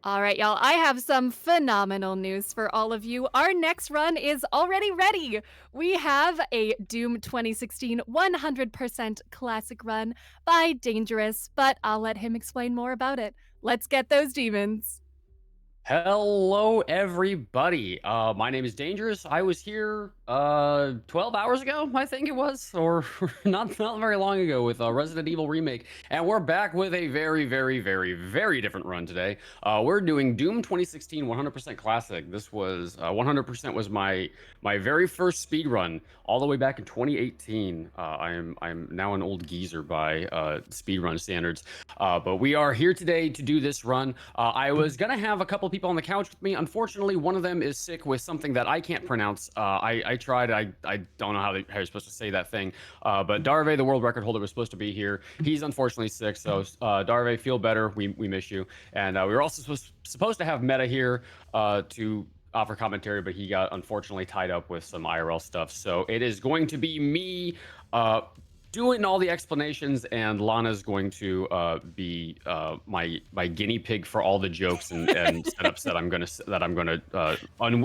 All right, y'all, I have some phenomenal news for all of you. Our next run is already ready. We have a Doom 2016 100% classic run by danejerus, but I'll let him explain more about it. Let's get those demons. Hello, everybody. My name is Dangerous. I was here 12 hours ago, I think it was, or not very long ago with Resident Evil Remake, and we're back with a very different run today. We're doing Doom 2016 100% Classic. This was 100% was my very first speed run all the way back in 2018. I'm now an old geezer by speed run standards, but we are here today to do this run. I was gonna have a couple people on the couch with me. Unfortunately, one of them is sick with something that I can't pronounce. I tried. I don't know how you're supposed to say that thing. But Darve, the world record holder, was supposed to be here. He's unfortunately sick. So Darve, feel better. We miss you. And we were also supposed to have Meta here to offer commentary, but he got unfortunately tied up with some IRL stuff. So it is going to be me doing all the explanations, and Lana's going to be my guinea pig for all the jokes and setups that I'm gonna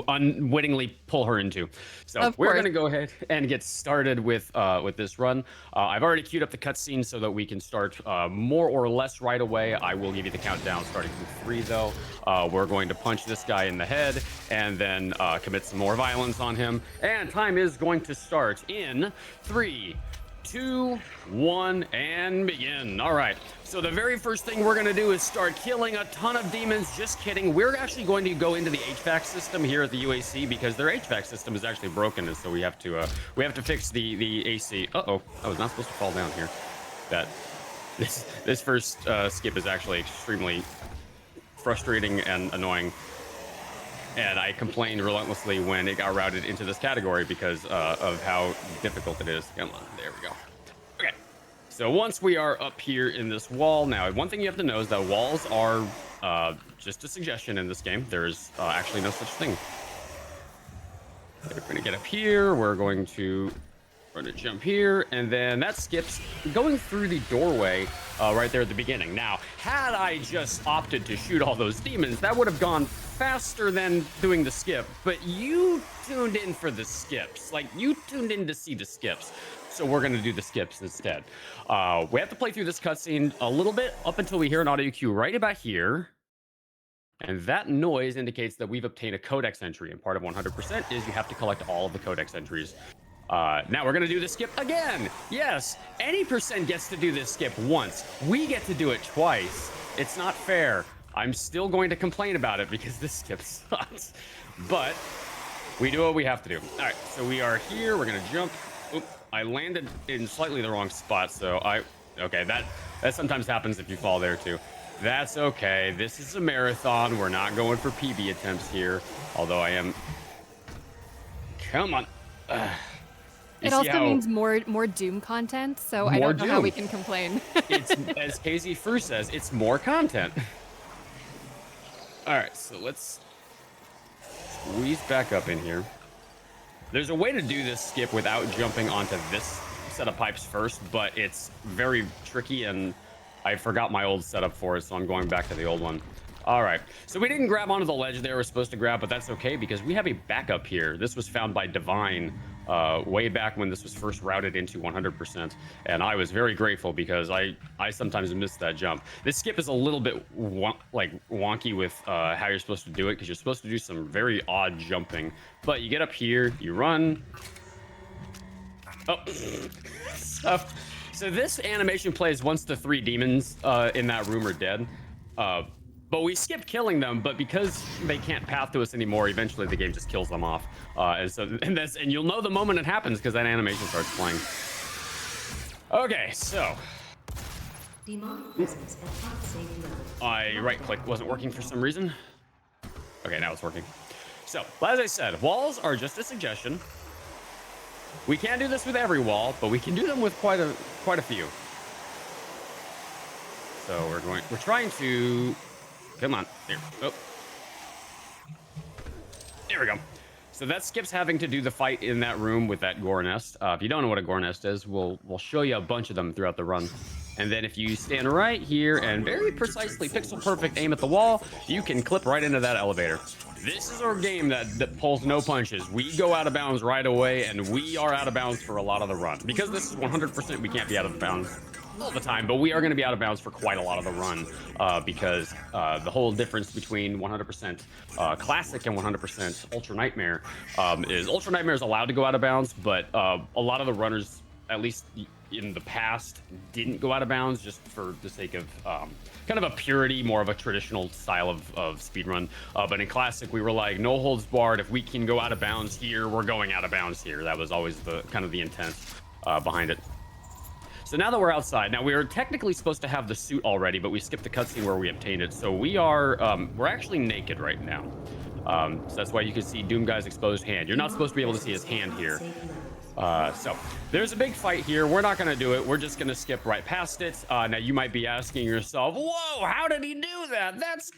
unwittingly pull her into. So Of we're course. gonna go ahead and get started with this run. I've already queued up the cutscene so that we can start more or less right away. I will give you the countdown starting from 3, though. We're going to punch this guy in the head and then commit some more violence on him. And time is going to start in 3, 2, 1, and begin. All right. So the very first thing we're going to do is start killing a ton of demons. Just kidding. We're actually going to go into the HVAC system here at the UAC because their HVAC system is actually broken, and so we have to fix the AC. Uh-oh. I was not supposed to fall down here. That this first skip is actually extremely frustrating and annoying. And I complained relentlessly when it got routed into this category because of how difficult it is. Come on, there we go. Okay, so once we are up here in this wall, now one thing you have to know is that walls are just a suggestion in this game. There is actually no such thing. We're going to get up here. We're going to jump here, and then that skips going through the doorway right there at the beginning. Now, had I just opted to shoot all those demons, that would have gone faster than doing the skip, but you tuned in for the skips. Like, you tuned in to see the skips. So we're going to do the skips instead. We have to play through this cutscene a little bit up until we hear an audio cue right about here. And that noise indicates that we've obtained a codex entry, and part of 100% is you have to collect all of the codex entries. Now we're gonna do the skip again. Yes, any percent gets to do this skip once. We get to do it twice. It's not fair. I'm still going to complain about it because this skip sucks. But we do what we have to do. All right, so we are here. We're gonna jump. Oop, I landed in slightly the wrong spot, so okay, that sometimes happens if you fall there too. That's okay. This is a marathon. We're not going for PB attempts here, although I am. Come on. You It see also how means more Doom content, so I more don't know how we Doom. can complain. It's as KZ Fru says, it's more content. All right, so let's squeeze back up in here. There's a way to do this skip without jumping onto this set of pipes first, but it's very tricky, and I forgot my old setup for it, so I'm going back to the old one. All right, so we didn't grab onto the ledge there we're supposed to grab, but that's okay because we have a backup here. This was found by Divine way back when this was first routed into 100%, and I was very grateful because I sometimes miss that jump. This skip is a little bit wonky with how you're supposed to do it because you're supposed to do some very odd jumping, but you get up here, you run. Oh, so this animation plays once the 3 demons in that room are dead. But we skip killing them, but because they can't path to us anymore, eventually the game just kills them off. And you'll know the moment it happens because that animation starts playing. Okay, so I right click wasn't working for some reason. Okay, now it's working. So, as I said, walls are just a suggestion. We can't do this with every wall, but we can do them with quite a few. So we're trying to. Come on. There. Oh. There we go. So that skips having to do the fight in that room with that gore nest. If you don't know what a gore nest is, we'll show you a bunch of them throughout the run. And then if you stand right here and very precisely pixel perfect aim at the wall, you can clip right into that elevator. This is our game that pulls no punches. We go out of bounds right away, and we are out of bounds for a lot of the run. Because this is 100%, we can't be out of bounds all the time, but we are going to be out of bounds for quite a lot of the run because the whole difference between 100% Classic and 100% Ultra Nightmare is Ultra Nightmare is allowed to go out of bounds, but a lot of the runners, at least in the past, didn't go out of bounds just for the sake of kind of a purity, more of a traditional style of speedrun. But in Classic, we were like, no holds barred. If we can go out of bounds here, we're going out of bounds here. That was always the kind of the intent behind it. So now that we're outside, now we were technically supposed to have the suit already, but we skipped the cutscene where we obtained it. So we're actually naked right now. So that's why you can see Doom Guy's exposed hand. You're not supposed to be able to see his hand here. So there's a big fight here. We're not going to do it. We're just going to skip right past it. Now you might be asking yourself, whoa, how did he do that? That's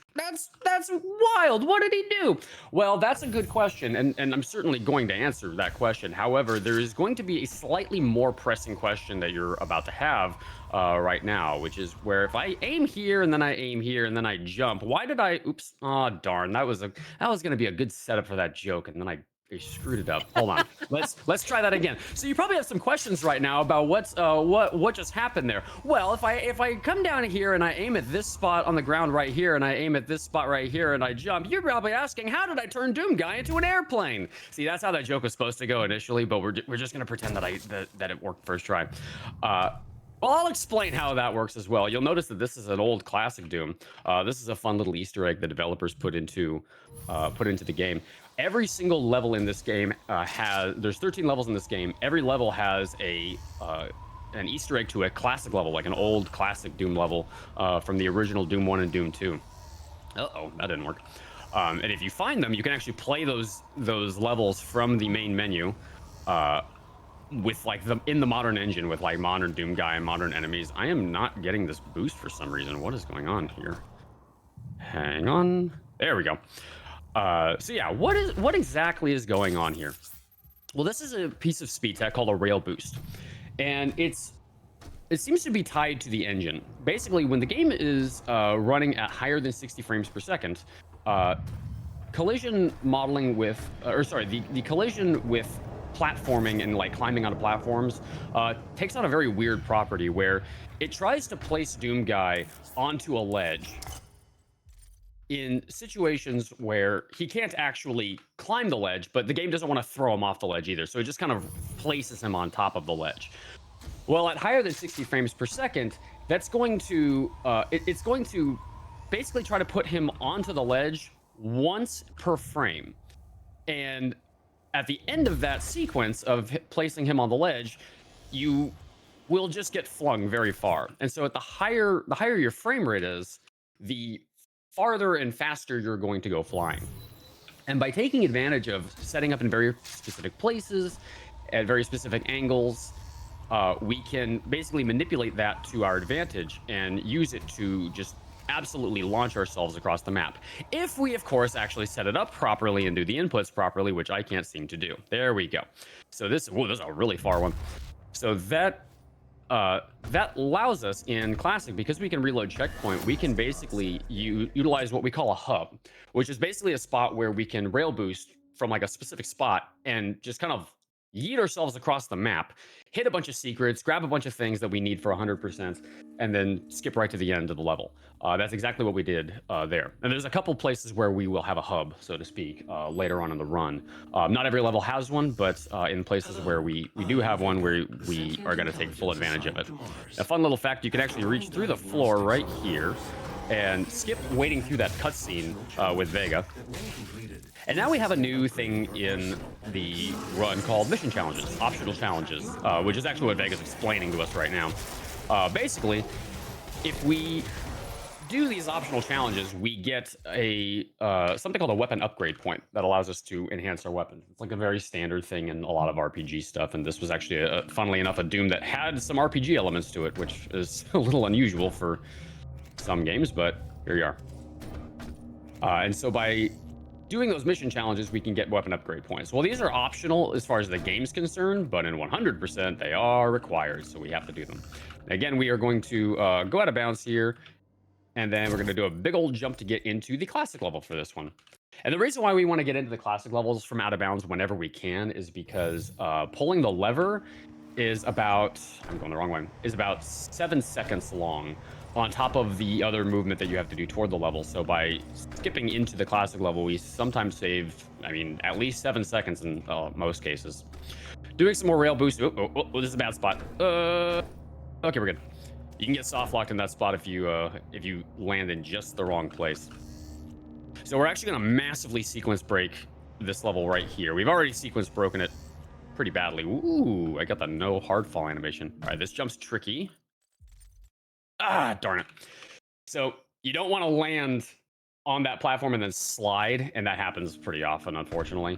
wild. What did he do? Well, that's a good question. And I'm certainly going to answer that question. However, there is going to be a slightly more pressing question that you're about to have right now, which is where if I aim here and then I aim here and then I jump, why did I, oops, oh, darn, that was going to be a good setup for that joke. And then I screwed it up. Hold on. Let's try that again. So you probably have some questions right now about what just happened there. Well, if I come down here and I aim at this spot on the ground right here and I aim at this spot right here and I jump, you're probably asking, how did I turn Doom Guy into an airplane? See, that's how that joke was supposed to go initially, but we're just gonna pretend that it worked first try. Well, I'll explain how that works as well. You'll notice that this is an old classic Doom. This is a fun little Easter egg the developers put into the game. Every single level in this game there's 13 levels in this game. Every level has an Easter egg to a classic level, like an old classic Doom level from the original Doom 1 and Doom 2. Uh-oh, that didn't work. And if you find them, you can actually play those levels from the main menu with like in the modern engine with like modern Doom Guy and modern enemies. I am not getting this boost for some reason. What is going on here? Hang on. There we go. So yeah, what exactly is going on here? Well, this is a piece of speed tech called a rail boost, and it seems to be tied to the engine. Basically, when the game is running at higher than 60 frames per second, collision modeling with, the collision with platforming and like climbing onto platforms takes on a very weird property where it tries to place Doom Guy onto a ledge in situations where he can't actually climb the ledge, but the game doesn't want to throw him off the ledge either. So it just kind of places him on top of the ledge. Well, at higher than 60 frames per second, that's going to, it's going to basically try to put him onto the ledge once per frame. And at the end of that sequence of placing him on the ledge, you will just get flung very far. And so at the higher your frame rate is, the farther and faster you're going to go flying. And by taking advantage of setting up in very specific places at very specific angles, we can basically manipulate that to our advantage and use it to just absolutely launch ourselves across the map. If we, of course, actually set it up properly and do the inputs properly, which I can't seem to do. There we go. So this is a really far one. So that allows us in Classic, because we can reload checkpoint, we can basically utilize what we call a hub, which is basically a spot where we can rail boost from like a specific spot and just kind of yeet ourselves across the map, hit a bunch of secrets, grab a bunch of things that we need for 100%, and then skip right to the end of the level. That's exactly what we did there. And there's a couple places where we will have a hub, so to speak, later on in the run. Not every level has one, but in places where we do have one, where we are going to take full advantage of it. A fun little fact, you can actually reach through the floor right here and skip wading through that cutscene with Vega. And now we have a new thing in the run called mission challenges, optional challenges, which is actually what Vega's explaining to us right now. Basically, if we do these optional challenges, we get a something called a weapon upgrade point that allows us to enhance our weapon. It's like a very standard thing in a lot of RPG stuff, and this was actually, funnily enough, a Doom that had some RPG elements to it, which is a little unusual for some games, but here you are. And so by doing those mission challenges, we can get weapon upgrade points. Well, these are optional as far as the game's concerned, but in 100%, they are required, so we have to do them. Again, we are going to go out of bounds here, and then we're going to do a big old jump to get into the classic level for this one. And the reason why we want to get into the classic levels from out of bounds whenever we can is because pulling the lever is about, I'm going the wrong way, is about 7 seconds long on top of the other movement that you have to do toward the level. So by skipping into the classic level, we sometimes save, I mean, at least 7 seconds in most cases. Doing some more rail boost. Oh, this is a bad spot. Okay, we're good. You can get soft locked in that spot if you land in just the wrong place. So we're actually going to massively sequence break this level right here. We've already sequence broken it pretty badly. Ooh, I got the no hard fall animation. All right, this jump's tricky. Ah, darn it. So you don't want to land on that platform and then slide, and that happens pretty often, unfortunately.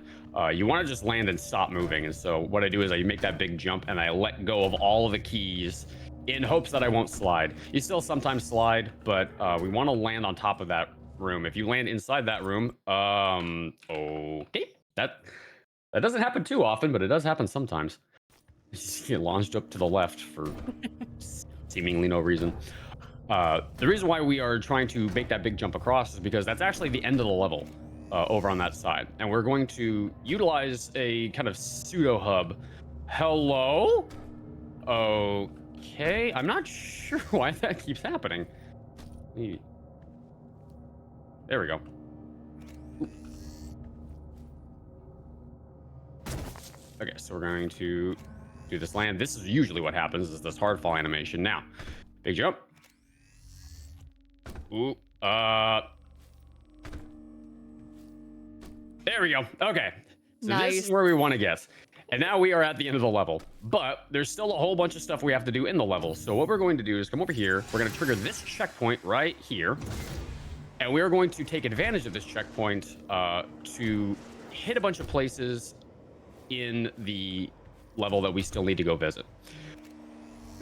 You want to just land and stop moving. And so what I do is I make that big jump and I let go of all of the keys in hopes that I won't slide. You still sometimes slide, but we want to land on top of that room. If you land inside that room, okay, that doesn't happen too often, but it does happen sometimes. You get launched up to the left for seemingly no reason. The reason why we are trying to make that big jump across is because that's actually the end of the level over on that side. And we're going to utilize a kind of pseudo hub. Hello? Okay. I'm not sure why that keeps happening. There we go. Okay, so we're going to do this land. This is usually what happens, is this hard fall animation. Now, big jump. Ooh, there we go. Okay, so this is Nice. where we want to get. And now we are at the end of the level, but there's still a whole bunch of stuff we have to do in the level. So what we're going to do is come over here. We're going to trigger this checkpoint right here. And we're going to take advantage of this checkpoint to hit a bunch of places in the level that we still need to go visit.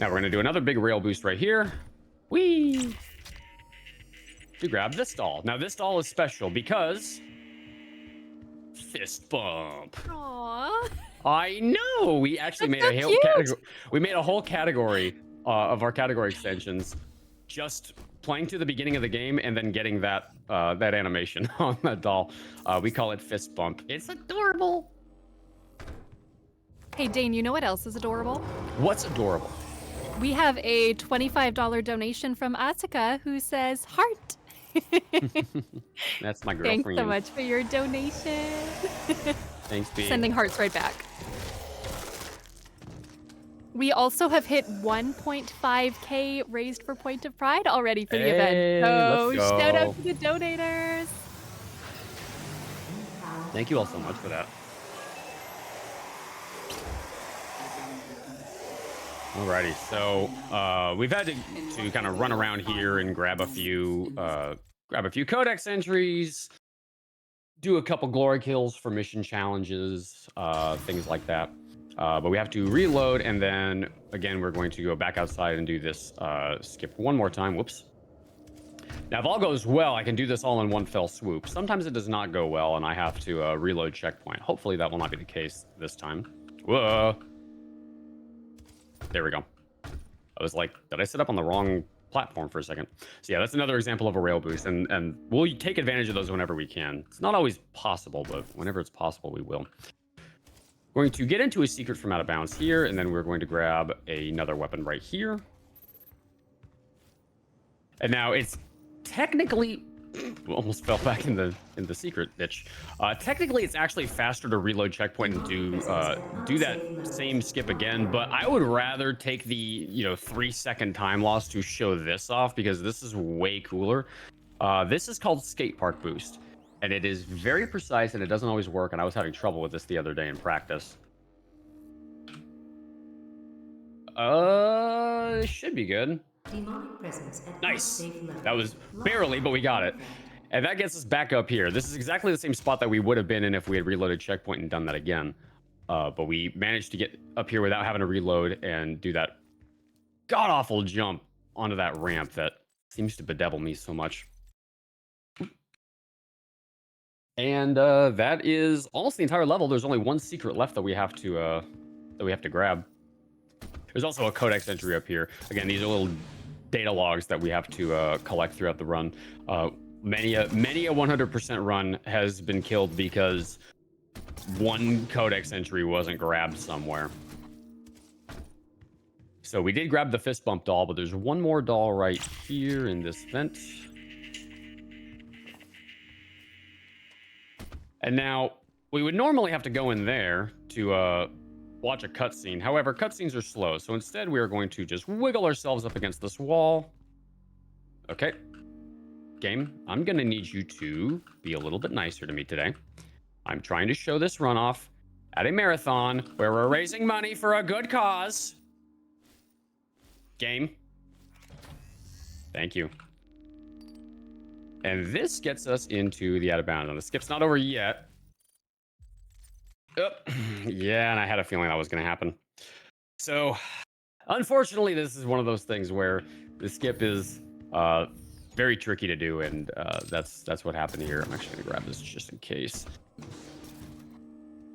Now we're going to do another big rail boost right here. Whee! To grab this doll. Now this doll is special because fist bump. Aww. I know. We actually That's made so a whole cute. category. We made a whole category of our category extensions, just playing to the beginning of the game and then getting that that animation on that doll. We call it fist bump. It's adorable. Hey, Dane, you know what else is adorable? What's adorable? We have a $25 donation from Asuka who says heart. That's my Thanks so girlfriend. much for your donation. Thanks, B. Sending hearts right back. We also have hit 1.5K raised for Point of Pride already for the event. Hey, So let's shout go. out to the donators. Thank you all so much for that. Alrighty, so we've had to kind of run around here and grab a few codex entries, do a couple glory kills for mission challenges, things like that. But we have to reload, and then again we're going to go back outside and do this skip one more time. Whoops. Now, if all goes well, I can do this all in one fell swoop. Sometimes it does not go well, and I have to reload checkpoint. Hopefully that will not be the case this time. Whoa. There we go. I was like, did I set up on the wrong platform for a second? So yeah, that's another example of a rail boost, and we'll take advantage of those whenever we can. It's not always possible, but whenever it's possible, we will. Going to get into a secret from out of bounds here, and then we're going to grab another weapon right here. And now it's technically almost fell back in the secret niche. Technically, it's actually faster to reload checkpoint and do that same skip again. But I would rather take the 3-second time loss to show this off because this is way cooler. This is called skate park boost, and it is very precise and it doesn't always work. And I was having trouble with this the other day in practice. It should be good. Demonic presence at Nice. safe level. That was barely, but we got it. And that gets us back up here. This is exactly the same spot that we would have been in if we had reloaded checkpoint and done that again. But we managed to get up here without having to reload and do that god-awful jump onto that ramp that seems to bedevil me so much. And that is almost the entire level. There's only one secret left that we have to grab. There's also a codex entry up here. Again, these are little data logs that we have to collect throughout the run. Many a 100% run has been killed because one codex entry wasn't grabbed somewhere. So we did grab the fist bump doll, but there's one more doll right here in this vent. And now we would normally have to go in there to watch a cutscene. However, cutscenes are slow, so instead we are going to just wiggle ourselves up against this wall. Okay. Game, I'm gonna need you to be a little bit nicer to me today. I'm trying to show this runoff at a marathon where we're raising money for a good cause. Game. Thank you. And this gets us into the out of bounds. Now, the skip's not over yet. Oh, yeah, and I had a feeling that was going to happen. So, unfortunately, this is one of those things where the skip is very tricky to do, and that's what happened here. I'm actually going to grab this just in case.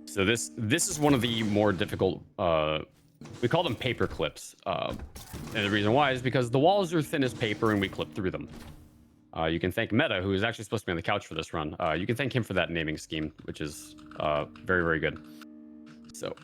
So this is one of the more difficult. We call them paper clips, and the reason why is because the walls are thin as paper, and we clip through them. You can thank Meta, who is actually supposed to be on the couch for this run. You can thank him for that naming scheme, which is very, very good. So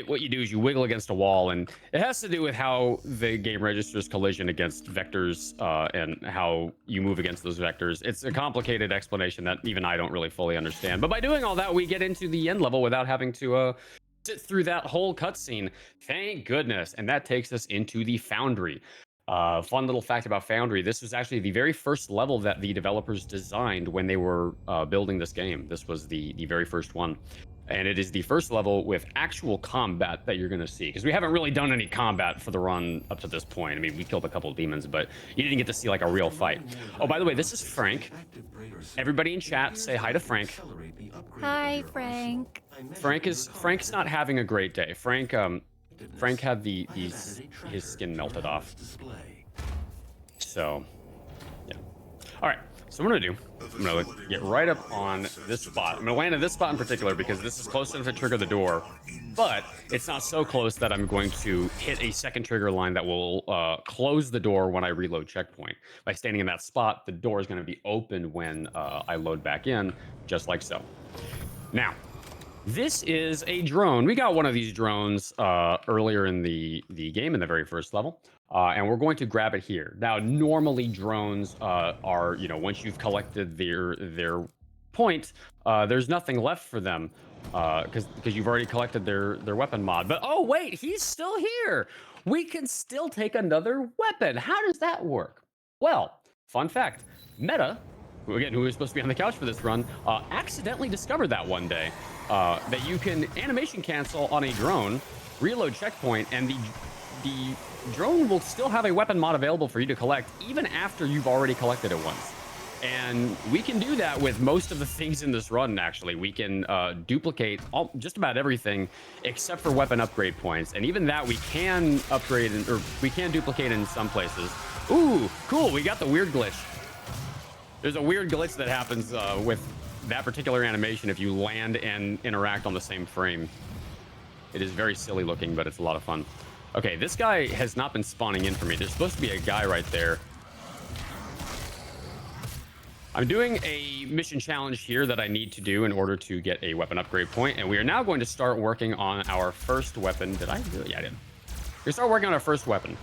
what you do is you wiggle against a wall, and it has to do with how the game registers collision against vectors and how you move against those vectors. It's a complicated explanation that even I don't really fully understand. But by doing all that, we get into the end level without having to sit through that whole cutscene. Thank goodness. And that takes us into the Foundry. Fun little fact about Foundry, this was actually the very first level that the developers designed when they were building this game. This was the very first one. And it is the first level with actual combat that you're going to see. Because we haven't really done any combat for the run up to this point. I mean, we killed a couple of demons, but you didn't get to see like a real fight. Oh, by the way, this is Frank. Everybody in chat, say hi to Frank. Hi, Frank. Frank's not having a great day. Frank had his skin melted off. So, yeah. All right. So what I'm gonna do, I'm gonna get right up on this spot. I'm gonna land at this spot in particular because this is close enough to trigger the door, but it's not so close that I'm going to hit a second trigger line that will close the door when I reload checkpoint. By standing in that spot, the door is gonna be open when I load back in, just like so. Now, this is a drone. We got one of these drones earlier in the game in the very first level. And we're going to grab it here. Now, normally drones are, once you've collected their point, there's nothing left for them because you've already collected their weapon mod. But oh wait, he's still here. We can still take another weapon. How does that work? Well, fun fact: Meta, who was supposed to be on the couch for this run, accidentally discovered that one day that you can animation cancel on a drone, reload checkpoint, and the drone will still have a weapon mod available for you to collect even after you've already collected it once. And we can do that with most of the things in this run, actually. We can duplicate just about everything except for weapon upgrade points. And even that we can upgrade, or we can duplicate in some places. Ooh, cool, we got the weird glitch. There's a weird glitch that happens with that particular animation if you land and interact on the same frame. It is very silly looking, but it's a lot of fun. Okay, this guy has not been spawning in for me. There's supposed to be a guy right there. I'm doing a mission challenge here that I need to do in order to get a weapon upgrade point, and we are now going to start working on our first weapon. Did I do it? Yeah, I did. We start working on our first weapon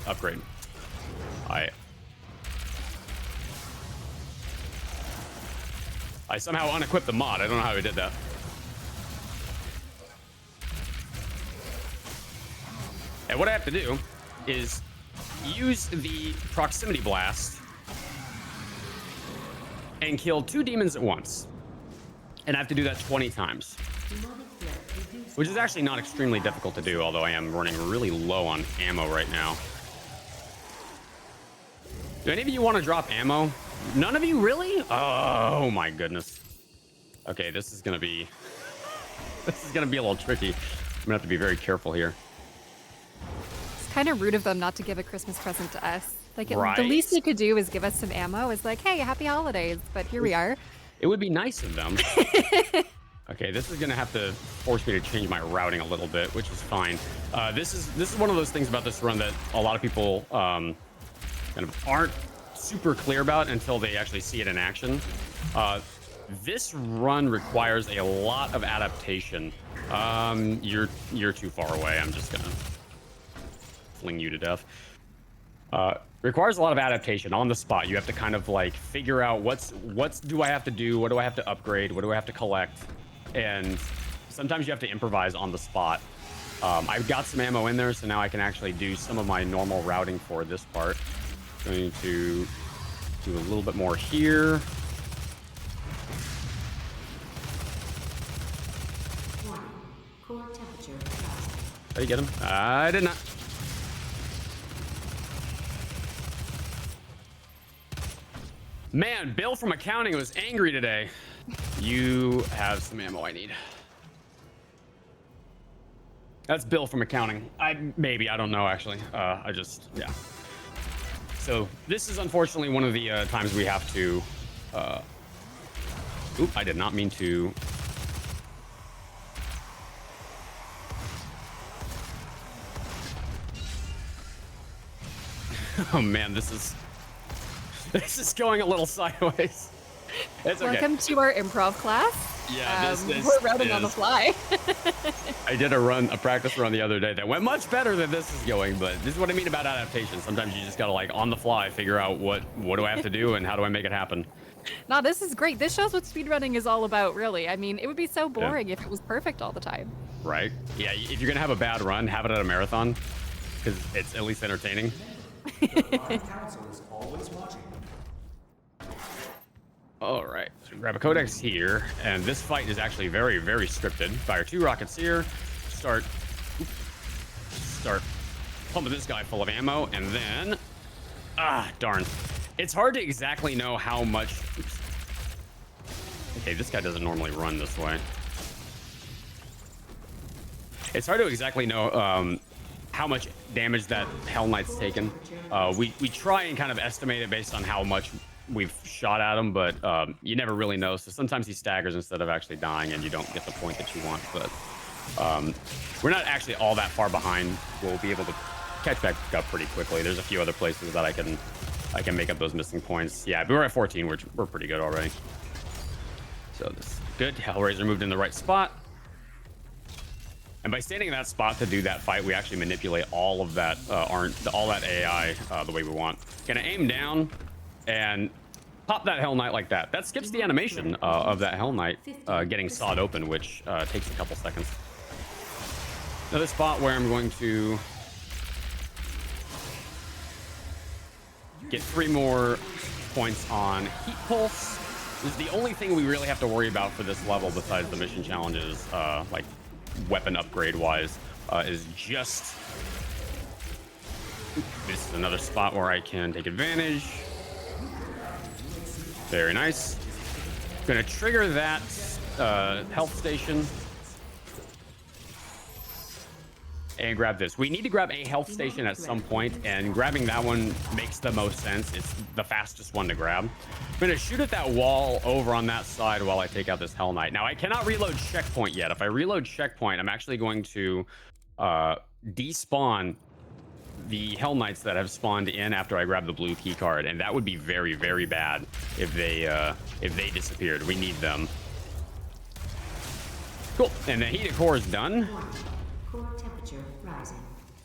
upgrade. I somehow unequipped the mod. I don't know how we did that. And what I have to do is use the proximity blast and kill 2 demons at once. And I have to do that 20 times. Which is actually not extremely difficult to do, although I am running really low on ammo right now. Do any of you want to drop ammo? None of you, really? Oh my goodness. Okay, this is gonna be a little tricky. I'm gonna have to be very careful here. It's kind of rude of them not to give a Christmas present to us. Like, Right? the least they could do is give us some ammo. It's like, hey, happy holidays. But here we are. It would be nice of them. Okay, this is gonna have to force me to change my routing a little bit, which is fine. This is one of those things about this run that a lot of people kind of aren't super clear about until they actually see it in action. This run requires a lot of adaptation. You're too far away. I'm just gonna fling you to death. Requires a lot of adaptation on the spot. You have to kind of like figure out what's do I have to do? What do I have to upgrade? What do I have to collect? And sometimes you have to improvise on the spot. I've got some ammo in there, so now I can actually do some of my normal routing for this part. Going to do a little bit more here. Core temperature. Did I get him? I did not. Man, Bill from accounting was angry today. You have some ammo I need. That's Bill from accounting. I don't know actually. Yeah. So this is unfortunately one of the times we have to. Oop! I did not mean to. Oh man, this is going a little sideways. It's okay. Welcome to our improv class. Yeah, we're routing on the fly. I did a practice run the other day that went much better than this is going, but this is what I mean about adaptation. Sometimes you just gotta like on the fly figure out what do I have to do and how do I make it happen. No, this is great. This shows what speedrunning is all about, really. I mean, it would be so boring if it was perfect all the time. Right? Yeah, if you're gonna have a bad run, have it at a marathon, because it's at least entertaining. Council is always watching. All right, so grab a codex here, and this fight is actually very, very scripted. Fire 2 rockets here, start pumping this guy full of ammo, and then, darn. It's hard to exactly know how much, oops. Okay, this guy doesn't normally run this way. It's hard to exactly know how much damage that Hell Knight's taken. We try and kind of estimate it based on how much we've shot at him, but you never really know. So sometimes he staggers instead of actually dying, and you don't get the point that you want. But we're not actually all that far behind. We'll be able to catch back up pretty quickly. There's a few other places that I can make up those missing points. Yeah, but we're at 14. We're pretty good already. So this is good. Hellraiser moved in the right spot. And by standing in that spot to do that fight, we actually manipulate all of that all that AI the way we want. Gonna aim down and pop that Hell Knight like that. That skips the animation of that Hell Knight getting sawed open, which takes a couple seconds. Another spot where I'm going to get 3 more points on Heat Pulse. This is the only thing we really have to worry about for this level besides the mission challenges, like weapon upgrade wise, is just... This is another spot where I can take advantage. Very nice. Gonna trigger that health station and grab this. We need to grab a health station at some point, and grabbing that one makes the most sense. It's the fastest one to grab. I'm gonna shoot at that wall over on that side while I take out this Hell Knight. Now I cannot reload checkpoint yet. If I reload checkpoint, I'm actually going to despawn the Hell Knights that have spawned in after I grab the blue key card, and that would be very, very bad if they disappeared. We need them. Cool. And the heated core is done. Core temperature rising.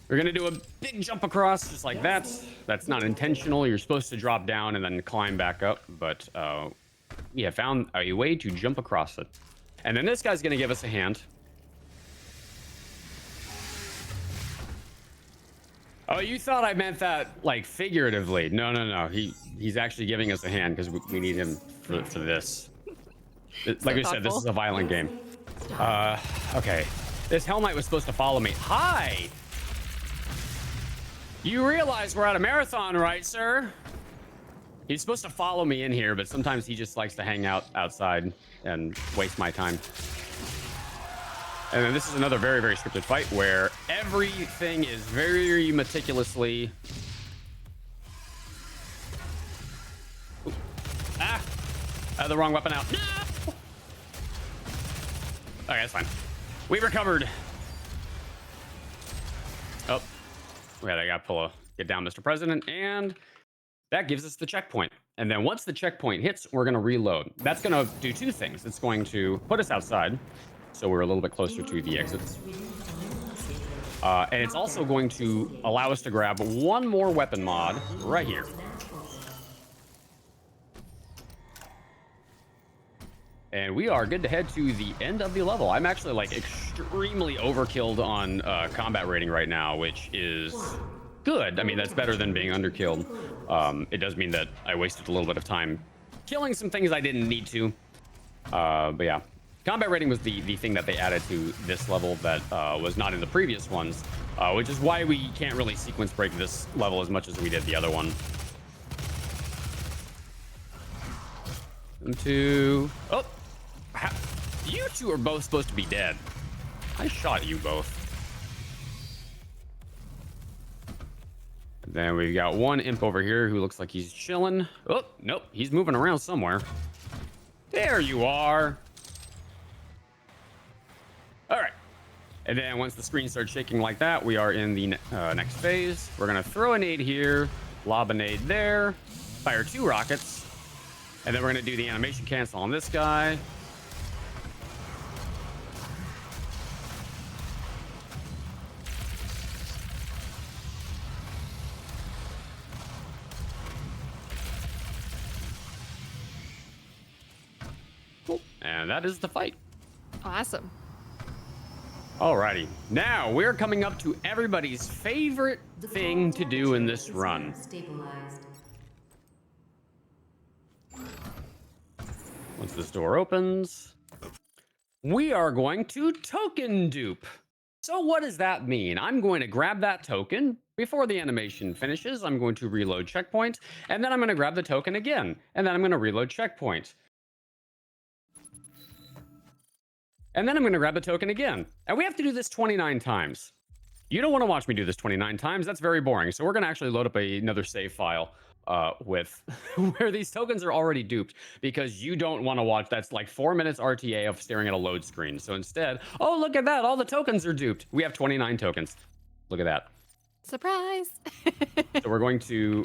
We're gonna do a big jump across just like that. That's not intentional. You're supposed to drop down and then climb back up, but we have found a way to jump across it. And then this guy's gonna give us a hand. Oh, you thought I meant that like figuratively. No. He's actually giving us a hand because we need him for this. Like I said, this is a violent game. Okay. This Hell Knight was supposed to follow me. Hi! You realize we're at a marathon, right, sir? He's supposed to follow me in here, but sometimes he just likes to hang out outside and waste my time. And then this is another very, very scripted fight where everything is very meticulously... Ooh. Ah! I had the wrong weapon out. No! Okay, that's fine. We recovered. Oh, yeah, I gotta get down, Mr. President, and that gives us the checkpoint. And then once the checkpoint hits, we're gonna reload. That's gonna do two things. It's going to put us outside, so we're a little bit closer to the exit. And it's also going to allow us to grab one more weapon mod right here. And we are good to head to the end of the level. I'm actually like extremely overkilled on combat rating right now, which is good. I mean, that's better than being underkilled. It does mean that I wasted a little bit of time killing some things I didn't need to. But yeah, combat rating was the thing that they added to this level that was not in the previous ones, which is why we can't really sequence break this level as much as we did the other one. Oh, you two are both supposed to be dead. I shot you both. Then we've got one imp over here who looks like he's chilling. Oh, nope, he's moving around somewhere. There you are. All right. And then once the screen starts shaking like that, we are in the next phase. We're going to throw a nade here, lob a nade there, fire 2 rockets, and then we're going to do the animation cancel on this guy. Cool. And that is the fight. Awesome. Alrighty, now we're coming up to everybody's favorite thing to do in this run. Once this door opens, we are going to token dupe. So what does that mean? I'm going to grab that token before the animation finishes. I'm going to reload checkpoint, and then I'm going to grab the token again, and then I'm going to reload checkpoint. And then I'm going to grab the token again. And we have to do this 29 times. You don't want to watch me do this 29 times. That's very boring. So we're going to actually load up another save file with where these tokens are already duped, because you don't want to watch. That's like 4 minutes RTA of staring at a load screen. So instead, oh, look at that. All the tokens are duped. We have 29 tokens. Look at that. Surprise. So we're going to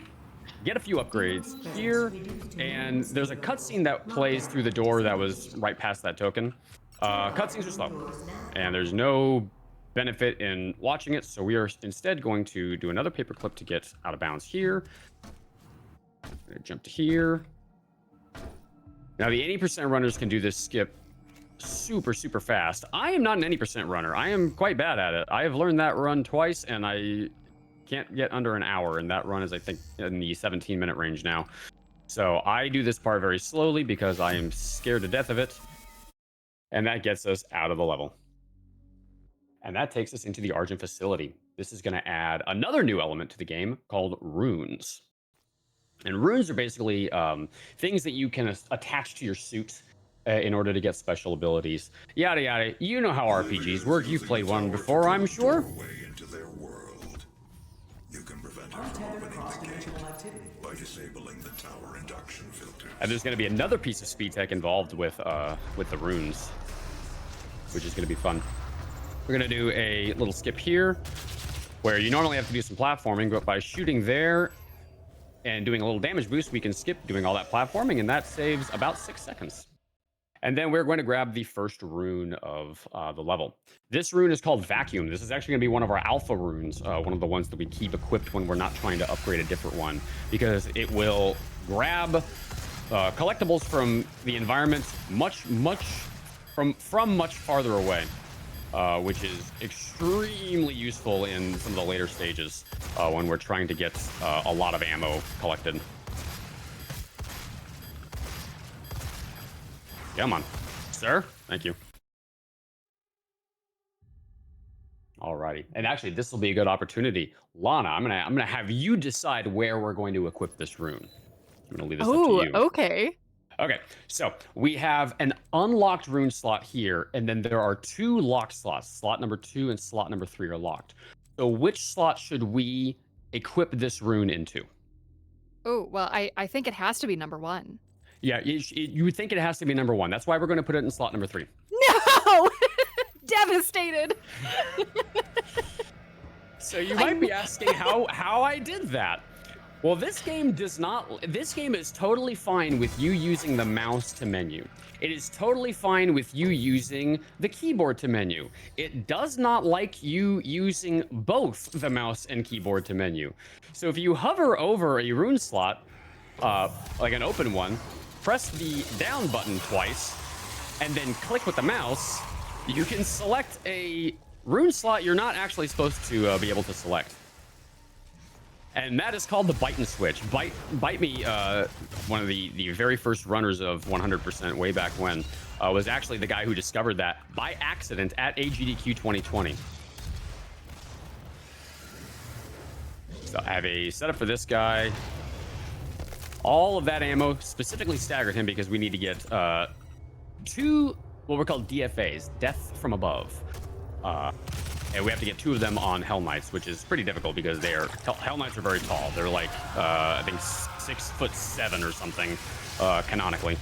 get a few upgrades here. And there's a cutscene that plays through the door that was right past that token. Cutscenes are slow, and there's no benefit in watching it, so we are instead going to do another paperclip to get out of bounds here. I'm gonna jump to here. Now, the 80% runners can do this skip super, super fast. I am not an 80% runner. I am quite bad at it. I have learned that run twice, and I can't get under an hour, and that run is, I think, in the 17-minute range now. So I do this part very slowly because I am scared to death of it. And that gets us out of the level. And that takes us into the Argent facility. This is going to add another new element to the game called runes. And runes are basically things that you can attach to your suit in order to get special abilities. Yada, yada. You know how RPGs work. You've played one before, I'm sure. Into their world. You can prevent it from opening the gate by disabling the tower induction filter. And there's going to be another piece of speed tech involved with the runes, which is going to be fun. We're going to do a little skip here, where you normally have to do some platforming, but by shooting there and doing a little damage boost, we can skip doing all that platforming, and that saves about 6 seconds. And then we're going to grab the first rune of the level. This rune is called Vacuum. This is actually going to be one of our alpha runes, one of the ones that we keep equipped when we're not trying to upgrade a different one, because it will grab collectibles from the environment much farther away, which is extremely useful in some of the later stages when we're trying to get a lot of ammo collected. Come on, sir. Thank you. Alrighty, and actually, this will be a good opportunity, Lana. I'm gonna have you decide where we're going to equip this rune. I'm gonna leave this up to you. Okay. Okay, so we have an unlocked rune slot here, and then there are 2 locked slots. Slot number 2 and slot number 3 are locked. So which slot should we equip this rune into? Oh, well, I think it has to be number 1. Yeah, you would think it has to be number 1. That's why we're going to put it in slot number 3. No! Devastated. So you might be asking how I did that. Well, this game does not. This game is totally fine with you using the mouse to menu. It is totally fine with you using the keyboard to menu. It does not like you using both the mouse and keyboard to menu. So if you hover over a rune slot, like an open one, press the down button twice, and then click with the mouse, you can select a rune slot you're not actually supposed to be able to select. And that is called the bite and switch. Bite Me, one of the very first runners of 100% way back when, was actually the guy who discovered that by accident at AGDQ 2020. So I have a setup for this guy. All of that ammo specifically staggered him because we need to get 2 what were called DFAs, Death from Above. And we have to get 2 of them on Hell Knights, which is pretty difficult because Hell Knights are very tall. They're like, I think 6'7" or something, canonically.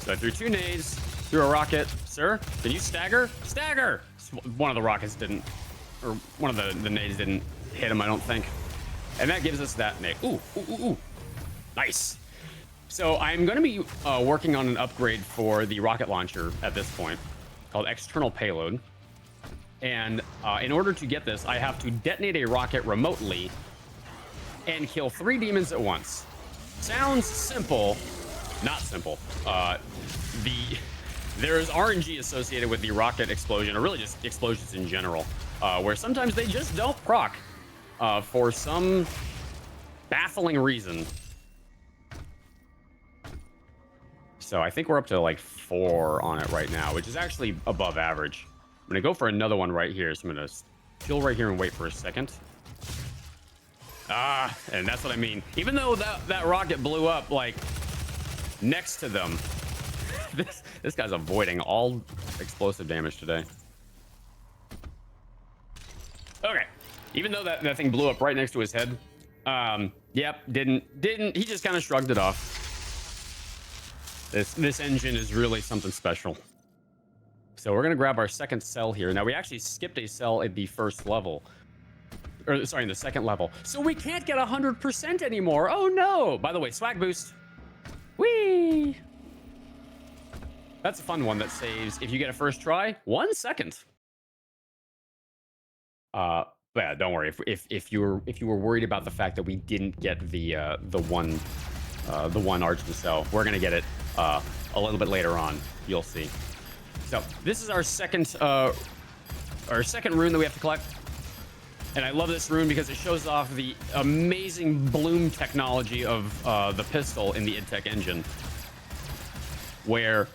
So I threw 2 nades, threw a rocket. Sir, can you stagger? Stagger! One of the rockets didn't, or one of the nades didn't hit him, I don't think. And that gives us that nade. Ooh, ooh, ooh, ooh. Nice. So I'm going to be working on an upgrade for the rocket launcher at this point, called External Payload. And in order to get this, I have to detonate a rocket remotely and kill 3 demons at once. Sounds simple, not simple. There's RNG associated with the rocket explosion, or really just explosions in general, where sometimes they just don't proc for some baffling reason. So I think we're up to like 4 on it right now, which is actually above average. I'm gonna go for another one right here. So I'm gonna chill right here and wait for a second. And that's what I mean. Even though that rocket blew up like next to them, this guy's avoiding all explosive damage today. Okay. Even though that thing blew up right next to his head, yep, didn't. He just kind of shrugged it off. This engine is really something special. So we're gonna grab our second cell here. Now we actually skipped a cell at the first level, or sorry, in the second level. So we can't get 100% anymore. Oh no! By the way, swag boost. Whee! That's a fun one that saves if you get a first try 1 second. But yeah, don't worry. If you were worried about the fact that we didn't get the one argent cell, we're gonna get it a little bit later on. You'll see. So this is our second rune that we have to collect, and I love this rune because it shows off the amazing bloom technology of the pistol in the IdTech engine, where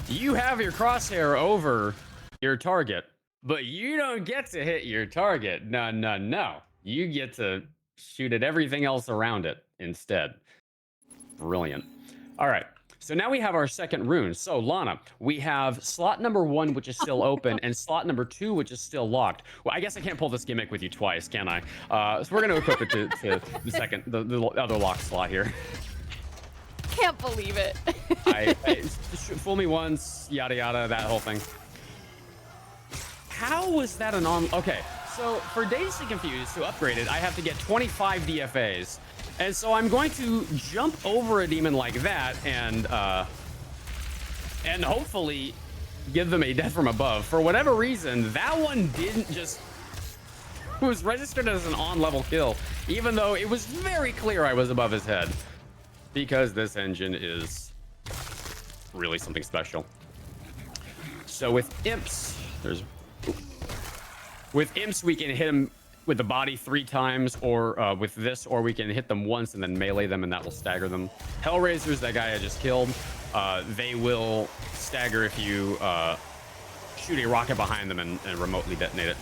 you have your crosshair over your target, but you don't get to hit your target. No, no, no. You get to shoot at everything else around it instead. Brilliant. All right. So now we have our second rune. So Lana, we have slot number 1, which is still open, and slot number 2, which is still locked. Well, I guess I can't pull this gimmick with you twice, can I? So we're going to equip it to the other lock slot here. Can't believe it. Fool me once, yada yada, that whole thing. How was that an on? Okay, so for Dazed and Confused to upgrade it, I have to get 25 DFAs. And so I'm going to jump over a demon like that and hopefully give them a death from above. For whatever reason, that one didn't just... It was registered as an on-level kill, even though it was very clear I was above his head. Because this engine is really something special. So with imps, we can hit him with the body 3 times, or with this, or we can hit them once and then melee them, and that will stagger them. Hellraisers, that guy I just killed, they will stagger if you shoot a rocket behind them and remotely detonate it.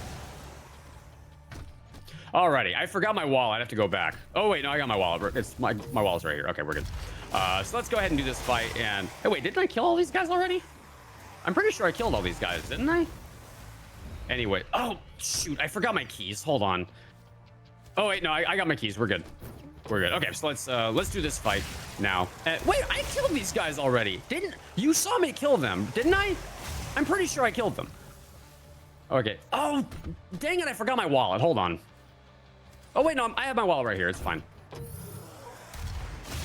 Alrighty, I forgot my wallet. I have to go back. Oh wait, no, I got my wallet. It's my wallet's right here. Okay, we're good. So let's go ahead and do this fight. And hey, wait, didn't I kill all these guys already? I'm pretty sure I killed all these guys, didn't I? Anyway, oh shoot, I forgot my keys. Hold on. Oh wait, no, I got my keys. We're good. We're good. Okay, so let's do this fight now. Wait, I killed these guys already. Didn't you saw me kill them? Didn't I? I'm pretty sure I killed them. Okay. Oh, dang it! I forgot my wallet. Hold on. Oh wait, no, I have my wallet right here. It's fine.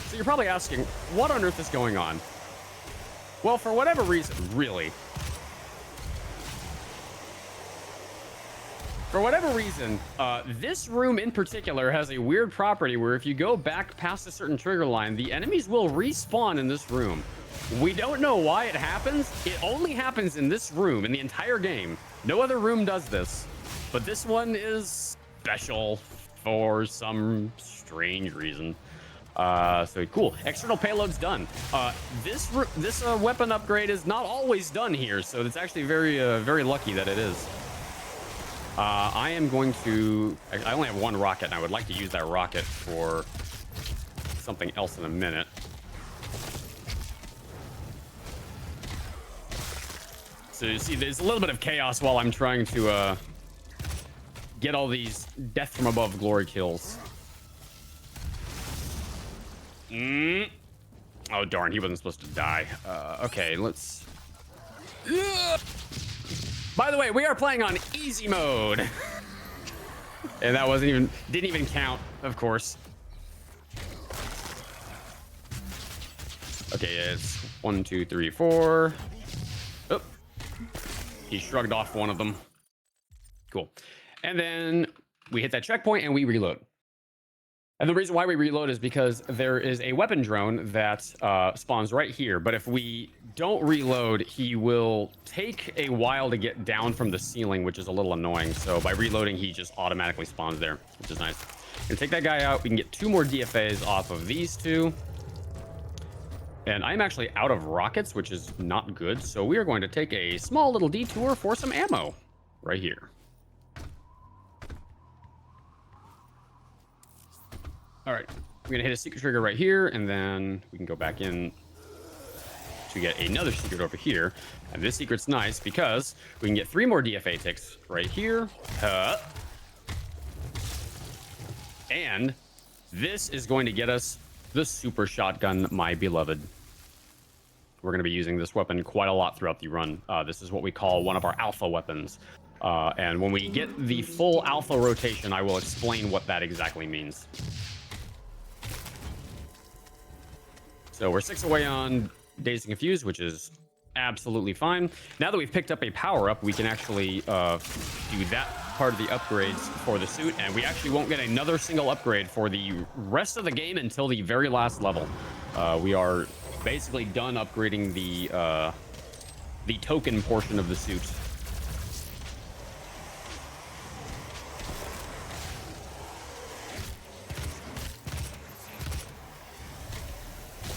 So you're probably asking, what on earth is going on? Well, for whatever reason, really. For whatever reason, this room in particular has a weird property where if you go back past a certain trigger line, the enemies will respawn in this room. We don't know why it happens. It only happens in this room in the entire game. No other room does this, but this one is special for some strange reason. So cool. External payload's done. This weapon upgrade is not always done here, so it's actually very lucky that it is. I am going to... I only have one rocket, and I would like to use that rocket for something else in a minute. So you see, there's a little bit of chaos while I'm trying to get all these death from above glory kills. Oh, darn, he wasn't supposed to die. Okay, let's... By the way, we are playing on easy mode. And that didn't even count, of course. Okay, it's 1, 2, 3, 4. Oh, he shrugged off one of them. Cool. And then we hit that checkpoint and we reload. And the reason why we reload is because there is a weapon drone that spawns right here. But if we don't reload, he will take a while to get down from the ceiling, which is a little annoying. So by reloading, he just automatically spawns there, which is nice. Gonna take that guy out. We can get 2 more DFAs off of these 2. And I'm actually out of rockets, which is not good. So we are going to take a small little detour for some ammo right here. All right, we're gonna hit a secret trigger right here, and then we can go back in to get another secret over here. And this secret's nice because we can get 3 more DFA ticks right here. And this is going to get us the super shotgun, my beloved. We're gonna be using this weapon quite a lot throughout the run. This is what we call one of our alpha weapons. And when we get the full alpha rotation, I will explain what that exactly means. So we're 6 away on Dazed and Confused, which is absolutely fine. Now that we've picked up a power-up, we can actually do that part of the upgrades for the suit, and we actually won't get another single upgrade for the rest of the game until the very last level. We are basically done upgrading the token portion of the suit.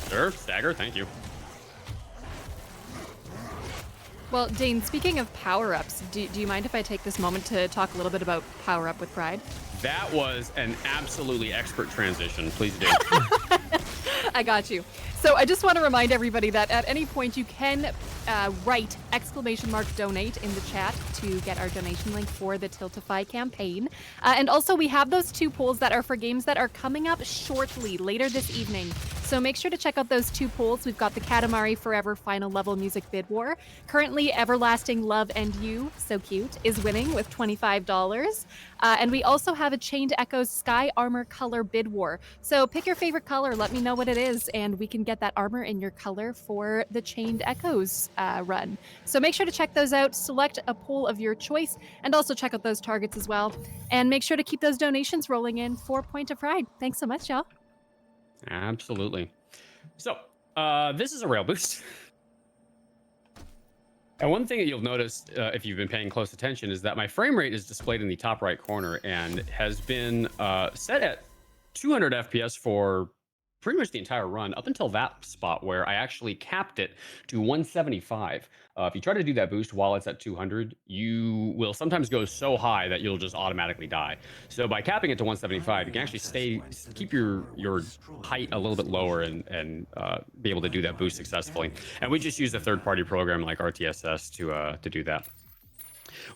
Sure, stagger, thank you. Well, Dane, speaking of power-ups, do you mind if I take this moment to talk a little bit about power-up with Pride? That was an absolutely expert transition. Please do. I got you. So I just want to remind everybody that at any point you can write !donate in the chat to get our donation link for the Tiltify campaign. And also we have those 2 polls that are for games that are coming up shortly, later this evening. So make sure to check out those 2 polls. We've got the Katamari Forever Final Level Music Bid War. Currently, Everlasting Love and You, so cute, is winning with $25. And we also have a Chained Echoes Sky Armor Color Bid War. So pick your favorite color, let me know what it is, and we can get that armor in your color for the Chained Echoes run. So make sure to check those out, select a poll of your choice, and also check out those targets as well. And make sure to keep those donations rolling in for Point of Pride. Thanks so much, y'all. Absolutely. So, this is a rail boost. And one thing that you'll notice if you've been paying close attention is that my frame rate is displayed in the top right corner and has been set at 200 FPS for pretty much the entire run up until that spot where I actually capped it to 175. If you try to do that boost while it's at 200, you will sometimes go so high that you'll just automatically die. So by capping it to 175, you can actually keep your height a little bit lower and be able to do that boost successfully. And we just use a third-party program like RTSS to do that.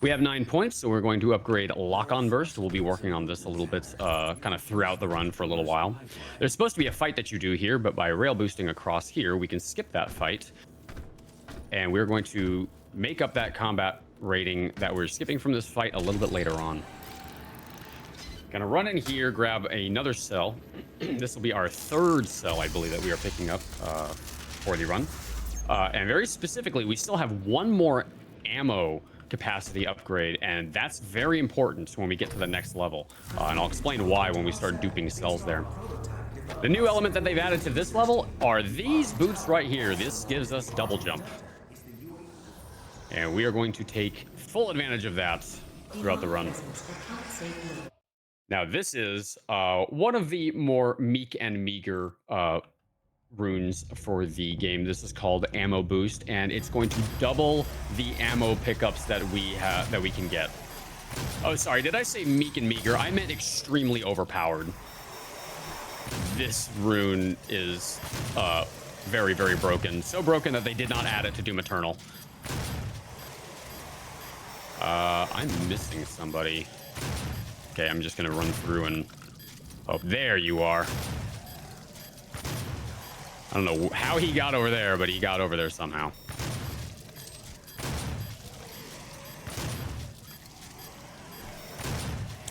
We have 9 points, so we're going to upgrade Lock On Burst. We'll be working on this a little bit kind of throughout the run for a little while. There's supposed to be a fight that you do here, but by rail boosting across here, we can skip that fight. And we're going to make up that combat rating that we're skipping from this fight a little bit later on. Gonna run in here, grab another cell. This will be our 3rd cell, I believe, that we are picking up for the run. And very specifically, we still have 1 more ammo capacity upgrade, and that's very important when we get to the next level. And I'll explain why when we start duping cells there. The new element that they've added to this level are these boots right here. This gives us double jump. And we are going to take full advantage of that throughout the run. Now, this is one of the more meek and meager runes for the game. This is called Ammo Boost, and it's going to double the ammo pickups that we can get. Oh, sorry, did I say meek and meager? I meant extremely overpowered. This rune is very, very broken. So broken that they did not add it to Doom Eternal. I'm missing somebody. Okay, I'm just gonna run through and... Oh, there you are. I don't know how he got over there, but he got over there somehow.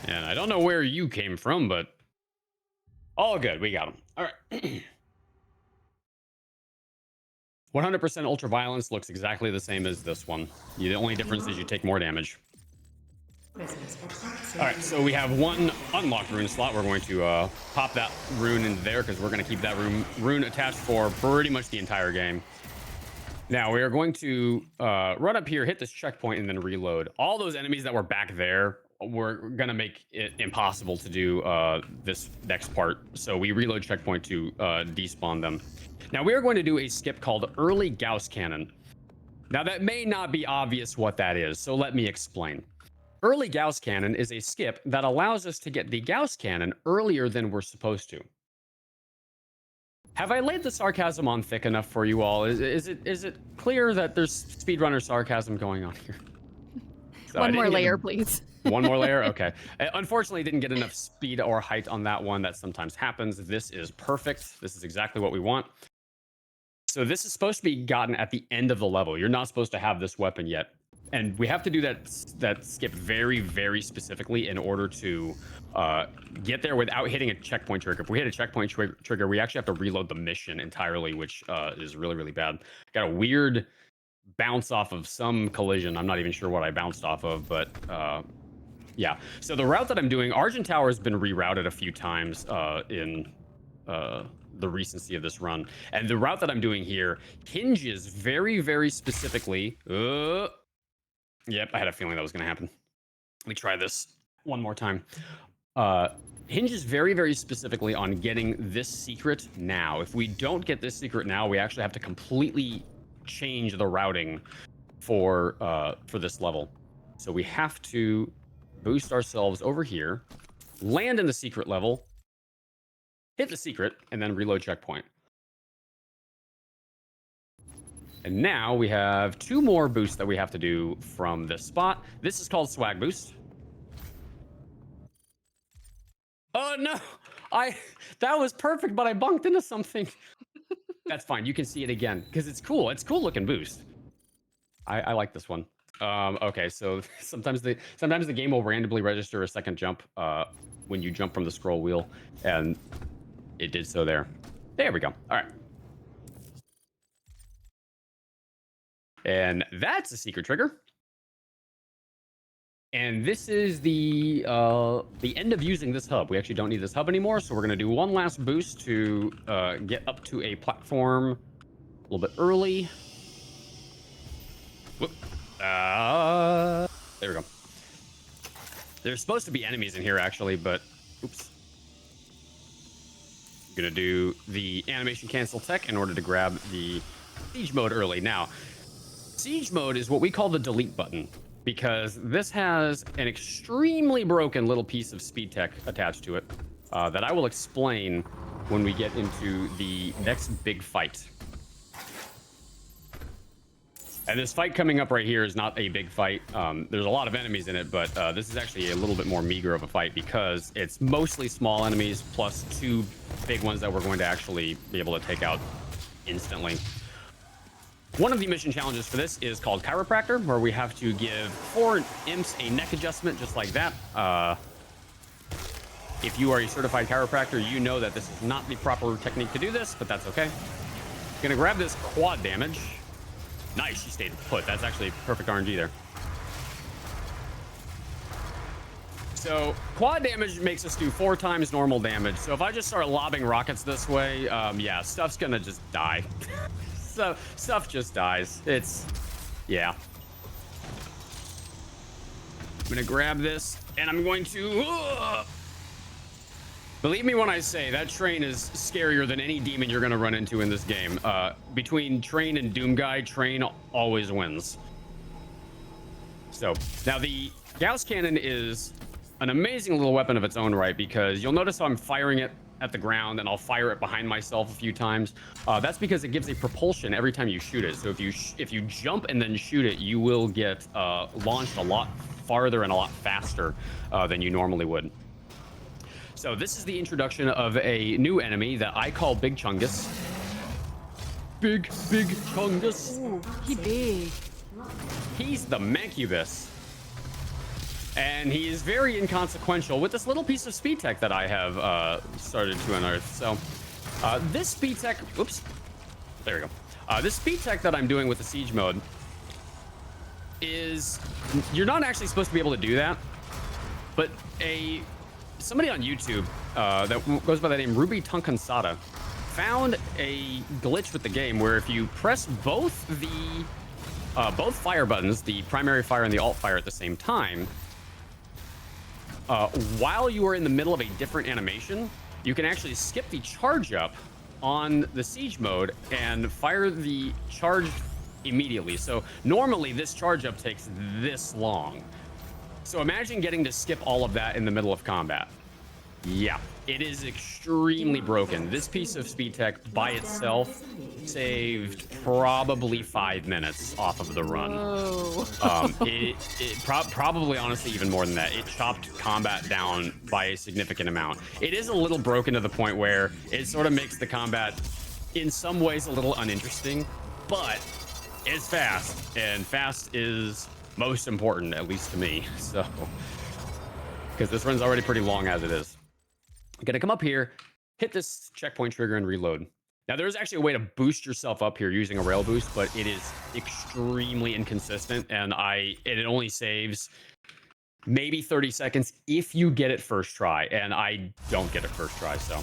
And I don't know where you came from, but... all good, we got him. All right. 100% Ultraviolence looks exactly the same as this one. The only difference is you take more damage. All right, so we have 1 unlocked rune slot. We're going to pop that rune into there because we're going to keep that rune attached for pretty much the entire game. Now we are going to run up here, hit this checkpoint, and then reload. All those enemies that were back there, we're going to make it impossible to do this next part. So we reload checkpoint to despawn them. Now we are going to do a skip called Early Gauss Cannon. Now that may not be obvious what that is, so let me explain. Early Gauss Cannon is a skip that allows us to get the Gauss Cannon earlier than we're supposed to. Have I laid the sarcasm on thick enough for you all? Is it clear that there's speedrunner sarcasm going on here? So One more layer, please. One more layer? Okay. Unfortunately, didn't get enough speed or height on that one. That sometimes happens. This is perfect. This is exactly what we want. So this is supposed to be gotten at the end of the level. You're not supposed to have this weapon yet. And we have to do that skip very, very specifically in order to get there without hitting a checkpoint trigger. If we hit a checkpoint trigger, we actually have to reload the mission entirely, which is really, really bad. Got a weird bounce off of some collision. I'm not even sure what I bounced off of, but yeah. So the route that I'm doing, Argent Tower has been rerouted a few times in the recency of this run. And the route that I'm doing here hinges very, very specifically... Yep, I had a feeling that was going to happen. Let me try this one more time. Hinges very, very specifically on getting this secret now. If we don't get this secret now, we actually have to completely change the routing for this level. So we have to boost ourselves over here, land in the secret level, hit the secret, and then reload checkpoint. And now we have 2 more boosts that we have to do from this spot. This is called Swag Boost. Oh no! That was perfect, but I bunked into something. That's fine. You can see it again because it's cool. It's cool looking boost. I like this one. Okay, so sometimes the game will randomly register a second jump when you jump from the scroll wheel, and it did so there. There we go. All right. And that's a secret trigger. And this is the end of using this hub. We actually don't need this hub anymore, so we're going to do one last boost to get up to a platform a little bit early. Whoop. There we go. There's supposed to be enemies in here, actually, but oops. I'm going to do the animation cancel tech in order to grab the siege mode early. Now, siege mode is what we call the delete button, because this has an extremely broken little piece of speed tech attached to it that I will explain when we get into the next big fight. And this fight coming up right here is not a big fight. There's a lot of enemies in it, but this is actually a little bit more meager of a fight because it's mostly small enemies plus 2 big ones that we're going to actually be able to take out instantly. One of the mission challenges for this is called Chiropractor, where we have to give 4 imps a neck adjustment just like that. If you are a certified chiropractor, you know that this is not the proper technique to do this, but that's okay. Gonna grab this quad damage. Nice, she stayed put. That's actually perfect RNG there. So quad damage makes us do 4 times normal damage. So if I just start lobbing rockets this way, yeah, stuff's gonna just die. So stuff just dies. It's, yeah. I'm gonna grab this and I'm going to, believe me when I say that train is scarier than any demon you're gonna run into in this game. Between train and Doom Guy, train always wins. So now the Gauss Cannon is an amazing little weapon of its own right, because you'll notice how I'm firing it at the ground and I'll fire it behind myself a few times. That's because it gives a propulsion every time you shoot it. So if you jump and then shoot it, you will get launched a lot farther and a lot faster than you normally would. So this is the introduction of a new enemy that I call Big Chungus. Big Chungus. Ooh, he big. He's the Mancubus. And he is very inconsequential with this little piece of speed tech that I have started to unearth. So this speed tech, oops, there we go. This speed tech that I'm doing with the siege mode is, you're not actually supposed to be able to do that, but somebody on YouTube that goes by the name Ruby Tunkansada found a glitch with the game where if you press both fire buttons, the primary fire and the alt fire at the same time, while you are in the middle of a different animation, you can actually skip the charge up on the siege mode and fire the charge immediately. So normally this charge up takes this long. So imagine getting to skip all of that in the middle of combat. Yeah, it is extremely broken. This piece of speed tech by itself saved probably 5 minutes off of the run. Probably honestly even more than that. It chopped combat down by a significant amount. It is a little broken to the point where it sort of makes the combat in some ways a little uninteresting, but it's fast, and fast is most important, at least to me. So, because this run's already pretty long as it is. I'm gonna come up here, hit this checkpoint trigger and reload. Now there's actually a way to boost yourself up here using a rail boost, but it is extremely inconsistent, and it only saves maybe 30 seconds if you get it first try, and I don't get it first try. So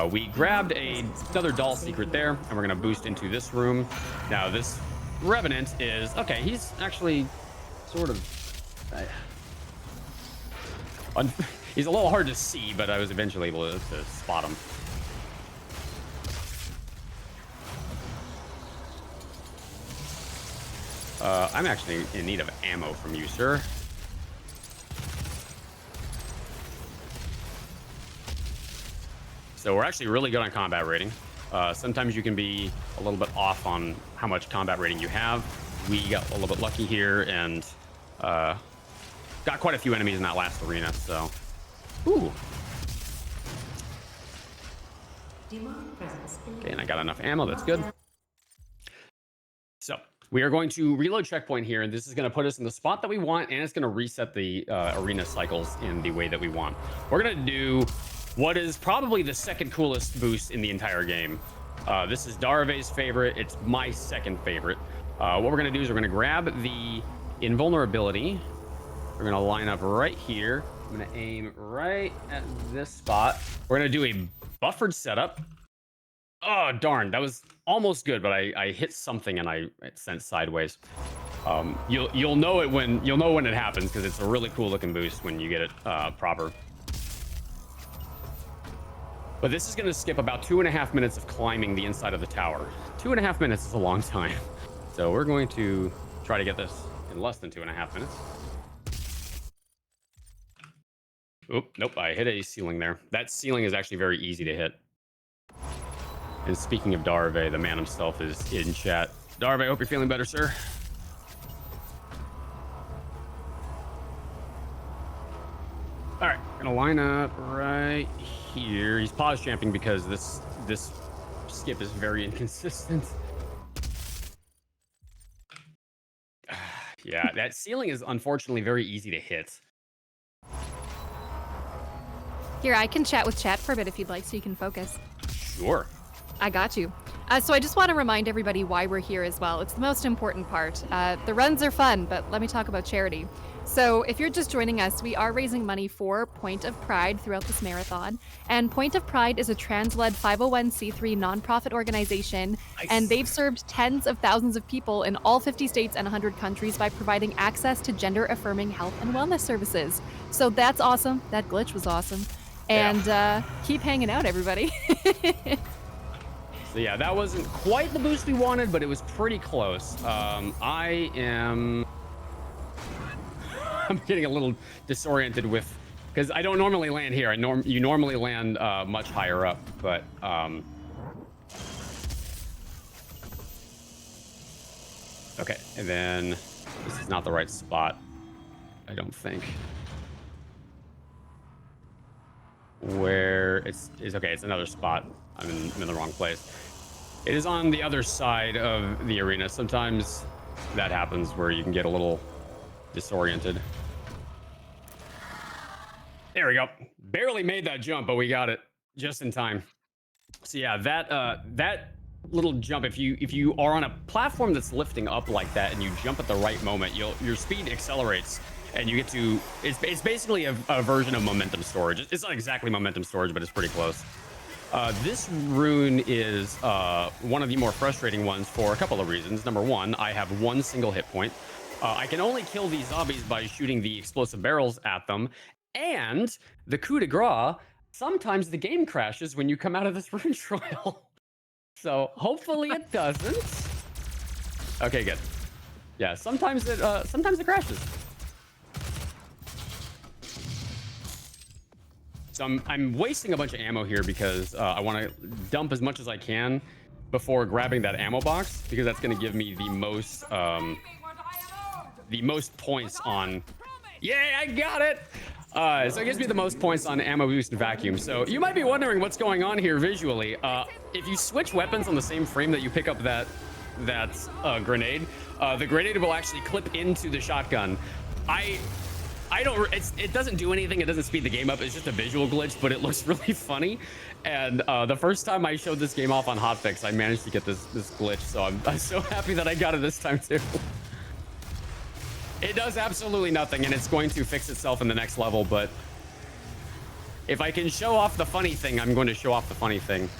we grabbed another doll secret there, and we're gonna boost into this room. Now this Revenant is okay. He's actually sort of he's a little hard to see, but I was eventually able to spot him. I'm actually in need of ammo from you, sir. So we're actually really good on combat rating. Sometimes you can be a little bit off on how much combat rating you have. We got a little bit lucky here and got quite a few enemies in that last arena, so. Ooh. Okay, and I got enough ammo, that's good. So we are going to reload checkpoint here, and this is going to put us in the spot that we want, and it's going to reset the arena cycles in the way that we want. We're going to do what is probably the second coolest boost in the entire game. This is Darve's favorite. It's my second favorite. What we're going to do is we're going to grab the invulnerability. We're going to line up right here. I'm going to aim right at this spot. We're going to do a buffered setup. Oh, darn. That was almost good, but I hit something and it sent sideways. You'll know it when it happens, because it's a really cool looking boost when you get it proper. But this is going to skip about 2.5 minutes of climbing the inside of the tower. 2.5 minutes is a long time. So we're going to try to get this in less than 2.5 minutes. Oop, nope, I hit a ceiling there. That ceiling is actually very easy to hit. And speaking of Darve, the man himself is in chat. Darve, I hope you're feeling better, sir. All right, gonna line up right here. He's pause champing because this skip is very inconsistent. Yeah, that ceiling is unfortunately very easy to hit. Here, I can chat with chat for a bit if you'd like, so you can focus. Sure. I got you. So I just want to remind everybody why we're here as well. It's the most important part. The runs are fun, but let me talk about charity. So if you're just joining us, we are raising money for Point of Pride throughout this marathon. And Point of Pride is a trans-led 501c3 nonprofit organization, and they've served tens of thousands of people in all 50 states and 100 countries by providing access to gender-affirming health and wellness services. So that's awesome. That glitch was awesome. And keep hanging out, everybody. So yeah, that wasn't quite the boost we wanted, but it was pretty close. I'm getting a little disoriented with, because I don't normally land here. You normally land much higher up, but okay. And then this is not the right spot, I don't think. Where it's okay. It's another spot. I'm in the wrong place. It is on the other side of the arena. Sometimes that happens where you can get a little disoriented. There we go. Barely made that jump, but we got it just in time. So yeah, that little jump, if you are on a platform that's lifting up like that and you jump at the right moment, your speed accelerates and you get to, it's basically a version of momentum storage. It's not exactly momentum storage, but it's pretty close. This rune is one of the more frustrating ones for a couple of reasons. Number one, I have one single hit point. I can only kill these zombies by shooting the explosive barrels at them. And the coup de grace, sometimes the game crashes when you come out of this rune trial. So hopefully it doesn't. Okay, good. Yeah, sometimes it crashes. So I'm wasting a bunch of ammo here because I want to dump as much as I can before grabbing that ammo box, because that's going to give me the most points on. Yay, I got it! So it gives me the most points on ammo boost and vacuum. So you might be wondering what's going on here visually. If you switch weapons on the same frame that you pick up that grenade, the grenade will actually clip into the shotgun. It doesn't do anything. It doesn't speed the game up. It's just a visual glitch, but it looks really funny. And the first time I showed this game off on hotfix, I managed to get this glitch. So I'm so happy that I got it this time too. It does absolutely nothing, and it's going to fix itself in the next level. But if I can show off the funny thing, I'm going to show off the funny thing.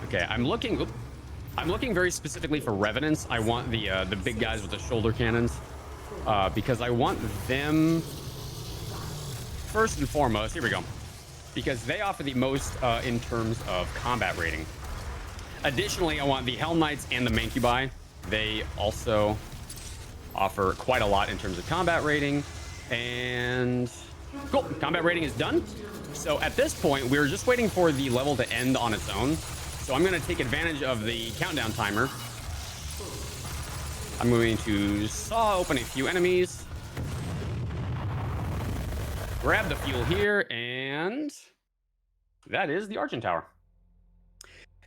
Okay, I'm looking very specifically for revenants. I want the big guys with the shoulder cannons because I want them first and foremost. Here we go. Because they offer the most in terms of combat rating. Additionally, I want the Hell Knights and the Mancubi. They also offer quite a lot in terms of combat rating. And cool, combat rating is done. So at this point, we're just waiting for the level to end on its own. So I'm going to take advantage of the countdown timer. I'm going to saw open a few enemies. Grab the fuel here, and that is the Argent Tower.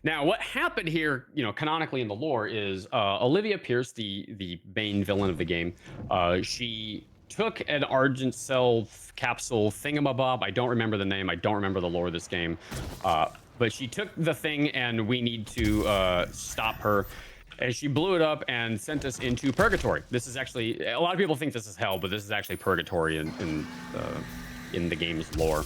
Now, what happened here, canonically in the lore, is Olivia Pierce, the main villain of the game, she took an Argent Cell capsule thingamabob. I don't remember the name. I don't remember the lore of this game. But she took the thing, and we need to stop her. And she blew it up and sent us into purgatory. This is actually, a lot of people think this is hell, but this is actually purgatory in the game's lore.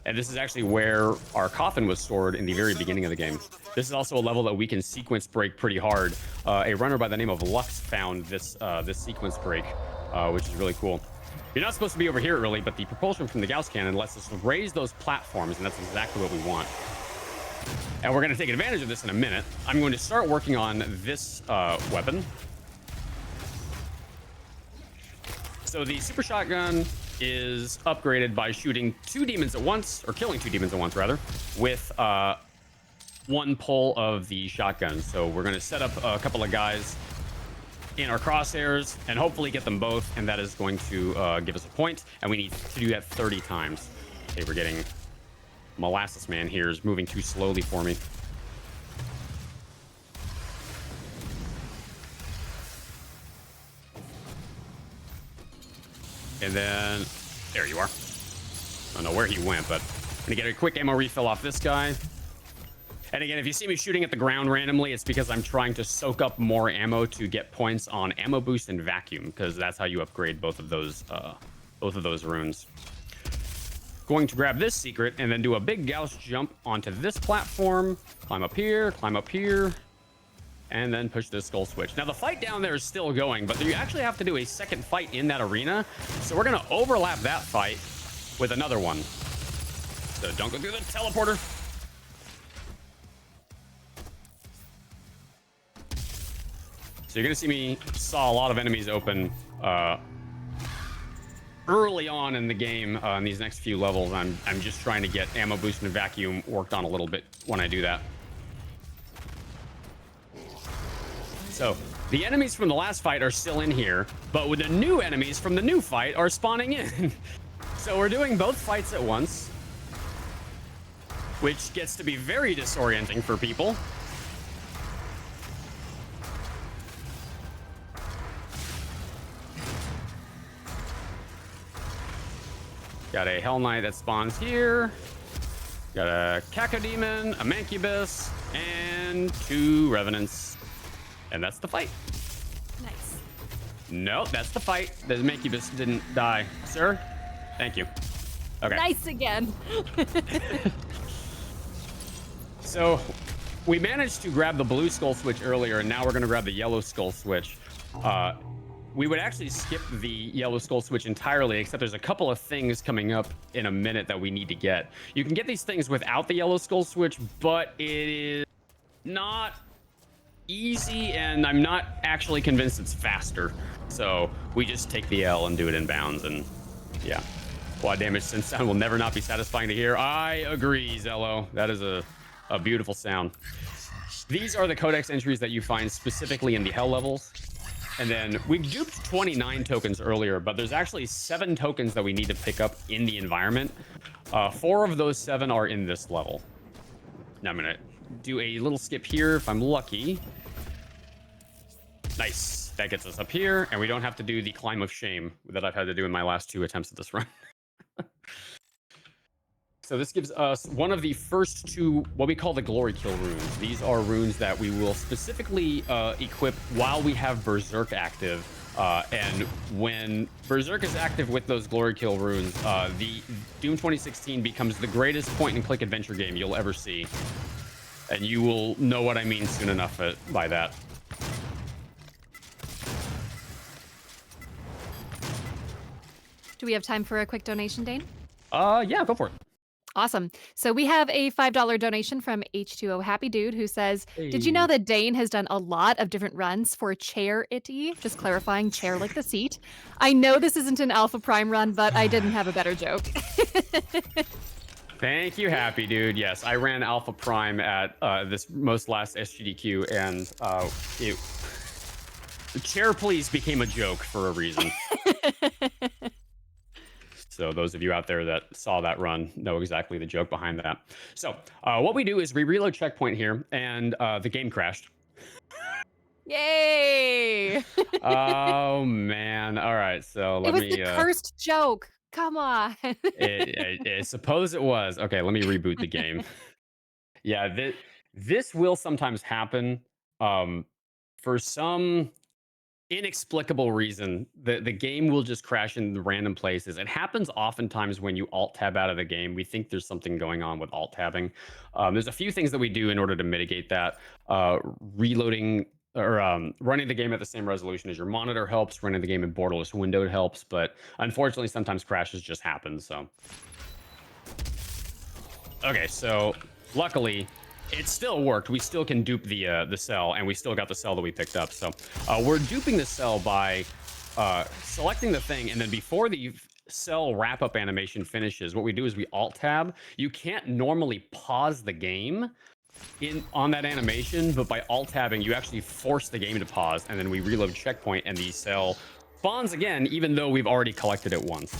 And this is actually where our coffin was stored in the very beginning of the game. This is also a level that we can sequence break pretty hard. A runner by the name of Lux found this sequence break, which is really cool. You're not supposed to be over here early, but the propulsion from the Gauss cannon lets us raise those platforms, and that's exactly what we want. And we're going to take advantage of this in a minute. I'm going to start working on this weapon. So the super shotgun is upgraded by shooting two demons at once, or killing two demons at once, rather, with one pull of the shotgun. So we're going to set up a couple of guys in our crosshairs and hopefully get them both, and that is going to give us a point, and we need to do that 30 times. Okay, we're getting Molasses Man here is moving too slowly for me. And then there you are. I don't know where he went, but I'm gonna get a quick ammo refill off this guy. And again, if you see me shooting at the ground randomly, it's because I'm trying to soak up more ammo to get points on ammo boost and vacuum, because that's how you upgrade both of those runes. Going to grab this secret and then do a big Gauss jump onto this platform, climb up here, and then push this skull switch. Now the fight down there is still going, but you actually have to do a second fight in that arena. So we're gonna overlap that fight with another one. So don't go through the teleporter. So you're gonna see me saw a lot of enemies open early on in the game in these next few levels. I'm just trying to get ammo boost and vacuum worked on a little bit when I do that. So the enemies from the last fight are still in here, but with the new enemies from the new fight are spawning in. So we're doing both fights at once, which gets to be very disorienting for people. Got a Hell Knight that spawns here. Got a Cacodemon, a Mancubus, and 2 Revenants. And that's the fight. Nice. Nope, that's the fight. The Mancubus didn't die. Sir, thank you. Okay. Nice again. So we managed to grab the blue skull switch earlier, and now we're going to grab the yellow skull switch. We would actually skip the yellow skull switch entirely, except there's a couple of things coming up in a minute that we need to get. You can get these things without the yellow skull switch, but it is not easy, and I'm not actually convinced it's faster. So we just take the L and do it in bounds, and yeah. Quad damage synth sound will never not be satisfying to hear. I agree, Zello. That is a beautiful sound. These are the codex entries that you find specifically in the hell levels. And then we duped 29 tokens earlier, but there's actually 7 tokens that we need to pick up in the environment. 4 of those 7 are in this level. Now I'm gonna do a little skip here if I'm lucky. Nice. That gets us up here, and we don't have to do the climb of shame that I've had to do in my last 2 attempts at this run. So this gives us one of the first 2, what we call the glory kill runes. These are runes that we will specifically equip while we have Berserk active. And when Berserk is active with those glory kill runes, the Doom 2016 becomes the greatest point-and-click adventure game you'll ever see. And you will know what I mean soon enough by that. Do we have time for a quick donation, Dane? Yeah, go for it. Awesome. So we have a $5 donation from H2O Happy Dude who says, Did you know that Dane has done a lot of different runs for Chair Itty? Just clarifying, chair like the seat. I know this isn't an Alpha Prime run, but I didn't have a better joke. Thank you, Happy Dude. Yes, I ran Alpha Prime at this most last SGDQ, and the chair please became a joke for a reason. So those of you out there that saw that run know exactly the joke behind that. So what we do is we reload checkpoint here, and the game crashed. Yay! Oh, man. All right, so let me... It was the cursed joke. Come on. I suppose it was. Okay, let me reboot the game. Yeah, this will sometimes happen. For some inexplicable reason, the game will just crash in random places. It happens oftentimes when you alt tab out of the game. We think there's something going on with alt tabbing. There's a few things that we do in order to mitigate that. Reloading or running the game at the same resolution as your monitor helps. Running the game in borderless windowed helps, but unfortunately sometimes crashes just happen. So okay, so luckily it still worked. We still can dupe the cell, and we still got the cell that we picked up. So we're duping the cell by selecting the thing, and then before the cell wrap-up animation finishes, what we do is we alt-tab. You can't normally pause the game on that animation, but by alt-tabbing, you actually force the game to pause, and then we reload checkpoint, and the cell spawns again, even though we've already collected it once.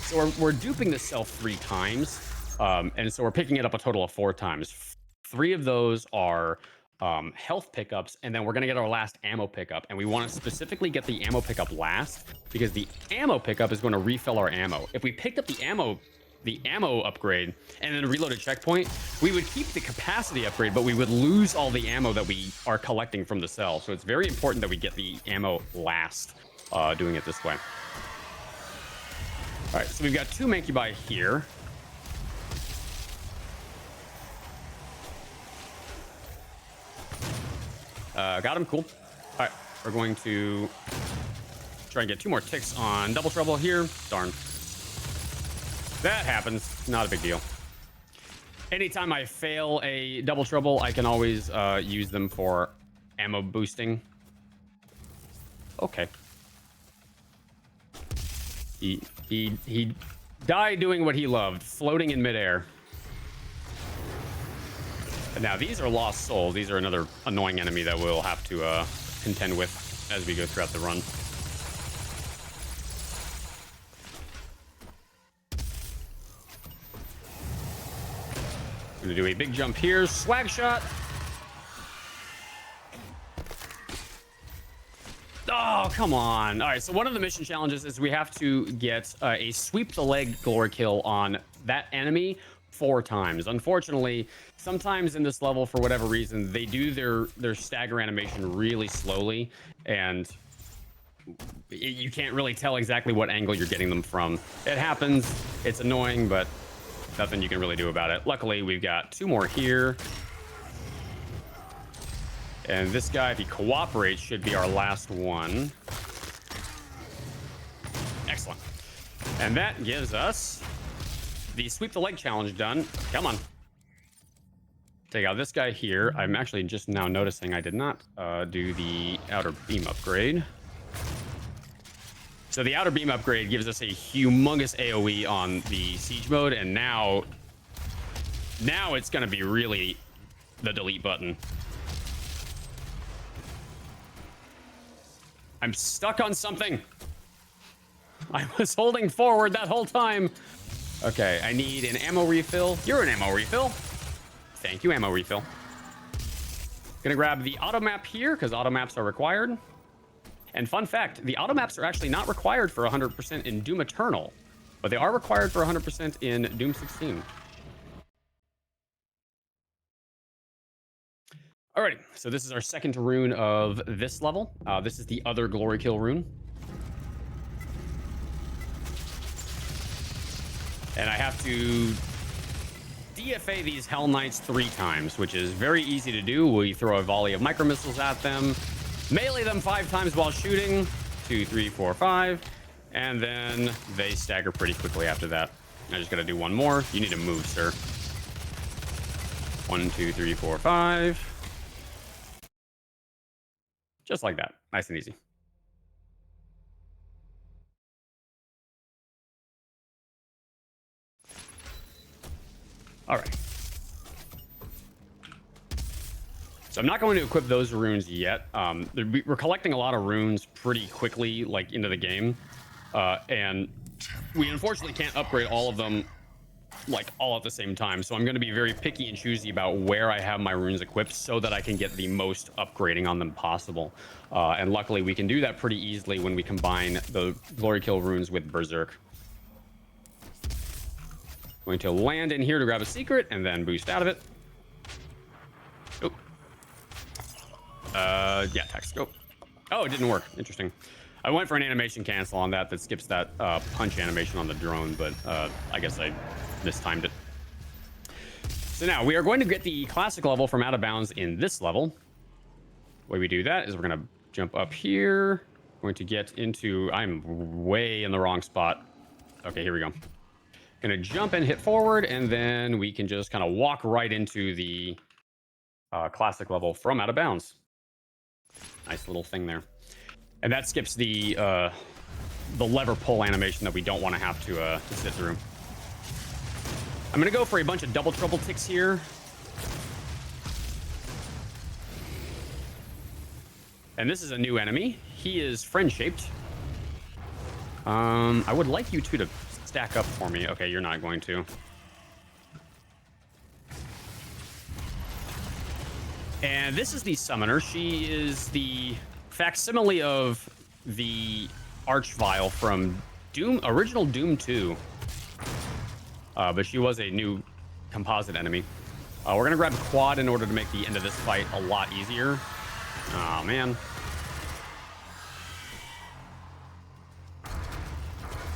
So we're duping the cell 3 times, and so we're picking it up a total of 4 times. 3 of those are health pickups, and then we're going to get our last ammo pickup, and we want to specifically get the ammo pickup last, because the ammo pickup is going to refill our ammo. If we picked up the ammo upgrade and then reload a checkpoint, we would keep the capacity upgrade, but we would lose all the ammo that we are collecting from the cell. So it's very important that we get the ammo last, doing it this way. All right, so we've got 2 Mancubi here. Got him, cool. All right, we're going to try and get 2 more ticks on Double Trouble here. Darn. That happens. Not a big deal. Anytime I fail a Double Trouble, I can always use them for ammo boosting. Okay. He died doing what he loved, floating in midair. Now, these are lost souls. These are another annoying enemy that we'll have to contend with as we go throughout the run. Gonna do a big jump here. Swag shot. Oh, come on. All right, so one of the mission challenges is we have to get a sweep the leg glory kill on that enemy 4 times. Unfortunately, sometimes in this level, for whatever reason, they do their stagger animation really slowly, and you can't really tell exactly what angle you're getting them from. It happens. It's annoying, but nothing you can really do about it. Luckily, we've got 2 more here. And this guy, if he cooperates, should be our last one. Excellent. And that gives us the sweep the leg challenge done. Come on. Take out this guy here. I'm actually just now noticing I did not do the outer beam upgrade. So the outer beam upgrade gives us a humongous AoE on the siege mode, and now it's going to be really the delete button. I'm stuck on something. I was holding forward that whole time. Okay, I need an ammo refill. You're an ammo refill. Thank you, ammo refill. Gonna grab the auto map here because auto maps are required. And fun fact, the auto maps are actually not required for 100% in Doom Eternal, but they are required for 100% in Doom 16. Alrighty, so this is our second rune of this level. This is the other glory kill rune. And I have to DFA these Hell Knights 3 times, which is very easy to do. We throw a volley of micro missiles at them, melee them 5 times while shooting, 2, 3, 4, 5, and then they stagger pretty quickly after that. I just gotta do 1 more. You need to move, sir. 1, 2, 3, 4, 5. Just like that. Nice and easy. All right. So I'm not going to equip those runes yet. We're collecting a lot of runes pretty quickly, like into the game, and we unfortunately can't upgrade all of them like all at the same time. So I'm going to be very picky and choosy about where I have my runes equipped so that I can get the most upgrading on them possible. And luckily we can do that pretty easily when we combine the glory kill runes with Berserk. Going to land in here to grab a secret and then boost out of it. Oh. Yeah, text. Go. Oh, it didn't work. Interesting. I went for an animation cancel on that skips that punch animation on the drone, but I guess I mistimed it. So now we are going to get the classic level from Out of Bounds in this level. The way we do that is we're going to jump up here. Going to get into... I'm way in the wrong spot. Okay, here we go. Going to jump and hit forward, and then we can just kind of walk right into the classic level from Out of Bounds. Nice little thing there. And that skips the lever pull animation that we don't want to have to sit through. I'm going to go for a bunch of double trouble ticks here. And this is a new enemy. He is friend-shaped. I would like you two to stack up for me. Okay, you're not going to. And this is the summoner. She is the facsimile of the Archvile from original Doom 2. But she was a new composite enemy. We're gonna grab quad in order to make the end of this fight a lot easier. Oh man.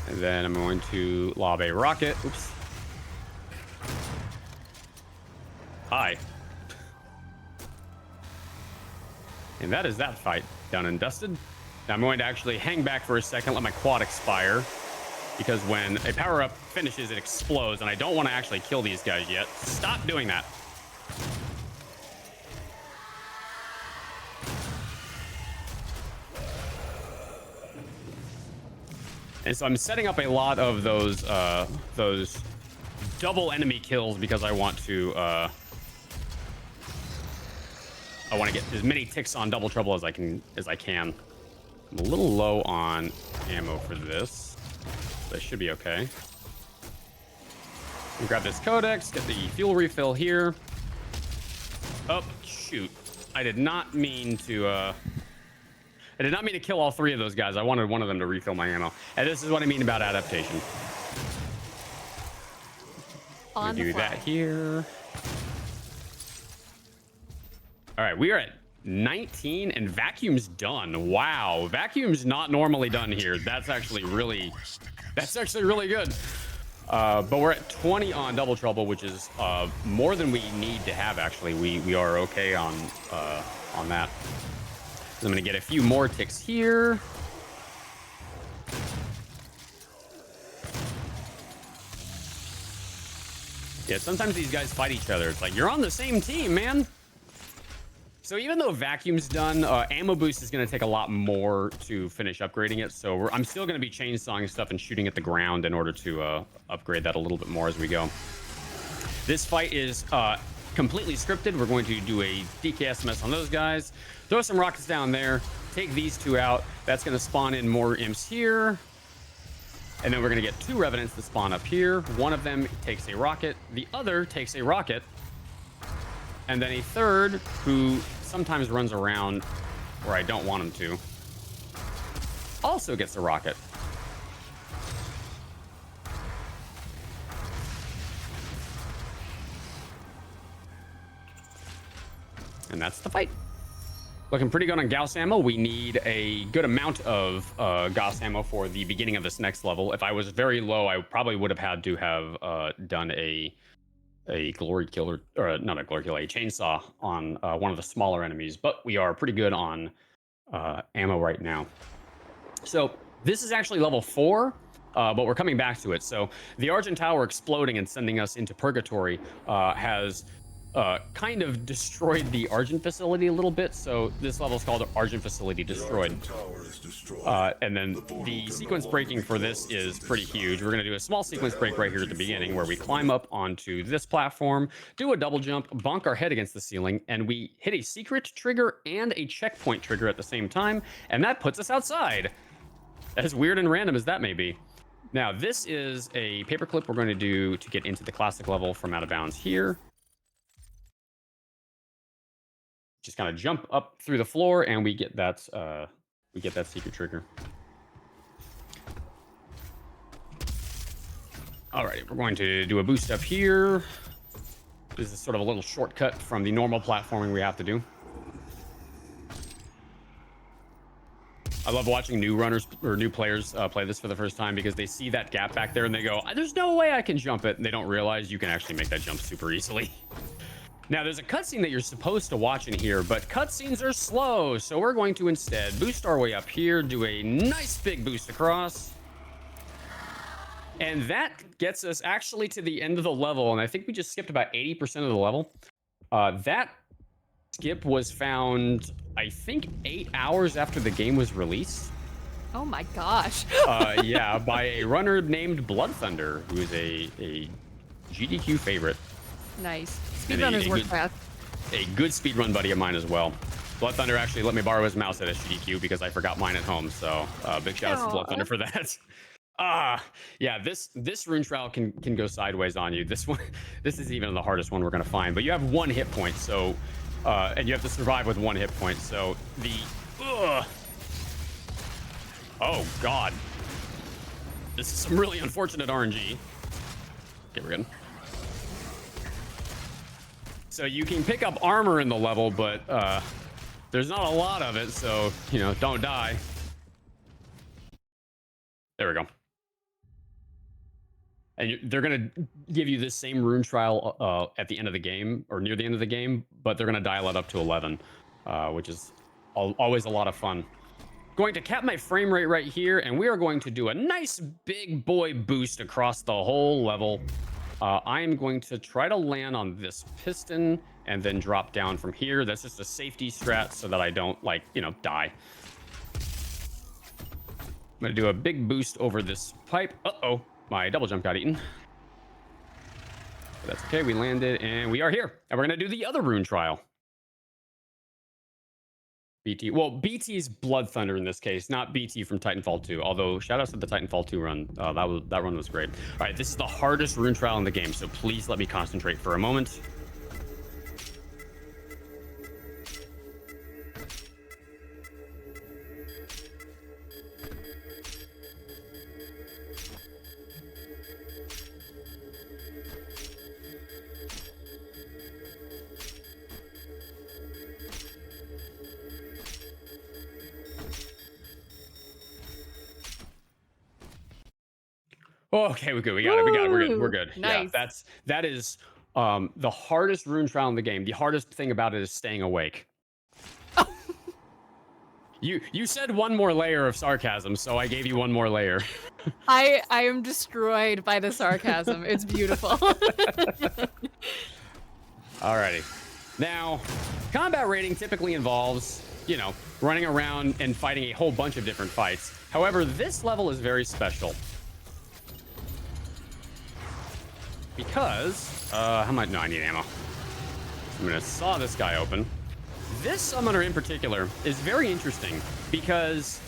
And then I'm going to lob a rocket. Oops. Hi. And that is that fight done and dusted. Now I'm going to actually hang back for a second, let my quad expire. Because when a power-up finishes, it explodes, and I don't want to actually kill these guys yet. Stop doing that. And so I'm setting up a lot of those double enemy kills because I want to get as many ticks on Double Trouble as I can. I'm a little low on ammo for this. But I should be okay. Grab this codex, get the fuel refill here. Oh, shoot. I did not mean to kill all three of those guys. I wanted one of them to refill my ammo. And this is what I mean about adaptation. Do that here. All right, we are at 19 and Vacuum's done. Wow, Vacuum's not normally done here. That's actually really good. But we're at 20 on Double Trouble, which is more than we need to have. Actually, we are okay on that. So I'm gonna get a few more ticks here. Yeah, sometimes these guys fight each other. It's like, you're on the same team, man. So even though Vacuum's done, ammo boost is going to take a lot more to finish upgrading it. So I'm still going to be chainsawing stuff and shooting at the ground in order to upgrade that a little bit more as we go. This fight is completely scripted. We're going to do a DKSMS on those guys. Throw some rockets down there. Take these two out. That's going to spawn in more imps here. And then we're going to get 2 revenants that spawn up here. One of them takes a rocket. The other takes a rocket. And then a third who sometimes runs around where I don't want him to also gets a rocket. And that's the fight. Looking pretty good on Gauss ammo. We need a good amount of Gauss ammo for the beginning of this next level. If I was very low, I probably would have had to have done a glory killer, or not a glory killer, a chainsaw on one of the smaller enemies. But we are pretty good on ammo right now. So this is actually level 4. But we're coming back to it. So the Argent Tower exploding and sending us into Purgatory has kind of destroyed the Argent Facility a little bit. So this level is called Argent Facility Destroyed. And then the sequence breaking for this is pretty huge. We're going to do a small sequence break right here at the beginning where we climb up onto this platform, do a double jump, bonk our head against the ceiling, and we hit a secret trigger and a checkpoint trigger at the same time. And that puts us outside. As weird and random as that may be. Now, this is a paperclip we're going to do to get into the classic level from out of bounds here. Just kind of jump up through the floor, and we get that secret trigger. All right, we're going to do a boost up here. This is sort of a little shortcut from the normal platforming we have to do. I love watching new runners or new players play this for the first time because they see that gap back there and they go, there's no way I can jump it. And they don't realize you can actually make that jump super easily. Now, there's a cutscene that you're supposed to watch in here, but cutscenes are slow. So we're going to instead boost our way up here, do a nice big boost across. And that gets us actually to the end of the level. And I think we just skipped about 80% of the level. That skip was found, I think, 8 hours after the game was released. Oh my gosh. Yeah, by a runner named Blood Thunder, who is a GDQ favorite. Nice. Speedrunners work fast. A good speedrun buddy of mine as well. Blood Thunder actually let me borrow his mouse at SGDQ because I forgot mine at home. So big shout out to Blood Aw. Thunder for that. Yeah, this rune trial can go sideways on you. This one, this is even the hardest one we're gonna find. But you have 1 hit point, so and you have to survive with 1 hit point. So the oh god, this is some really unfortunate RNG. Okay, we're good. So you can pick up armor in the level, but there's not a lot of it, so, you know, don't die. There we go. And they're going to give you this same rune trial at the end of the game, or near the end of the game, but they're going to dial it up to 11, which is always a lot of fun. Going to cap my frame rate right here, and we are going to do a nice big boy boost across the whole level. I am going to try to land on this piston and then drop down from here. That's just a safety strat so that I don't, like, you know, die. I'm going to do a big boost over this pipe. Uh-oh, my double jump got eaten. But that's okay, we landed, and we are here. And we're going to do the other rune trial. BT. Well, BT's Blood Thunder in this case, not BT from Titanfall 2. Although, shout outs to the Titanfall 2 run. That run was great. All right, this is the hardest rune trial in the game, so please let me concentrate for a moment. Okay, we're good. We got it. We're good. We're good. Nice. Yeah, that is the hardest rune trial in the game. The hardest thing about it is staying awake. You said one more layer of sarcasm, so I gave you one more layer. I am destroyed by the sarcasm. It's beautiful. Alrighty. Now, combat rating typically involves, you know, running around and fighting a whole bunch of different fights. However, this level is very special. Because, how much? No, I need ammo. I'm gonna saw this guy open. This summoner in particular is very interesting because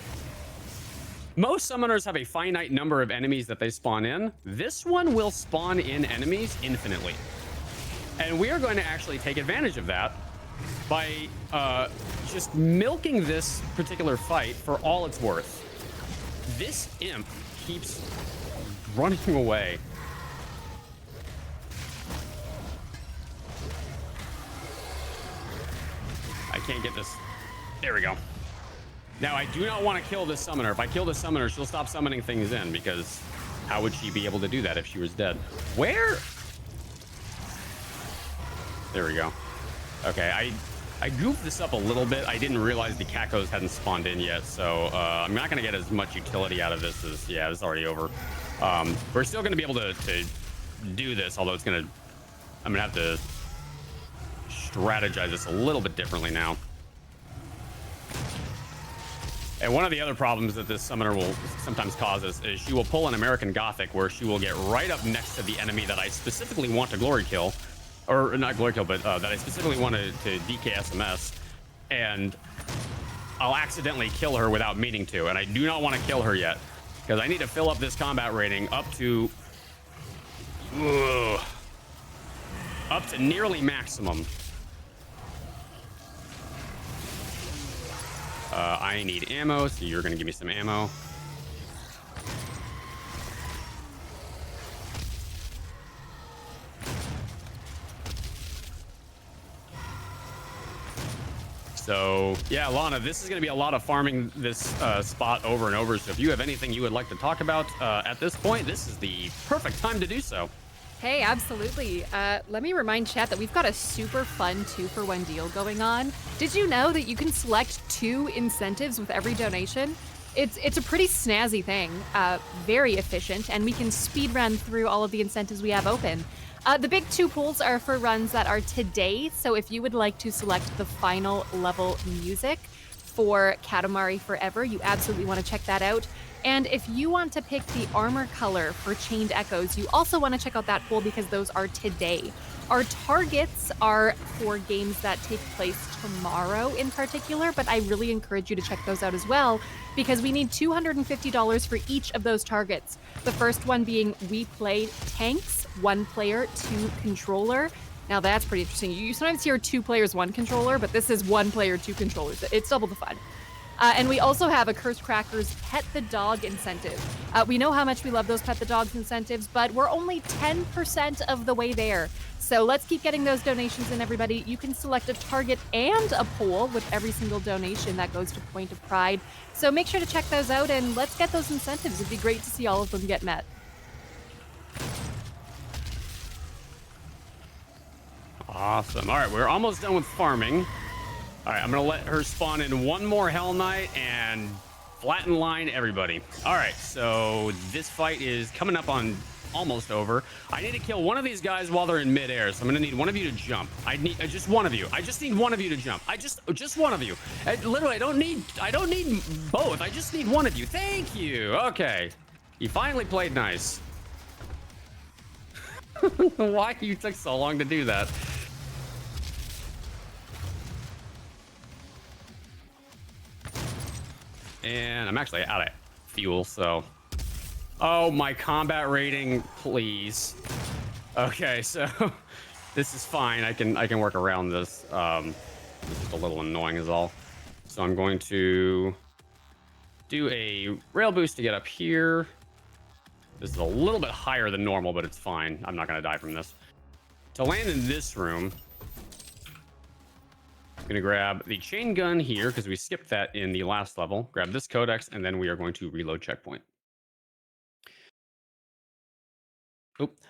most summoners have a finite number of enemies that they spawn in. This one will spawn in enemies infinitely. And we are going to actually take advantage of that by just milking this particular fight for all it's worth. This imp keeps running away. I can't get this. There we go. Now, I do not want to kill this summoner. If I kill this summoner, she'll stop summoning things in, because how would she be able to do that if she was dead? Where? There we go. Okay, I goofed this up a little bit. I didn't realize the Cacos hadn't spawned in yet, so I'm not going to get as much utility out of this as, yeah, this is already over. We're still going to be able to do this, although it's going to, I'm going to have to strategize this a little bit differently now. And one of the other problems that this summoner will sometimes cause is she will pull an American Gothic, where she will get right up next to the enemy that I specifically want to glory kill. Or not glory kill, but that I specifically want to DK SMS. And I'll accidentally kill her without meaning to. And I do not want to kill her yet, because I need to fill up this combat rating up to nearly maximum. I need ammo, so you're going to give me some ammo. So, yeah, Lana, this is going to be a lot of farming this spot over and over. So if you have anything you would like to talk about at this point, this is the perfect time to do so. Hey, absolutely. Let me remind chat that we've got a super fun 2-for-1 deal going on. Did you know that you can select 2 incentives with every donation? It's a pretty snazzy thing, very efficient, and we can speed run through all of the incentives we have open. The big 2 pools are for runs that are today, so if you would like to select the final level music, for Katamari Forever. You absolutely want to check that out. And if you want to pick the armor color for Chained Echoes, you also want to check out that pool because those are today. Our targets are for games that take place tomorrow in particular, but I really encourage you to check those out as well because we need $250 for each of those targets. The first one being We Play Tanks, 1 player, 2 controller. Now that's pretty interesting. You sometimes hear 2 players, 1 controller, but this is 1 player, 2 controllers. It's double the fun. And we also have a Cursed Crackers Pet the Dog incentive. We know how much we love those Pet the Dogs incentives, but we're only 10% of the way there. So let's keep getting those donations in, everybody. You can select a target and a poll with every single donation that goes to Point of Pride. So make sure to check those out and let's get those incentives. It'd be great to see all of them get met. Awesome. All right, we're almost done with farming. All right, I'm going to let her spawn in 1 more Hell Knight and flatten line everybody. All right, so this fight is coming up on almost over. I need to kill one of these guys while they're in midair, so I'm going to need one of you to jump. I need just one of you. I just need one of you to jump. Just one of you. Literally, I don't need both. I just need one of you. Thank you. Okay. You finally played nice. Why you took so long to do that? And I'm actually out of fuel, so... Oh, my combat rating, please. Okay, so this is fine. I can work around this. This is a little annoying is all. So I'm going to do a rail boost to get up here. This is a little bit higher than normal, but it's fine. I'm not going to die from this. To land in this room, I'm going to grab the chain gun here because we skipped that in the last level. Grab this codex, and then we are going to reload checkpoint.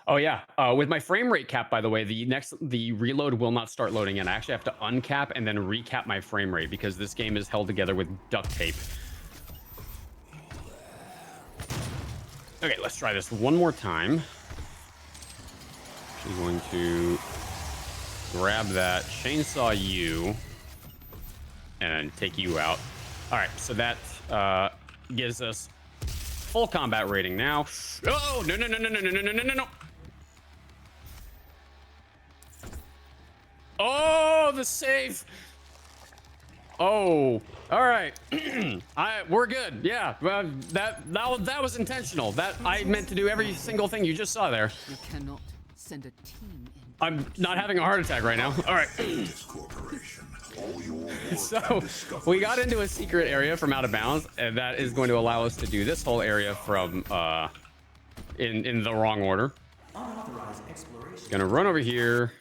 Oh yeah. With my frame rate cap, by the way, the reload will not start loading in. I actually have to uncap and then recap my frame rate because this game is held together with duct tape. Okay, let's try this one more time. I'm going to grab that, chainsaw you, and take you out. All right, so that gives us full combat rating now. Oh, no. Oh, the save. Oh, all right. We're good. Yeah, that was intentional. That I meant to do every single thing you just saw there. You cannot send a team in. I'm not having a heart attack right now. All right. So we got into a secret area from out of bounds, and that is going to allow us to do this whole area from in the wrong order. Gonna run over here,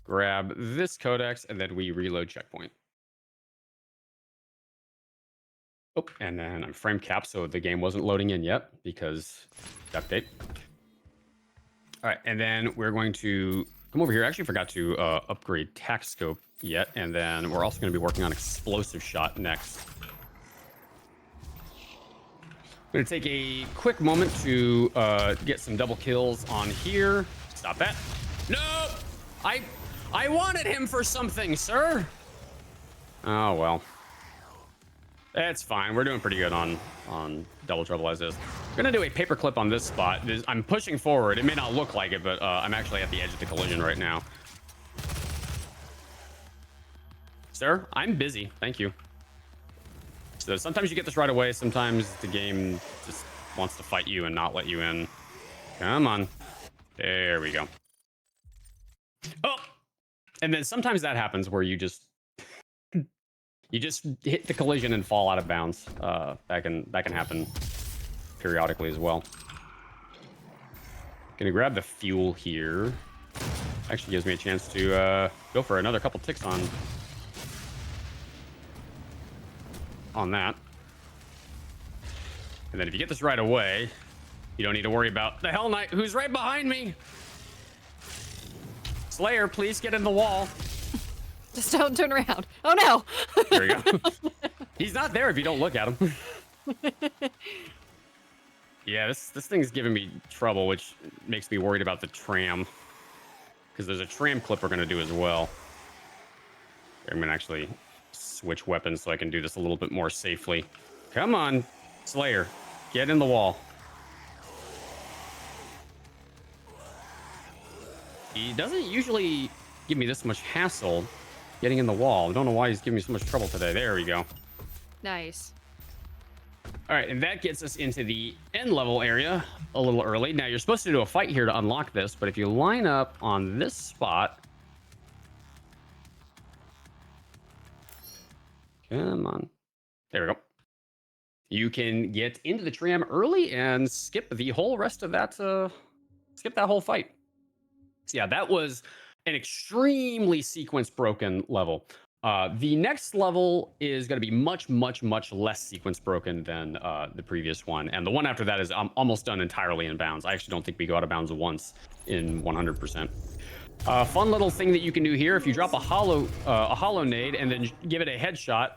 grab this codex, and then we reload checkpoint. Oh, and then I'm frame capped, so the game wasn't loading in yet because duct tape. All right, and then we're going to come over here. I actually forgot to upgrade tack scope yet, and then we're also going to be working on explosive shot next. I'm going to take a quick moment to get some double kills on here. Stop that. No! I wanted him for something, sir. Oh, well. It's fine. We're doing pretty good on double trouble as is. I'm gonna do a paperclip on this spot. I'm pushing forward. It may not look like it, but I'm actually at the edge of the collision right now. Sir, I'm busy. Thank you. So sometimes you get this right away. Sometimes the game just wants to fight you and not let you in. Come on. There we go. Oh! And then sometimes that happens where you just hit the collision and fall out of bounds. That can happen periodically as well. Gonna grab the fuel here. Actually gives me a chance to go for another couple ticks on that. And then if you get this right away, you don't need to worry about the Hell Knight who's right behind me. Slayer, please get in the wall. Just don't turn around. Oh no! There we go. He's not there if you don't look at him. Yeah, this thing's giving me trouble, which makes me worried about the tram. Because there's a tram clip we're going to do as well. I'm going to actually switch weapons so I can do this a little bit more safely. Come on, Slayer, get in the wall. He doesn't usually give me this much hassle getting in the wall. I don't know why he's giving me so much trouble today. There we go. Nice. All right, and that gets us into the end level area a little early. Now, you're supposed to do a fight here to unlock this, but if you line up on this spot... Come on. There we go. You can get into the tram early and skip the whole rest of that, skip that whole fight. So yeah, that was an extremely sequence broken level. The next level is going to be much, much, much less sequence broken than the previous one. And the one after that is almost done entirely in bounds. I actually don't think we go out of bounds once in 100%. Fun little thing that you can do here, if you drop a hollow nade and then give it a headshot,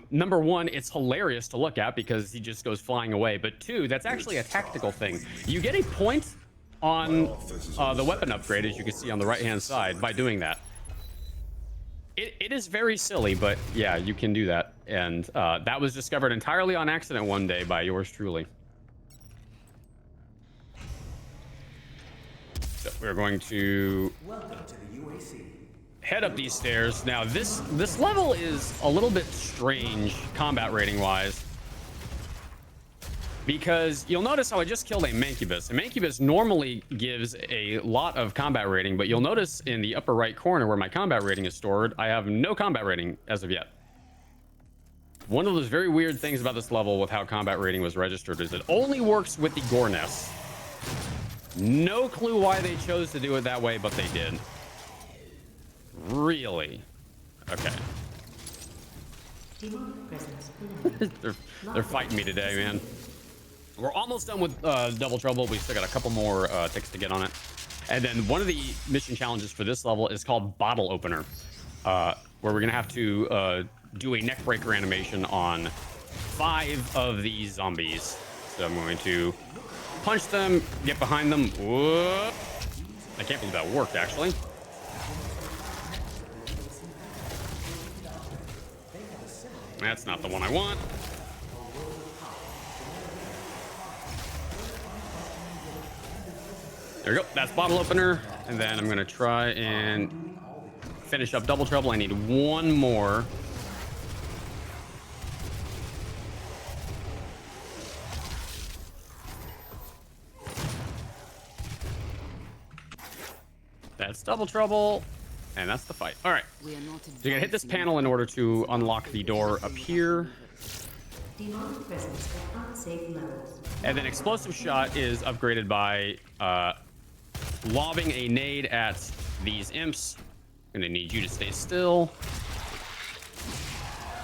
number one, it's hilarious to look at because he just goes flying away. But two, that's actually a tactical thing. You get a point on the weapon upgrade, as you can see on the right-hand side, by doing that. It is very silly, but yeah, you can do that. And that was discovered entirely on accident one day by yours truly. So we're going to head up these stairs. Now, this level is a little bit strange combat rating wise, because you'll notice how I just killed a Mancubus. A Mancubus normally gives a lot of combat rating, but you'll notice in the upper right corner where my combat rating is stored, I have no combat rating as of yet. One of those very weird things about this level with how combat rating was registered is it only works with the Gorness. No clue why they chose to do it that way, but they did. Really? Okay. They're fighting me today, man. We're almost done with Double Trouble. We still got a couple more ticks to get on it. And then one of the mission challenges for this level is called Bottle Opener, where we're going to have to do a neckbreaker animation on 5 of these zombies. So I'm going to punch them, get behind them. Whoop. I can't believe that worked, actually. That's not the one I want. There we go. That's Bottle Opener. And then I'm going to try and finish up Double Trouble. I need one more. That's Double Trouble. And that's the fight. All right. So you're going to hit this panel in order to unlock the door up here. Demonic presence at unsafe levels. And then Explosive Shot is upgraded by lobbing a nade at these imps. I'm gonna need you to stay still.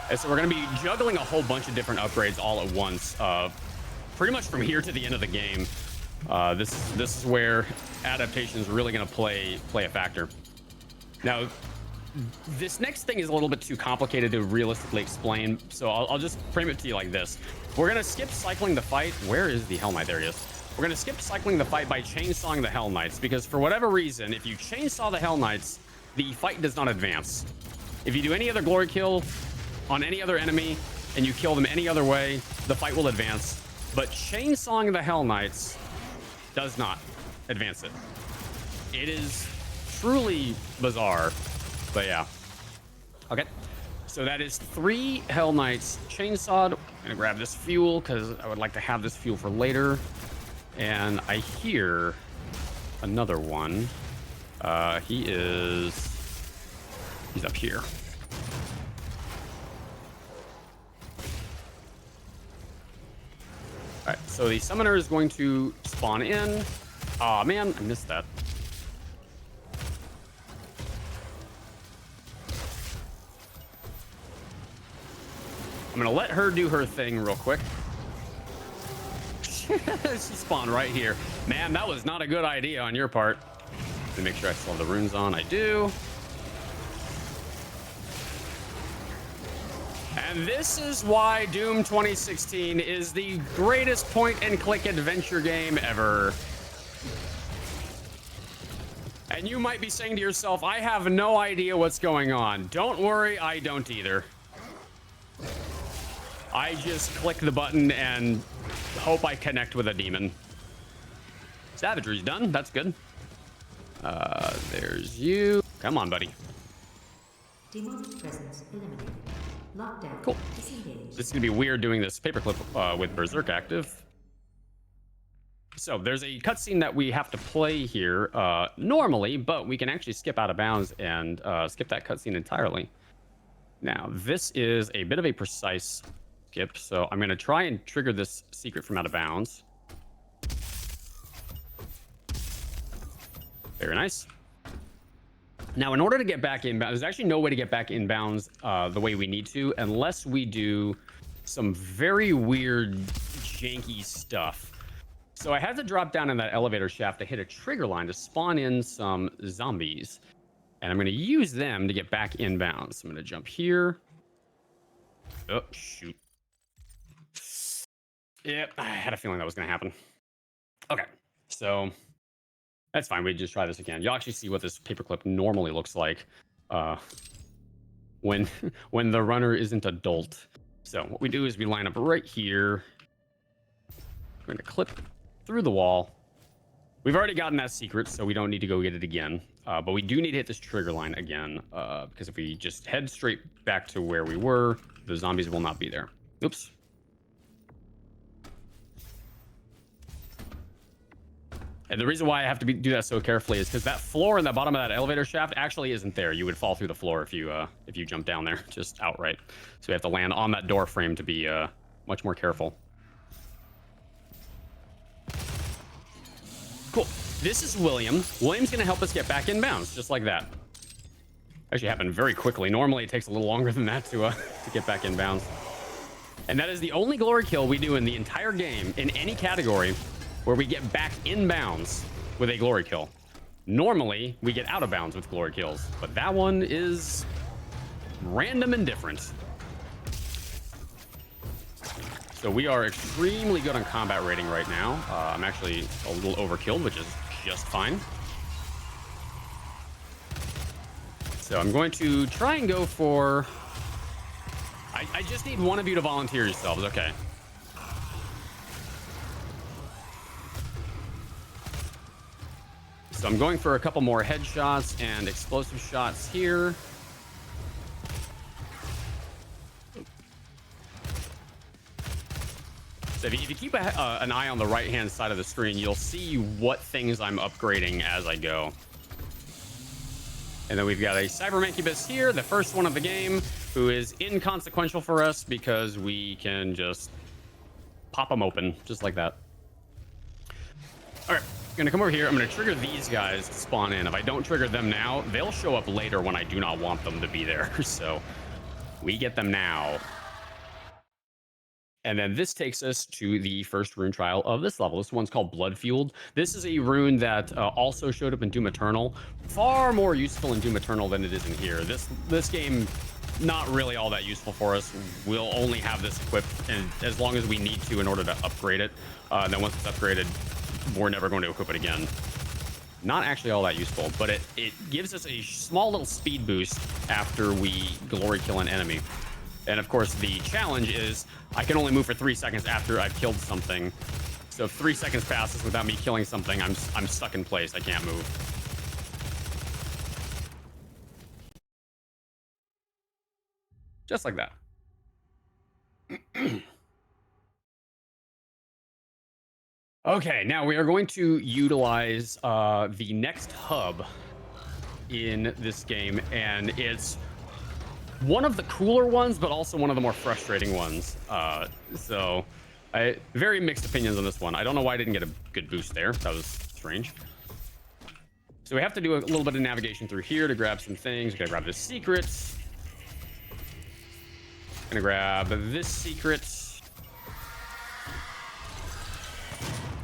And so we're gonna be juggling a whole bunch of different upgrades all at once, pretty much from here to the end of the game. This is where adaptation is really gonna play a factor. Now, this next thing is a little bit too complicated to realistically explain, so I'll just frame it to you like this. We're gonna skip cycling the fight. Where is the Hell Knight? There he is. We're going to skip cycling the fight by chainsawing the Hell Knights, because for whatever reason, if you chainsaw the Hell Knights, the fight does not advance. If you do any other glory kill on any other enemy and you kill them any other way, the fight will advance. But chainsawing the Hell Knights does not advance it. It is truly bizarre, but yeah. Okay, so that is 3 Hell Knights chainsawed. I'm going to grab this fuel because I would like to have this fuel for later. And I hear another one. He's up here. All right, so the summoner is going to spawn in. Aw, man, I missed that. I'm gonna let her do her thing real quick. She spawned right here. Man, that was not a good idea on your part. Let me make sure I still have the runes on. I do. And this is why Doom 2016 is the greatest point-and-click adventure game ever. And you might be saying to yourself, I have no idea what's going on. Don't worry, I don't either. I just click the button and hope I connect with a demon. Savagery's done. That's good. There's you. Come on, buddy. Demonic presence eliminated. Lockdown. Cool. Disengaged. This is going to be weird doing this paperclip with Berserk active. So there's a cutscene that we have to play here normally, but we can actually skip out of bounds and skip that cutscene entirely. Now, this is a bit of a precise skip, so I'm going to try and trigger this secret from out of bounds. Very nice. Now, in order to get back inbound, there's actually no way to get back inbounds the way we need to, unless we do some very weird, janky stuff. So I had to drop down in that elevator shaft to hit a trigger line to spawn in some zombies. And I'm going to use them to get back inbounds. So I'm going to jump here. Oh, shoot. Yep, I had a feeling that was going to happen. Okay, so that's fine. We just try this again. You'll actually see what this paperclip normally looks like when when the runner isn't adult. So what we do is we line up right here. We're going to clip through the wall. We've already gotten that secret, so we don't need to go get it again. But we do need to hit this trigger line again, because if we just head straight back to where we were, the zombies will not be there. Oops. And the reason why I have to do that so carefully is because that floor in the bottom of that elevator shaft actually isn't there. You would fall through the floor if you jump down there, just outright. So we have to land on that door frame to be much more careful. Cool. This is William. William's going to help us get back in bounds, just like that. Actually happened very quickly. Normally it takes a little longer than that to get back in bounds. And that is the only glory kill we do in the entire game in any category where we get back in bounds with a glory kill. Normally we get out of bounds with glory kills, but that one is random and different. So we are extremely good on combat rating right now. I'm actually a little overkilled, which is just fine. So I'm going to try and go for... I just need one of you to volunteer yourselves. Okay. So I'm going for a couple more headshots and explosive shots here. So if you keep an eye on the right-hand side of the screen, you'll see what things I'm upgrading as I go. And then we've got a Cybermancubus here, the first one of the game, who is inconsequential for us because we can just pop them open, just like that. All right, I'm gonna come over here. I'm gonna trigger these guys to spawn in. If I don't trigger them now, they'll show up later when I do not want them to be there. So we get them now. And then this takes us to the first rune trial of this level. This one's called Blood Fueled. This is a rune that also showed up in Doom Eternal. Far more useful in Doom Eternal than it is in here. This game, not really all that useful for us. We'll only have this equipped and as long as we need to in order to upgrade it. And then once it's upgraded, we're never going to equip it again. Not actually all that useful, but it gives us a small little speed boost after we glory kill an enemy. And of course, the challenge is I can only move for 3 seconds after I've killed something. So if 3 seconds passes without me killing something, I'm stuck in place. I can't move. Just like that. Okay, now we are going to utilize the next hub in this game, and it's one of the cooler ones, but also one of the more frustrating ones. So very mixed opinions on this one. I don't know why I didn't get a good boost there. That was strange. So we have to do a little bit of navigation through here to grab some things. We gotta grab this secret. Gonna grab this secret.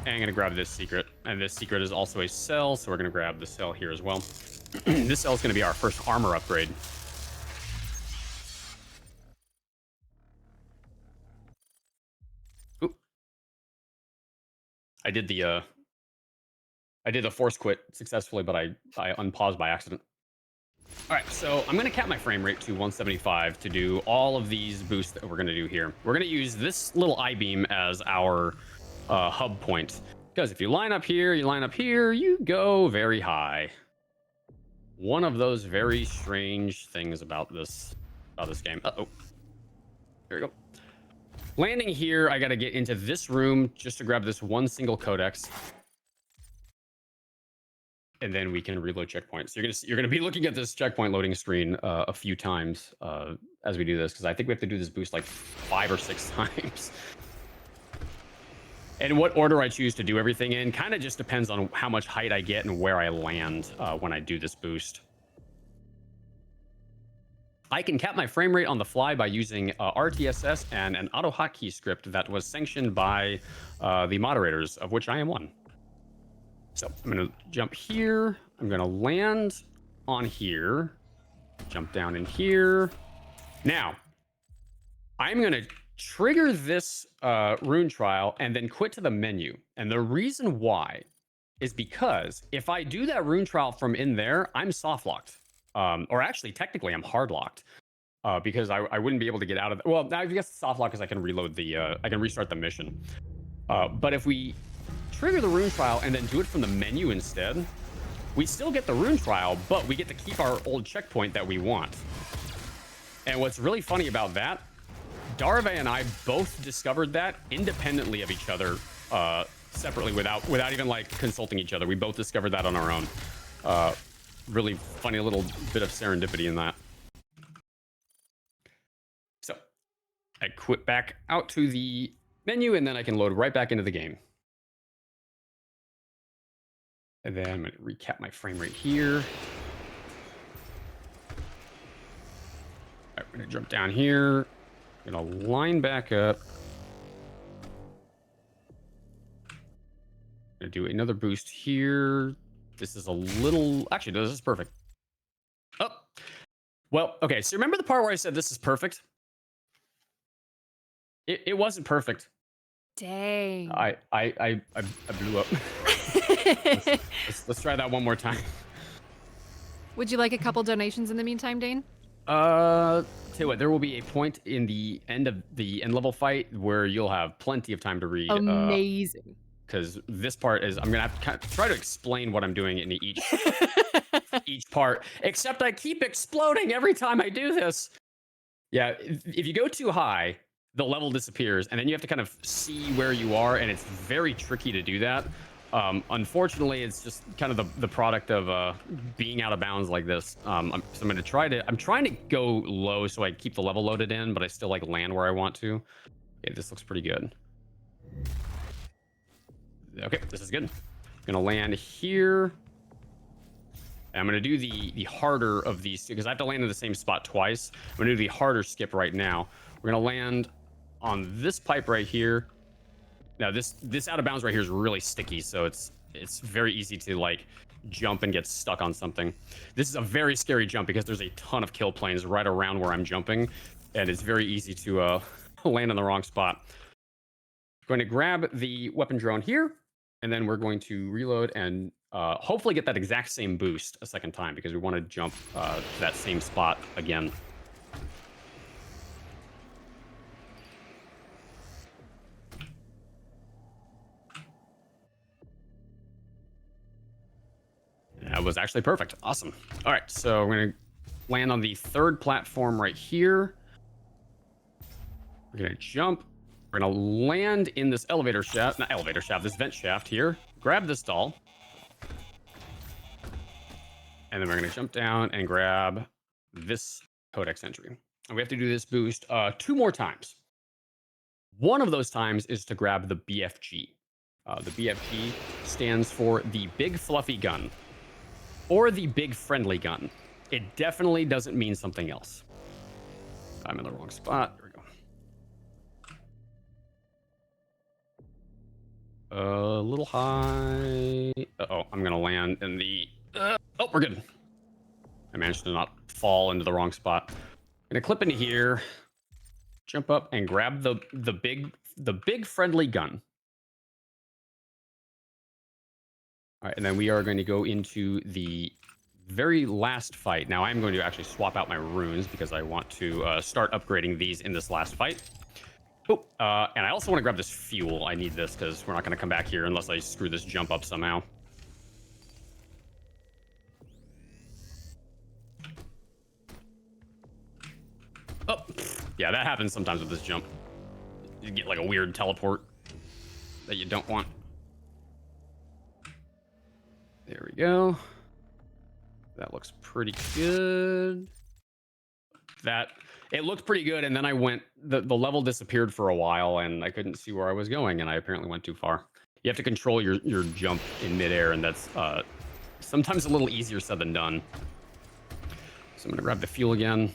And gonna grab this secret. And this secret is also a cell, so we're gonna grab the cell here as well. This cell is gonna be our first armor upgrade. I did the force quit successfully, but I unpaused by accident. All right, so I'm going to cap my frame rate to 175 to do all of these boosts that we're going to do here. We're going to use this little I-beam as our hub point. Because if you line up here, you go very high. One of those very strange things about this game. Uh-oh. There we go. Landing here, I got to get into this room just to grab this one single codex. And then we can reload checkpoints. So you're gonna be looking at this checkpoint loading screen a few times as we do this, because I think we have to do this boost like 5 or 6 times. And what order I choose to do everything in kind of just depends on how much height I get and where I land when I do this boost. I can cap my frame rate on the fly by using RTSS and an auto hotkey script that was sanctioned by the moderators, of which I am one. So I'm going to jump here. I'm going to land on here. Jump down in here. Now, I'm going to trigger this rune trial and then quit to the menu. And the reason why is because if I do that rune trial from in there, I'm soft locked. Or actually, technically, I'm hard locked. Because I wouldn't be able to get out of it. Well, I guess soft lock is I can reload the, I can restart the mission. But if we trigger the rune trial and then do it from the menu instead, we still get the rune trial, but we get to keep our old checkpoint that we want. And what's really funny about that, Darve and I both discovered that independently of each other, separately, without even like consulting each other. We both discovered that on our own. Really funny little bit of serendipity in that. So I quit back out to the menu and then I can load right back into the game. And then I'm going to recap my frame rate here. All right, we're going to jump down here. I'm going to line back up. I'm going to do another boost here. This is a little... Actually, no, this is perfect. Oh. Well, okay, so remember the part where I said this is perfect? It wasn't perfect. Dang. I blew up. Let's try that one more time. Would you like a couple donations in the meantime, Dane? Tell you what, there will be a point in the end of the end level fight where you'll have plenty of time to read. Amazing. Because this part is, I'm gonna have to kind of try to explain what I'm doing in each part. Except I keep exploding every time I do this. Yeah, if you go too high, the level disappears, and then you have to kind of see where you are, and it's very tricky to do that. Unfortunately, it's just kind of the product of being out of bounds like this. So I'm going to try to... I'm trying to go low so I keep the level loaded in, but I still like land where I want to. Okay, this looks pretty good. Okay, this is good. I'm going to land here. And I'm going to do the harder of these, because I have to land in the same spot twice. I'm going to do the harder skip right now. We're going to land on this pipe right here. Now this out of bounds right here is really sticky, so it's very easy to like jump and get stuck on something. This is a very scary jump because there's a ton of kill planes right around where I'm jumping, and it's very easy to land in the wrong spot. I'm going to grab the weapon drone here, and then we're going to reload and hopefully get that exact same boost a second time, because we want to jump to that same spot again. That was actually perfect. Awesome. All right, so we're going to land on the third platform right here. We're going to jump. We're going to land in this elevator shaft, not elevator shaft, this vent shaft here. Grab this doll. And then we're going to jump down and grab this codex entry. And we have to do this boost 2 more times. One of those times is to grab the BFG. The BFG stands for the Big Fluffy Gun, or the Big Friendly Gun. It definitely doesn't mean something else. I'm in the wrong spot. There we go. A little high. Uh-oh, I'm going to land in the... oh, we're good. I managed to not fall into the wrong spot. I'm going to clip into here, jump up, and grab the big friendly gun. All right, and then we are going to go into the very last fight. Now I'm going to actually swap out my runes because I want to start upgrading these in this last fight. Oh, and I also want to grab this fuel. I need this because we're not going to come back here unless I screw this jump up somehow. Oh, yeah, that happens sometimes with this jump. You get like a weird teleport that you don't want. There we go. That looks pretty good. It looked pretty good, and then I went, the level disappeared for a while, and I couldn't see where I was going, and I apparently went too far. You have to control your jump in midair, and that's sometimes a little easier said than done. So I'm gonna grab the fuel again.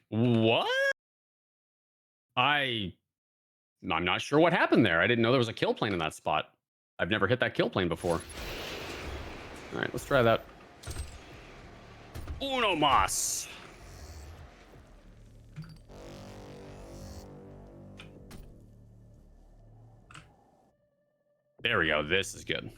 What? I'm not sure what happened there. I didn't know there was a kill plane in that spot. I've never hit that kill plane before. All right, let's try that. Uno mas. There we go. This is good.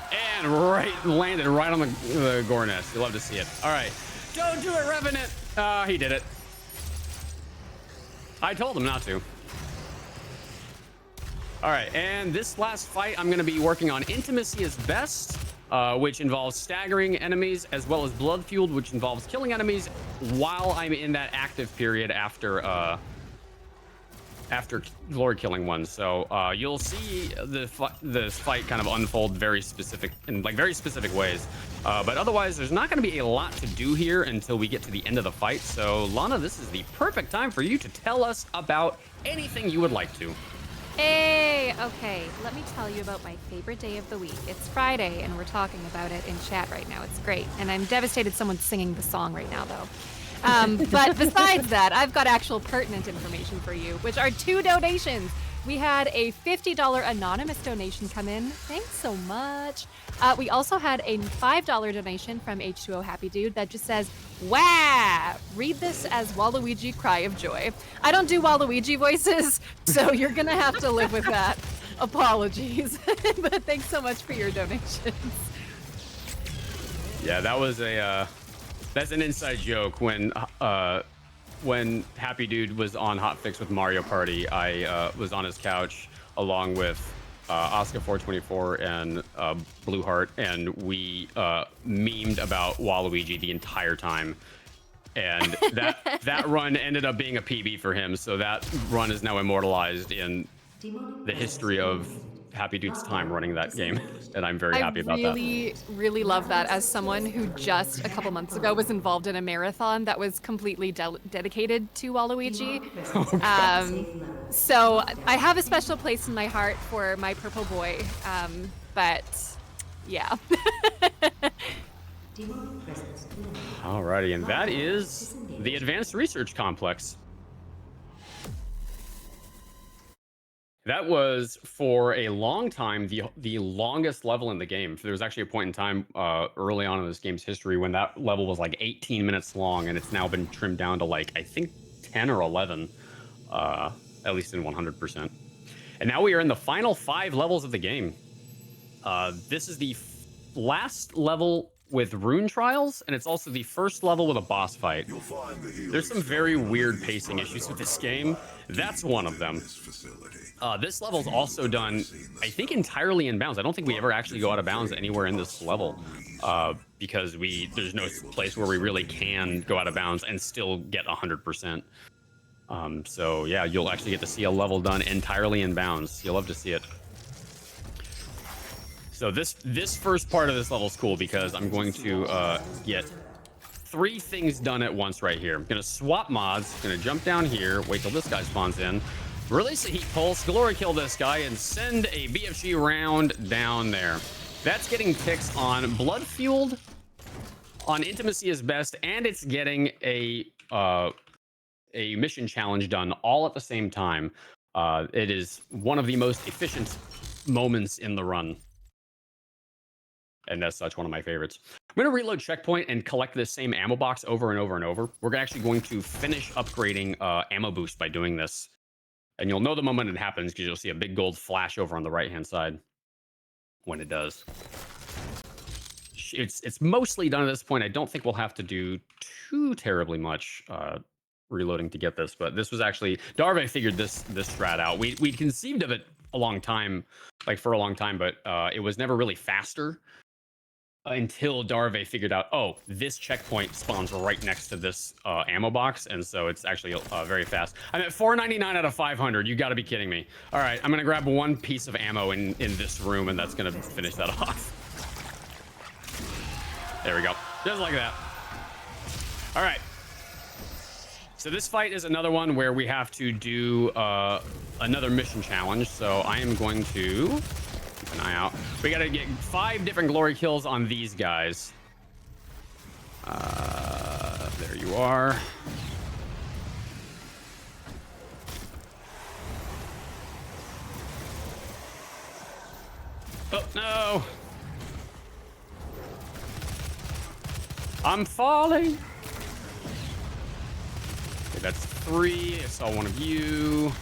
And landed right on the gore nest. You love to see it. All right. Don't do it, Revenant. He did it. I told him not to. All right, and this last fight, I'm going to be working on Intimacy is Best, which involves staggering enemies, as well as Blood Fueled, which involves killing enemies while I'm in that active period after glory killing one. So you'll see this fight kind of unfold in very specific ways. But otherwise, there's not going to be a lot to do here until we get to the end of the fight. So Lana, this is the perfect time for you to tell us about anything you would like to. Hey, okay, let me tell you about my favorite day of the week. It's Friday, and we're talking about it in chat right now. It's great, and I'm devastated someone's singing the song right now, though. But besides that, I've got actual pertinent information for you, which are 2 donations. We had a $50 anonymous donation come in. Thanks so much. We also had a $5 donation from H2O Happy Dude that just says, "Wah!" Read this as Waluigi Cry of Joy. I don't do Waluigi voices, so you're going to have to live with that. Apologies. But thanks so much for your donations. Yeah, that was that's an inside joke. When Happy Dude was on Hotfix with Mario Party, I was on his couch along with Oscar 424 and Blueheart, and we memed about Waluigi the entire time. And that run ended up being a PB for him, so that run is now immortalized in the history of Happy Dude's time running that game, and I'm very happy about that. I really love that as someone who just a couple months ago was involved in a marathon that was completely dedicated to Waluigi. So I have a special place in my heart for my purple boy, but yeah. Alrighty, and that is the Advanced Research Complex. That was for a long time the longest level in the game. There was actually a point in time early on in this game's history when that level was like 18 minutes long, and it's now been trimmed down to like, I think 10 or 11, at least in 100%. And now we are in the final 5 levels of the game. This is the last level with rune trials, and it's also the first level with a boss fight. There's some very weird pacing issues with this game. That's one of them. This level's also done, I think, entirely in bounds. I don't think we ever actually go out of bounds anywhere in this level, because there's no place where we really can go out of bounds and still get 100%. So yeah, you'll actually get to see a level done entirely in bounds. You'll love to see it. So this first part of this level is cool because I'm going to get 3 things done at once right here. I'm gonna swap mods, gonna jump down here, wait till this guy spawns in, release a heat pulse, glory kill this guy, and send a BFG round down there. That's getting ticks on Blood Fueled, on Intimacy is Best, and it's getting a mission challenge done all at the same time. It is one of the most efficient moments in the run. and as such, one of my favorites. I'm going to reload checkpoint and collect this same ammo box over and over and over. We're actually going to finish upgrading ammo boost by doing this. And you'll know the moment it happens because you'll see a big gold flash over on the right-hand side when it does. It's mostly done at this point. I don't think we'll have to do too terribly much reloading to get this, but this was actually Darve figured this strat out. We conceived of it a long time, for a long time, but it was never really faster until Darve figured out, oh, this checkpoint spawns right next to this ammo box, and so it's actually very fast. I'm at 499 out of 500. You got to be kidding me. All right, I'm gonna grab one piece of ammo in this room, and that's gonna finish that off. There we go. Just like that. All right. So this fight is another one where we have to do another mission challenge. So I am going to keep an eye out. We got to get 5 different glory kills on these guys. There you are. Oh, no. I'm falling. Okay, that's 3. I saw one of you.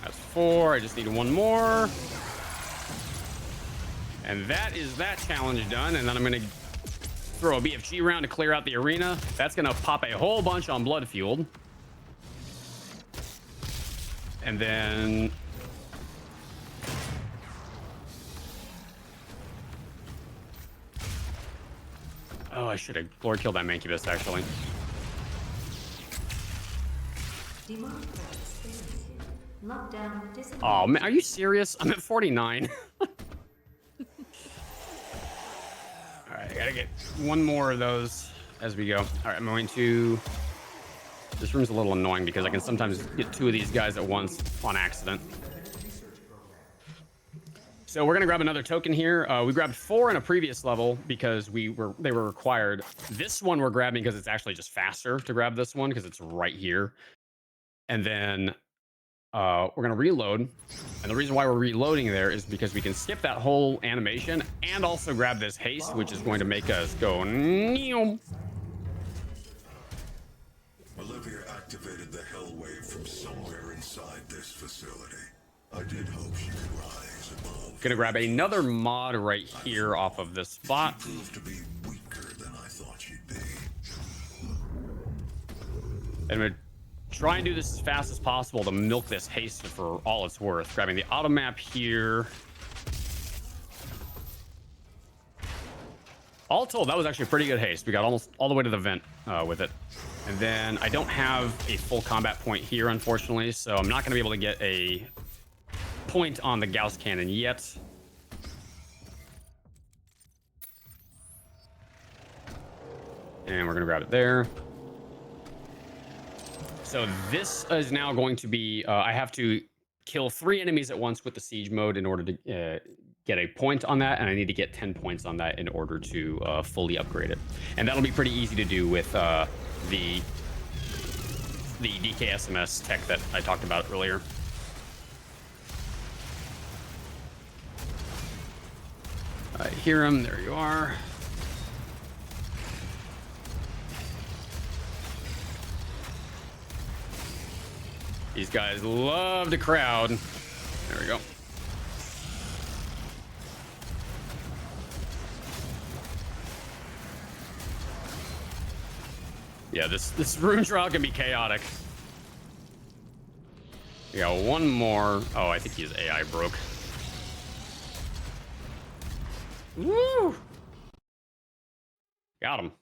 That's 4. I just need one more. And that is that challenge done. And then I'm going to throw a BFG round to clear out the arena. That's going to pop a whole bunch on Blood Fueled. And then... oh, I should have glory killed that Mancubus, actually. Oh, man, are you serious? I'm at 49. All right, I gotta get one more of those as we go. All right, I'm going to... this room's a little annoying because I can sometimes get 2 of these guys at once on accident. So we're gonna grab another token here. We grabbed 4 in a previous level because they were required. This one we're grabbing because it's actually just faster to grab this one because it's right here. And then we're gonna reload. And the reason why we're reloading there is because we can skip that whole animation and also grab this haste, which is going to make us go. Olivia activated the hell wave from somewhere inside this facility. I did hope she could rise above. Gonna grab another mod right here off of this spot. Proved to be weaker than I thought she'd be. And I'm gonna try and do this as fast as possible to milk this haste for all it's worth. Grabbing the auto map here. All told, that was actually a pretty good haste. We got almost all the way to the vent with it. And then I don't have a full combat point here, unfortunately, so I'm not gonna be able to get a point on the Gauss cannon yet. And we're gonna grab it there. So this is now going to be, I have to kill 3 enemies at once with the siege mode in order to get a point on that, and I need to get 10 points on that in order to fully upgrade it. And that'll be pretty easy to do with the DKSMS tech that I talked about earlier. I hear him. There you are. These guys love to crowd. There we go. Yeah, this room trial can be chaotic. We got one more. Oh, I think his AI broke. Woo! Got him.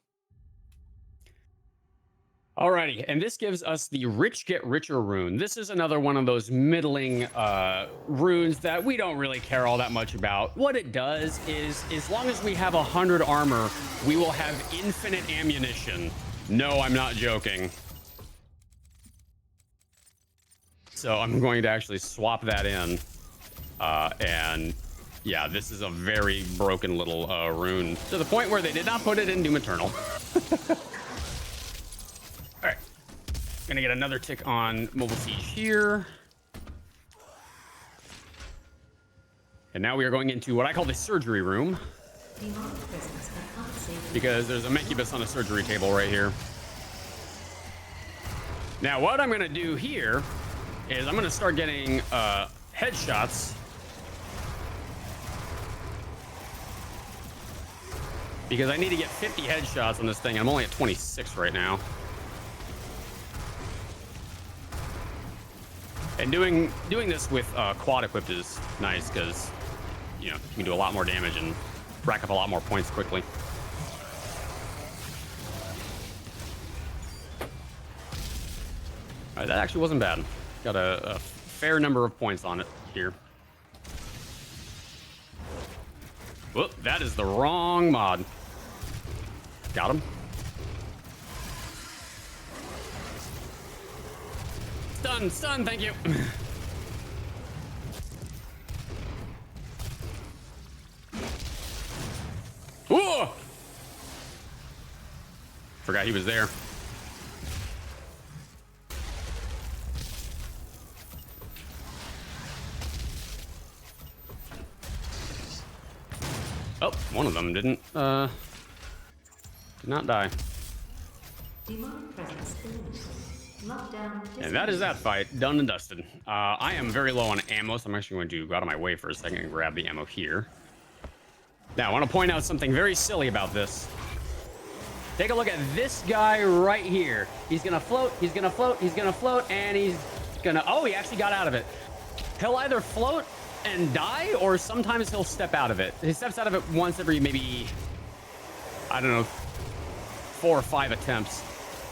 Alrighty, and this gives us the Rich Get Richer rune. This is another one of those middling runes that we don't really care all that much about. What it does is, as long as we have 100 armor, we will have infinite ammunition. No, I'm not joking. So I'm going to actually swap that in. And yeah, this is a very broken little rune, to the point where they did not put it in Doom Eternal. All right, gonna get another tick on Mobile Siege here. And now we are going into what I call the surgery room, Demonic presence at unsafe because there's a Mecubus on a surgery table right here. Now, what I'm going to do here is I'm going to start getting headshots. Because I need to get 50 headshots on this thing. I'm only at 26 right now. And doing this with quad equipped is nice because, you know, you can do a lot more damage and rack up a lot more points quickly. All right, that actually wasn't bad. Got a fair number of points on it here. Whoop, that is the wrong mod. Got him. Stun, thank you. Whoa! Forgot he was there. Oh, one of them did not die. demonic presence eliminated. Lockdown. And that is that fight, done and dusted. I am very low on ammo, so I'm actually going to go out of my way for a second and grab the ammo here. Now, I want to point out something very silly about this. Take a look at this guy right here. He's gonna float, he's gonna float, he's gonna float, and he's gonna... Oh, he actually got out of it. He'll either float and die, or sometimes he'll step out of it. He steps out of it once every maybe, I don't know, 4 or 5 attempts.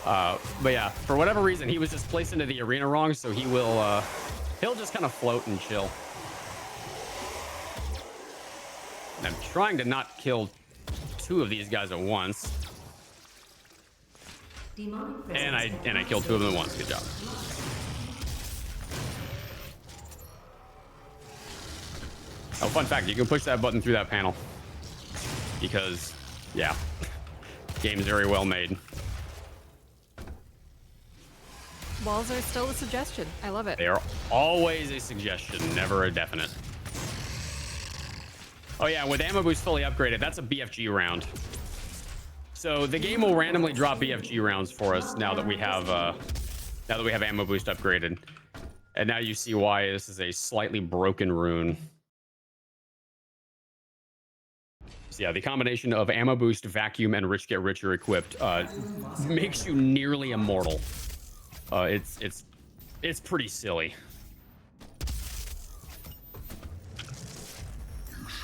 But yeah, for whatever reason, he was just placed into the arena wrong, so he will, he'll just kind of float and chill. And I'm trying to not kill 2 of these guys at once. Demonic presence And I killed 2 of them at once. Good job. Oh, fun fact, you can push that button through that panel. Because, yeah, game's very well made. Walls are still a suggestion. I love it. They are always a suggestion, never a definite. Oh yeah, with ammo boost fully upgraded, that's a BFG round. So the game will randomly drop BFG rounds for us now that we have ammo boost upgraded. And now you see why this is a slightly broken rune. So yeah, the combination of ammo boost, vacuum, and rich get richer equipped makes you nearly immortal. It's pretty silly.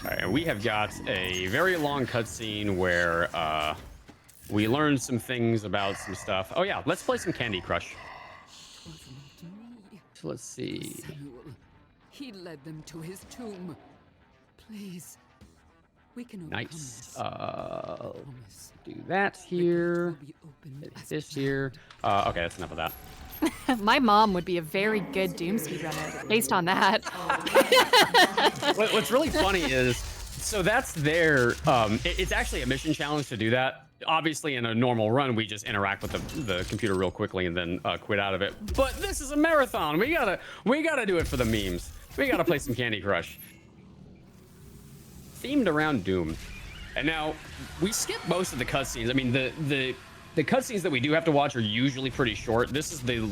All right, we have got a very long cutscene where we learn some things about some stuff. Oh yeah, let's play some Candy Crush. So let's see. Samuel, he led them to his tomb. Please, we can overcome Nice. this. Promise. Do that The here. gate will be opened as This planned. here. Okay, that's enough of that. My mom would be a very good Doom speedrunner based on that. What's really funny is, so that's their, it's actually a mission challenge to do that. Obviously, in a normal run, we just interact with the computer real quickly and then quit out of it. But this is a marathon. We gotta do it for the memes. We gotta play some Candy Crush. Themed around Doom. And now, we skip most of the cutscenes. I mean, the cutscenes that we do have to watch are usually pretty short. This is the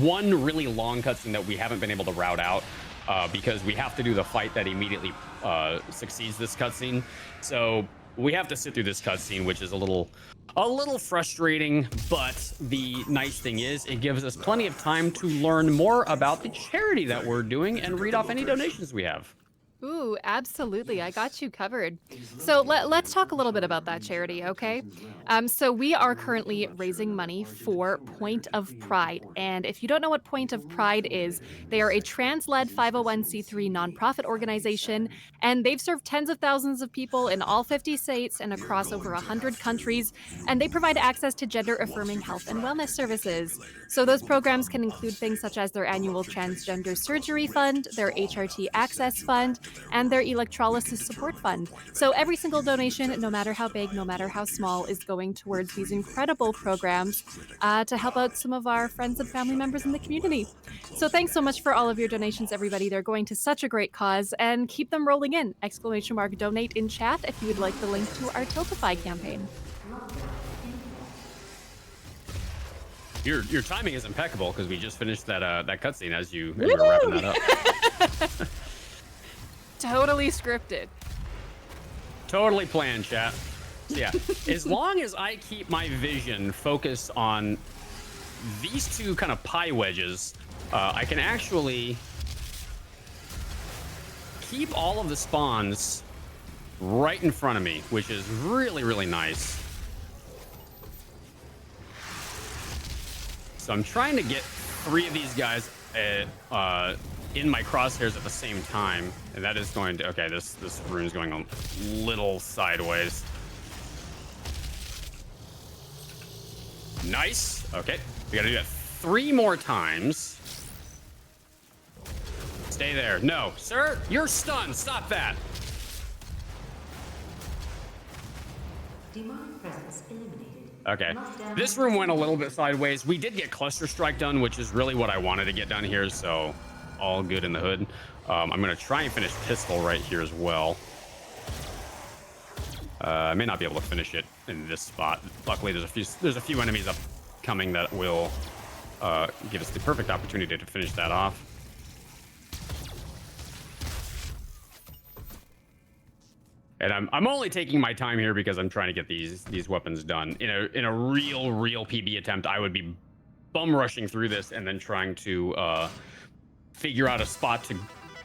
one really long cutscene that we haven't been able to route out because we have to do the fight that immediately succeeds this cutscene. So we have to sit through this cutscene, which is a little frustrating. But the nice thing is, it gives us plenty of time to learn more about the charity that we're doing and read off any donations we have. Ooh, absolutely. I got you covered. So let's talk a little bit about that charity, okay? So we are currently raising money for Point of Pride. And if you don't know what Point of Pride is, they are a trans-led 501c3 nonprofit organization, and they've served tens of thousands of people in all 50 states and across over 100 countries, and they provide access to gender-affirming health and wellness services. So those programs can include things such as their annual transgender surgery fund, their HRT access fund, and their electrolysis support fund. So every single donation, no matter how big, no matter how small, is going towards these incredible programs to help out some of our friends and family members in the community. So thanks so much for all of your donations, everybody. They're going to such a great cause, and keep them rolling in! Exclamation mark donate in chat if you would like the link to our Tiltify campaign. Your timing is impeccable because we just finished that that cutscene as you were wrapping that up. Totally scripted. Totally planned, chat. So yeah, as long as I keep my vision focused on these two kind of pie wedges, I can actually keep all of the spawns right in front of me, which is really, really nice. So I'm trying to get 3 of these guys in my crosshairs at the same time, and that is going to... Okay, this rune's going a little sideways. Nice. Okay, we gotta do that 3 more times. Stay there. No, sir, you're stunned. Stop that. Demonic presence eliminated. Okay, this room went a little bit sideways. We did get cluster strike done, which is really what I wanted to get done here, so all good in the hood. I'm gonna try and finish pistol right here as well. I may not be able to finish it in this spot. Luckily, there's a few enemies upcoming that will give us the perfect opportunity to finish that off. And I'm only taking my time here because I'm trying to get these weapons done. In a real PB attempt, I would be bum rushing through this and then trying to figure out a spot to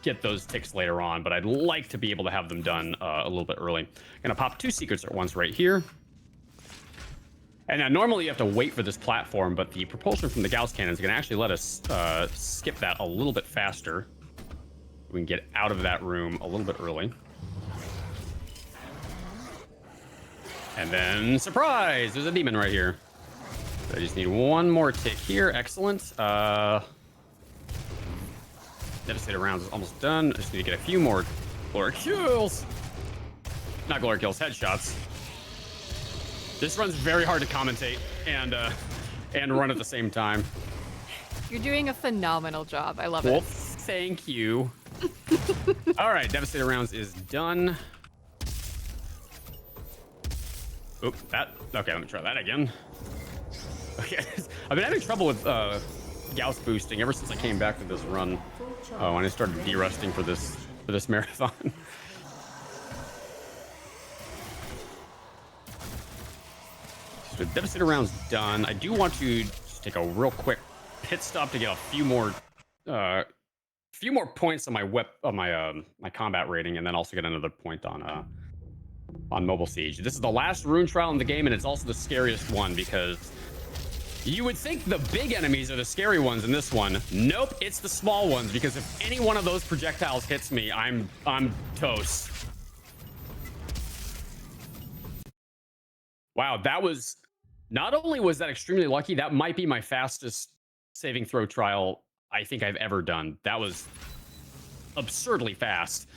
get those ticks later on. But I'd like to be able to have them done a little bit early. Gonna pop 2 secrets at once right here. And now normally you have to wait for this platform, but the propulsion from the Gauss cannon is gonna actually let us skip that a little bit faster. We can get out of that room a little bit early. And then, surprise! There's a demon right here. So I just need 1 more tick here. Excellent. Devastator rounds is almost done. I just need to get a few more glory kills. Not glory kills, headshots. This run's very hard to commentate and run at the same time. You're doing a phenomenal job. I love Well, it. thank you. All right, Devastator rounds is done. Oop, that. Okay, let me try that again. Okay, I've been having trouble with Gauss boosting ever since I came back to this run. When I started derusting for this marathon. So Devastator round's done. I do want to just take a real quick pit stop to get a few more points on my combat rating, and then also get another point on Mobile Siege. This is the last rune trial in the game, and it's also the scariest one because you would think the big enemies are the scary ones in this one. Nope, it's the small ones, because if any one of those projectiles hits me, I'm toast. Wow, that was... Not only was that extremely lucky, that might be my fastest saving throw trial I think I've ever done. That was absurdly fast.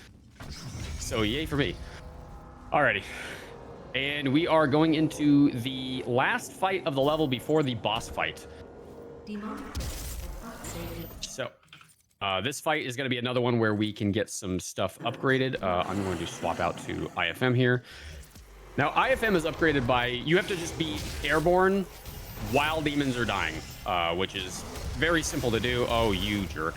So yay for me. Alrighty. And we are going into the last fight of the level before the boss fight. So, this fight is going to be another one where we can get some stuff upgraded. I'm going to swap out to IFM here. Now, IFM is upgraded by... You have to just be airborne while demons are dying, which is very simple to do. Oh, you jerk.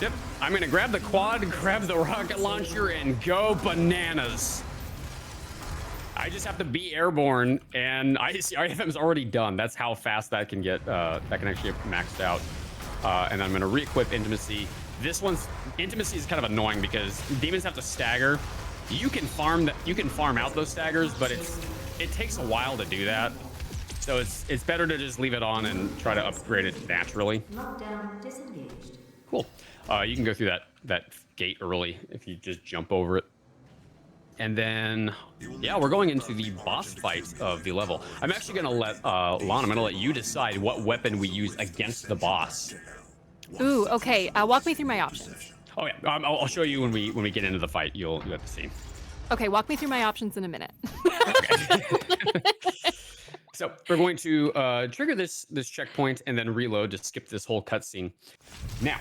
Yep, I'm gonna grab the quad, grab the rocket launcher, and go bananas. I just have to be airborne, and IFM's already done. That's how fast that can get. That can actually get maxed out. And I'm gonna re-equip Intimacy. This one's Intimacy is kind of annoying because demons have to stagger. You can farm out those staggers, but it takes a while to do that. So it's better to just leave it on and try to upgrade it naturally. Lockdown disengaged. Cool. You can go through that gate early if you just jump over it. And then, yeah, we're going into the boss fight of the level. I'm actually going to let, Lon, I'm going to let you decide what weapon we use against the boss. Ooh, okay. Walk me through my options. Oh, yeah, I'll show you when we get into the fight. You'll have to see. Okay, walk me through my options in a minute. So we're going to trigger this checkpoint and then reload to skip this whole cutscene. Now,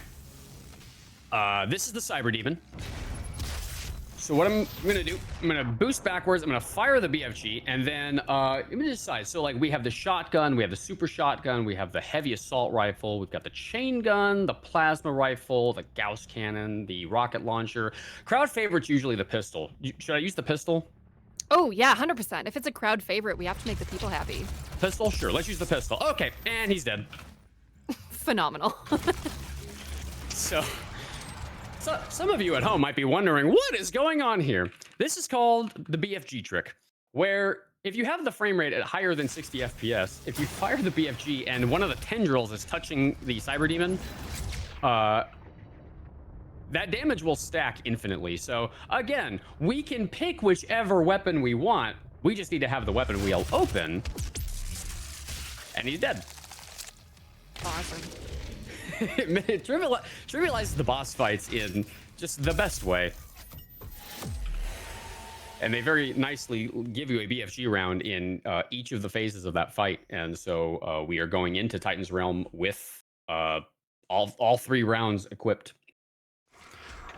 this is the Cyber Demon. So what I'm gonna do, I'm gonna boost backwards, I'm gonna fire the BFG, and then let me decide. So like we have the shotgun, we have the super shotgun, we have the heavy assault rifle, we've got the chain gun, the plasma rifle, the Gauss cannon, the rocket launcher. Crowd favorite's usually the pistol. Should I use the pistol? Oh, yeah, 100%. If it's a crowd favorite, we have to make the people happy. Pistol? Sure, let's use the pistol. Okay, and he's dead. Phenomenal. So some of you at home might be wondering, what is going on here? This is called the BFG trick, where if you have the frame rate at higher than 60 FPS, if you fire the BFG and one of the tendrils is touching the Cyber Demon, that damage will stack infinitely. So again, we can pick whichever weapon we want. We just need to have the weapon wheel open, and he's dead. Awesome. It trivializes the boss fights in just the best way. And they very nicely give you a BFG round in each of the phases of that fight. And so we are going into Titan's Realm with all 3 rounds equipped.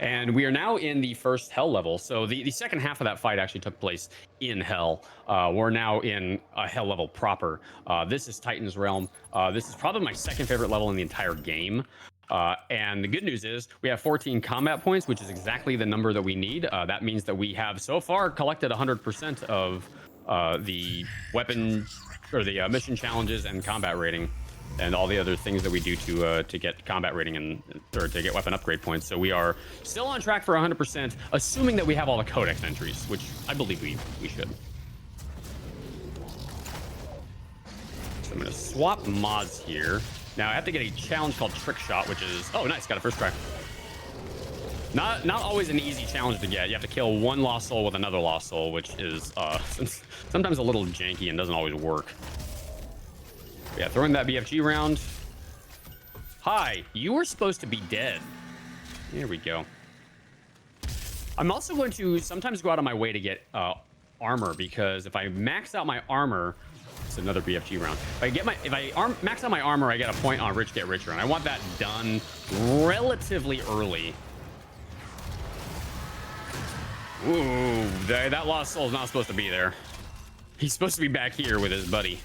And we are now in the first Hell level. So the second half of that fight actually took place in Hell. We're now in a Hell level proper. This is Titan's Realm. This is probably my second favorite level in the entire game. And the good news is we have 14 combat points, which is exactly the number that we need. That means that we have so far collected 100% of the weapon or the mission challenges and combat rating, and all the other things that we do to get combat rating or to get weapon upgrade points. So we are still on track for 100%, assuming that we have all the codex entries, which I believe we should. So I'm going to swap mods here. Now I have to get a challenge called Trick Shot, which is, oh nice, got a first try. Not always an easy challenge to get. You have to kill one lost soul with another lost soul, which is sometimes a little janky and doesn't always work. Yeah, throwing that BFG round. Hi, you were supposed to be dead. There we go. I'm also going to sometimes go out of my way to get armor, because if I max out my armor, it's another BFG round. If I max out my armor, I get a point on Rich Get Richer, and I want that done relatively early. Ooh, that lost soul is not supposed to be there. He's supposed to be back here with his buddy.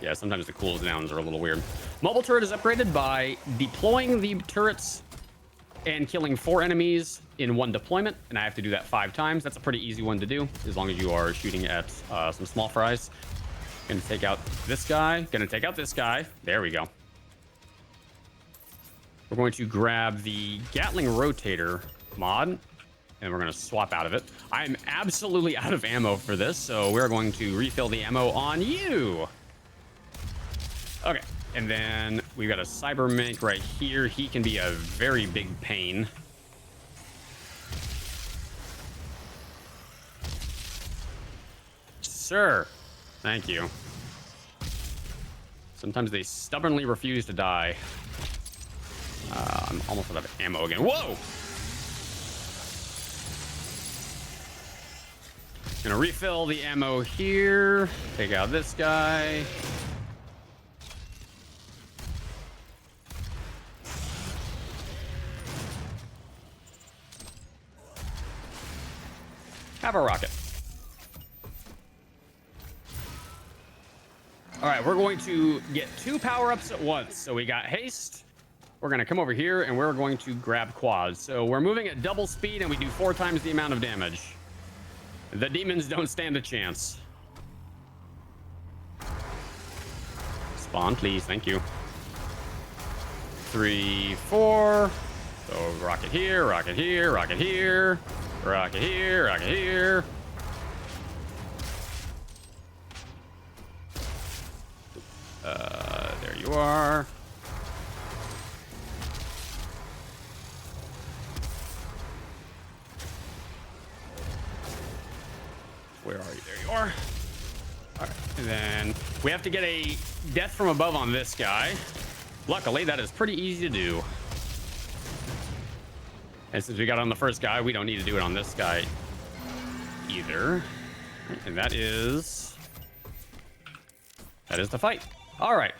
Yeah, sometimes the cooldowns are a little weird. Mobile turret is upgraded by deploying the turrets and killing 4 enemies in 1 deployment, and I have to do that 5 times. That's a pretty easy one to do, as long as you are shooting at some small fries. Gonna take out this guy. Gonna take out this guy. There we go. We're going to grab the Gatling Rotator mod, and we're going to swap out of it. I'm absolutely out of ammo for this, so we're going to refill the ammo on you. Okay, and then we've got a Cybermink right here. He can be a very big pain. Sir, thank you. Sometimes they stubbornly refuse to die. I'm almost out of ammo again. Whoa! Gonna refill the ammo here. Take out this guy. Have a rocket. All right, we're going to get 2 power-ups at once. So we got haste. We're going to come over here and we're going to grab quads. So we're moving at double speed and we do 4 times the amount of damage. The demons don't stand a chance. Spawn, please. Thank you. 3, 4. So rocket here, rocket here, rocket here, rocket here, rocket here. There you are. Where are you? There you are. All right, and then we have to get a death from above on this guy. Luckily, that is pretty easy to do. And since we got on the first guy, we don't need to do it on this guy either. And that is the fight. All right.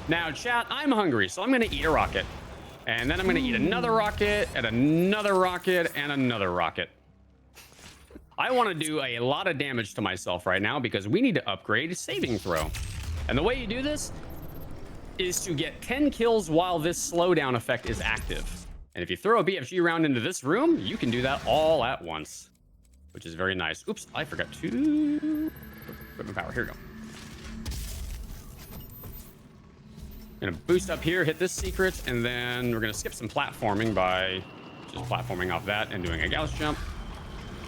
Now, chat, I'm hungry, so I'm going to eat a rocket. And then I'm going to eat another rocket, and another rocket, and another rocket. I want to do a lot of damage to myself right now because we need to upgrade saving throw. And the way you do this is to get 10 kills while this slowdown effect is active. And if you throw a BFG round into this room, you can do that all at once, which is very nice. Oops, I forgot to equipment power. Here we go. Gonna boost up here, hit this secret, and then we're gonna skip some platforming by just platforming off that and doing a Gauss jump.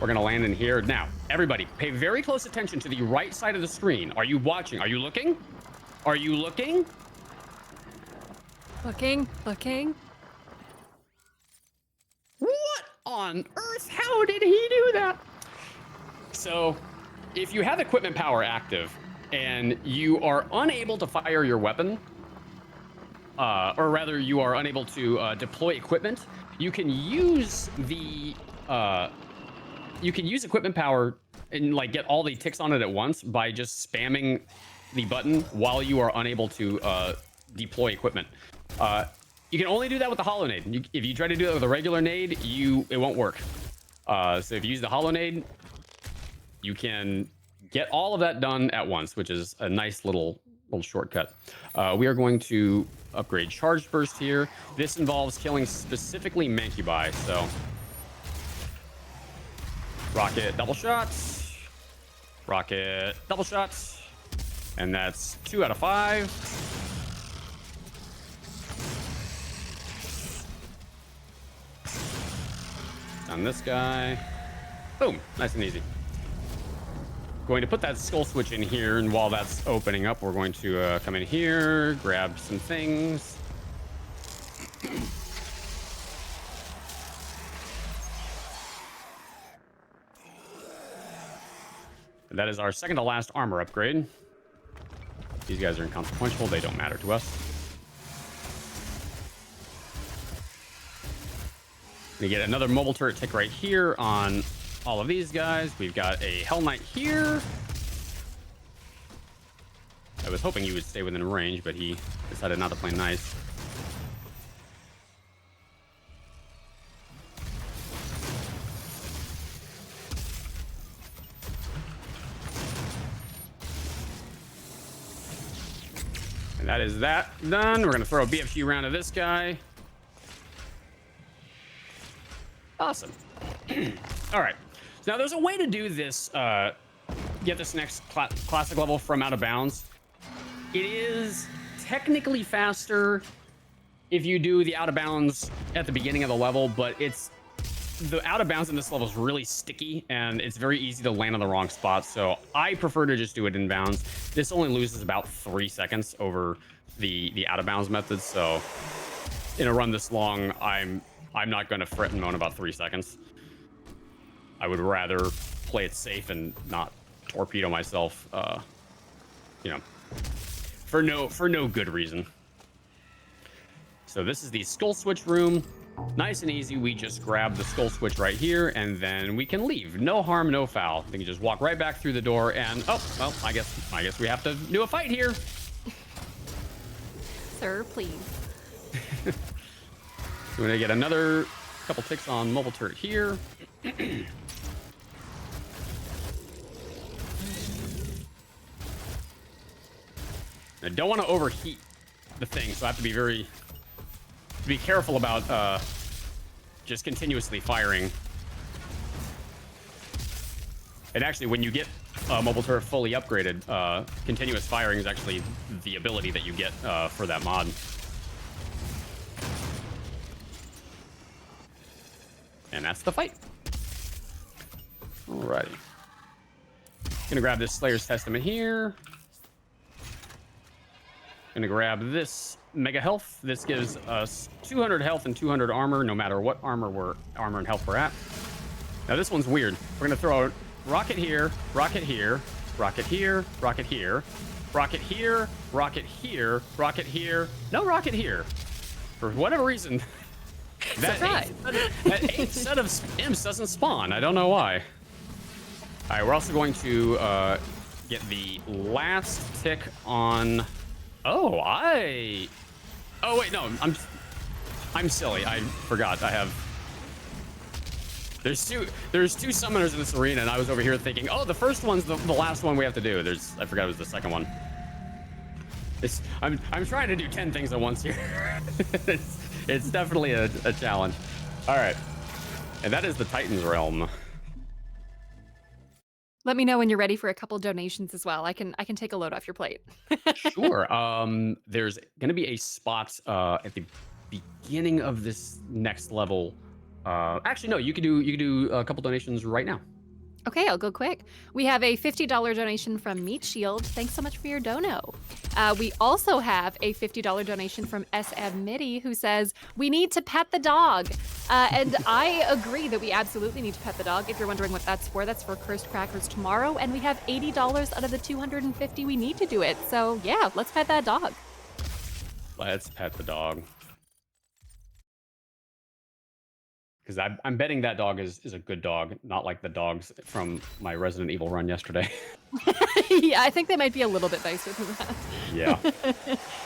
We're gonna land in here. Now, everybody, pay very close attention to the right side of the screen. Are you watching? Are you looking? Are you looking? Looking. What on earth? How did he do that? So, if you have equipment power active and you are unable to fire your weapon, or rather you are unable to deploy equipment, you can use the you can use equipment power and like get all the ticks on it at once by just spamming the button while you are unable to deploy equipment. You can only do that with the hollow nade. If you try to do it with a regular nade, it won't work. So if you use the hollow nade, you can get all of that done at once, which is a nice little shortcut. We are going to upgrade charge burst here. This involves killing specifically mancubi. So rocket double shots, rocket double shots, and that's 2 out of 5. On this guy. Boom, nice and easy. Going to put that skull switch in here, and while that's opening up, we're going to come in here, grab some things. And that is our second to last armor upgrade. These guys are inconsequential, they don't matter to us. We get another mobile turret tick right here on all of these guys. We've got a Hell Knight here. I was hoping he would stay within range, but he decided not to play nice. And that is that done. We're gonna throw a BFG round at this guy. Awesome. All right. So now there's a way to do this, get this next classic level from out of bounds. It is technically faster if you do the out of bounds at the beginning of the level, but the out of bounds in this level is really sticky and it's very easy to land on the wrong spot. So I prefer to just do it in bounds. This only loses about 3 seconds over the out of bounds method. So in a run this long, I'm not going to fret and moan about 3 seconds. I would rather play it safe and not torpedo myself, you know, for no good reason. So this is the skull switch room. Nice and easy. We just grab the skull switch right here, and then we can leave. No harm, no foul. We can just walk right back through the door, and oh, well, I guess we have to do a fight here. Sir, please. We're gonna get another couple ticks on mobile turret here. I don't want to overheat the thing, so I have to be careful about just continuously firing. And actually, when you get mobile turret fully upgraded, continuous firing is actually the ability that you get for that mod. And that's the fight. Alrighty. Gonna grab this Slayer's Testament here. Gonna grab this Mega Health. This gives us 200 health and 200 armor, no matter what armor and health we're at. Now this one's weird. We're gonna throw rocket here, rocket here, rocket here, rocket here, rocket here, rocket here, rocket here. No rocket here. For whatever reason, that eighth set of imps doesn't spawn. I don't know why. All right, we're also going to get the last tick on. Oh, wait, no, I'm silly. I forgot. I have. There's two summoners in this arena, and I was over here thinking, oh, the first one's the last one we have to do. I forgot it was the second one. I'm trying to do 10 things at once here. it's definitely a challenge. All right, and that is the Titan's Realm. Let me know when you're ready for a couple donations as well. I can take a load off your plate. Sure. There's gonna be a spot at the beginning of this next level. Actually, no. You could do a couple donations right now. Okay, I'll go quick. We have a $50 donation from Meat Shield. Thanks so much for your dono. We also have a $50 donation from SM Mitty, who says, we need to pet the dog. And I agree that we absolutely need to pet the dog. If you're wondering what that's for Cursed Crackers tomorrow. And we have $80 out of the $250 we need to do it. So yeah, let's pet that dog. Let's pet the dog. Because I'm betting that dog is a good dog, not like the dogs from my Resident Evil run yesterday. Yeah, I think they might be a little bit nicer than that. Yeah.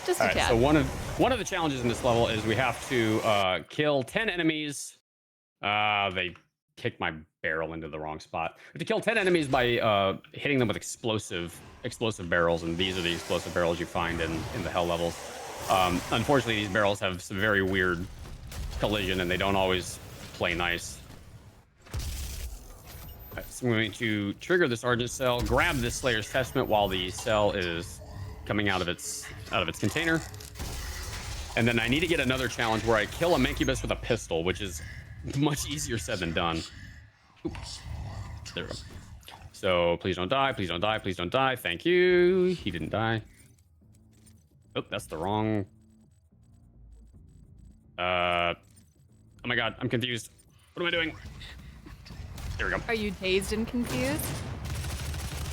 Just a cat. So one of the challenges in this level is we have to kill 10 enemies. They kicked my barrel into the wrong spot. We have to kill 10 enemies by hitting them with explosive barrels, and these are the explosive barrels you find in the hell levels. Unfortunately, these barrels have some very weird collision, and they don't always play nice. Right, so I'm going to trigger this Argent Cell, grab this Slayer's Testament while the cell is coming out of its container, and then I need to get another challenge where I kill a Mancubus with a pistol, which is much easier said than done. Oops. There we go. So please don't die, please don't die, please don't die. Thank you. He didn't die. Oh, that's the wrong. Oh my god, I'm confused. What am I doing? There we go. Are you dazed and confused?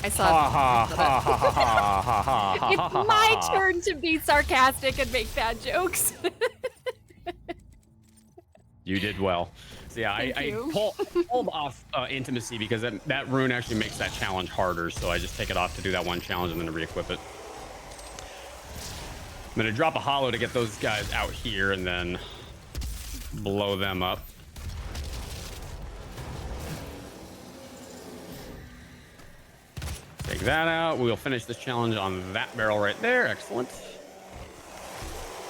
I saw. Ha ha ha ha ha ha ha. It's my turn to be sarcastic and make bad jokes. You did well. So yeah, I pulled off intimacy because that rune actually makes that challenge harder. So I just take it off to do that one challenge and then re-equip it. I'm gonna drop a hollow to get those guys out here and then blow them up. Take that out. We'll finish this challenge on that barrel right there. Excellent.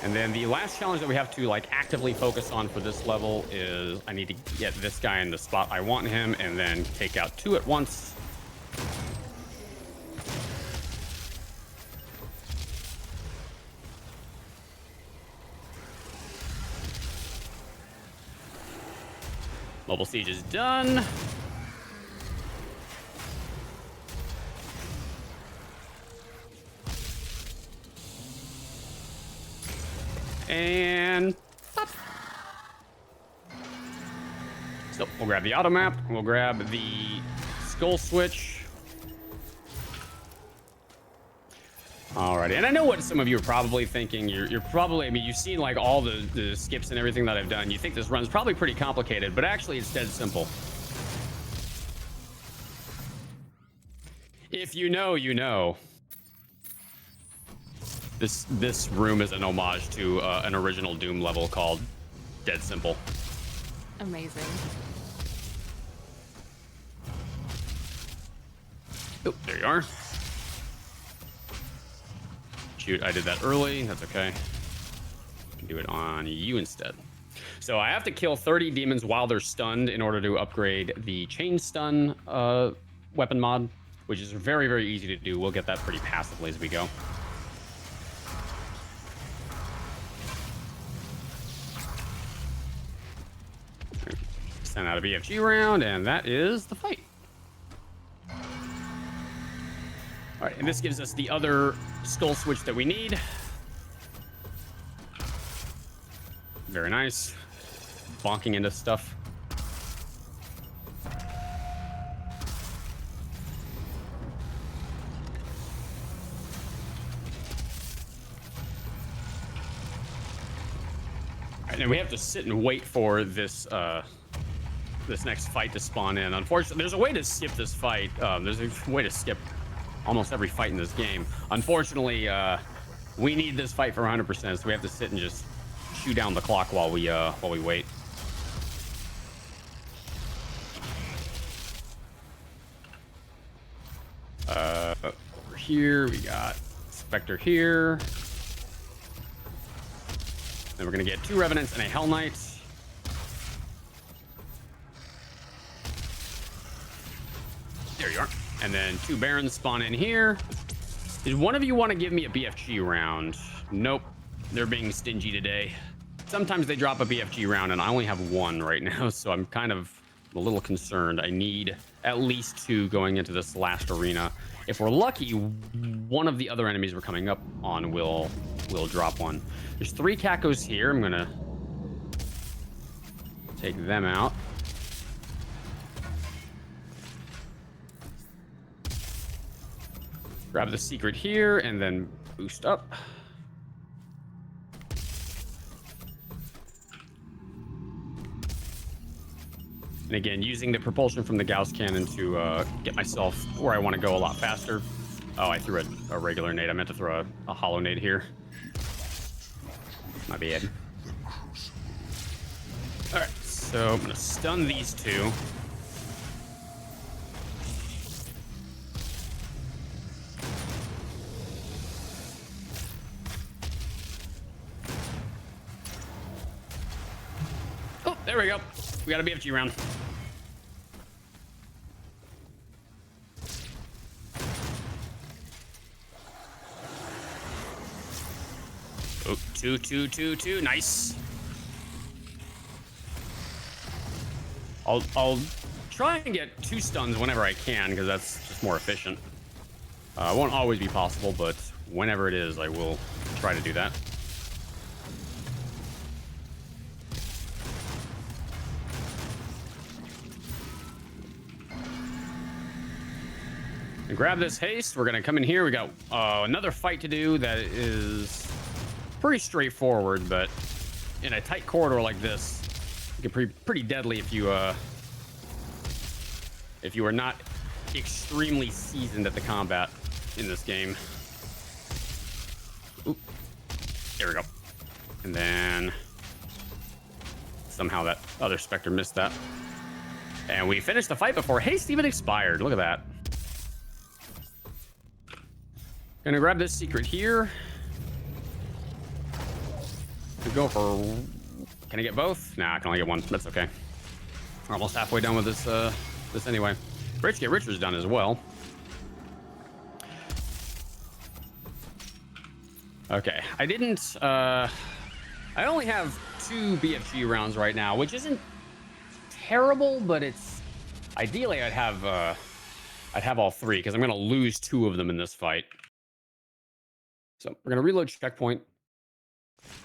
And then the last challenge that we have to actively focus on for this level is I need to get this guy in the spot I want him and then take out 2 at once. Mobile siege is done. And pop. So we'll grab the auto map. We'll grab the skull switch. Alrighty, and I know what some of you are probably thinking. You're probably, I mean, you've seen all the skips and everything that I've done. You think this run's probably pretty complicated, but actually it's dead simple. If you know, you know. This room is an homage to an original Doom level called Dead Simple. Amazing. Oh, there you are. Shoot, I did that early. That's okay. I can do it on you instead. So I have to kill 30 demons while they're stunned in order to upgrade the chain stun weapon mod, which is very, very easy to do. We'll get that pretty passively as we go. Send out a BFG round, and that is the fight. All right, and this gives us the other skull switch that we need. Very nice. Bonking into stuff. And we have to sit and wait for this this next fight to spawn in. Unfortunately, there's a way to skip this fight. There's a way to skip almost every fight in this game. Unfortunately, we need this fight for 100%, so we have to sit and just chew down the clock while we wait. Over here we got Spectre here. Then we're gonna get 2 Revenants and a Hell Knight. There you are. And then 2 Barons spawn in here. Did one of you want to give me a BFG round? Nope. They're being stingy today. Sometimes they drop a BFG round, and I only have 1 right now, so I'm kind of a little concerned. I need at least 2 going into this last arena. If we're lucky, one of the other enemies we're coming up on will drop one. There's 3 Cacos here. I'm gonna take them out. Grab the secret here and then boost up. And again, using the propulsion from the Gauss cannon to get myself where I want to go a lot faster. Oh, I threw a regular nade. I meant to throw a hollow nade here. My bad. All right, so I'm gonna stun these 2. Oh, there we go. We got a BFG round. Oh, 2, 2, 2, 2. Nice. I'll try and get 2 stuns whenever I can, because that's just more efficient. It won't always be possible, but whenever it is, I will try to do that. And grab this haste. We're gonna come in here. We got another fight to do that is pretty straightforward, but in a tight corridor like this, it can be pretty deadly if you are not extremely seasoned at the combat in this game. Oop. There we go. And then somehow that other Spectre missed that. And we finished the fight before haste even expired. Look at that. Gonna grab this secret here. Could go for... Can I get both? Nah, I can only get 1. That's okay. We're almost halfway done with this this anyway. Rich Get Richer's done as well. Okay, I didn't... I only have 2 BFG rounds right now, which isn't terrible, but it's... Ideally, I'd have all 3, because I'm gonna lose 2 of them in this fight. So we're gonna reload checkpoint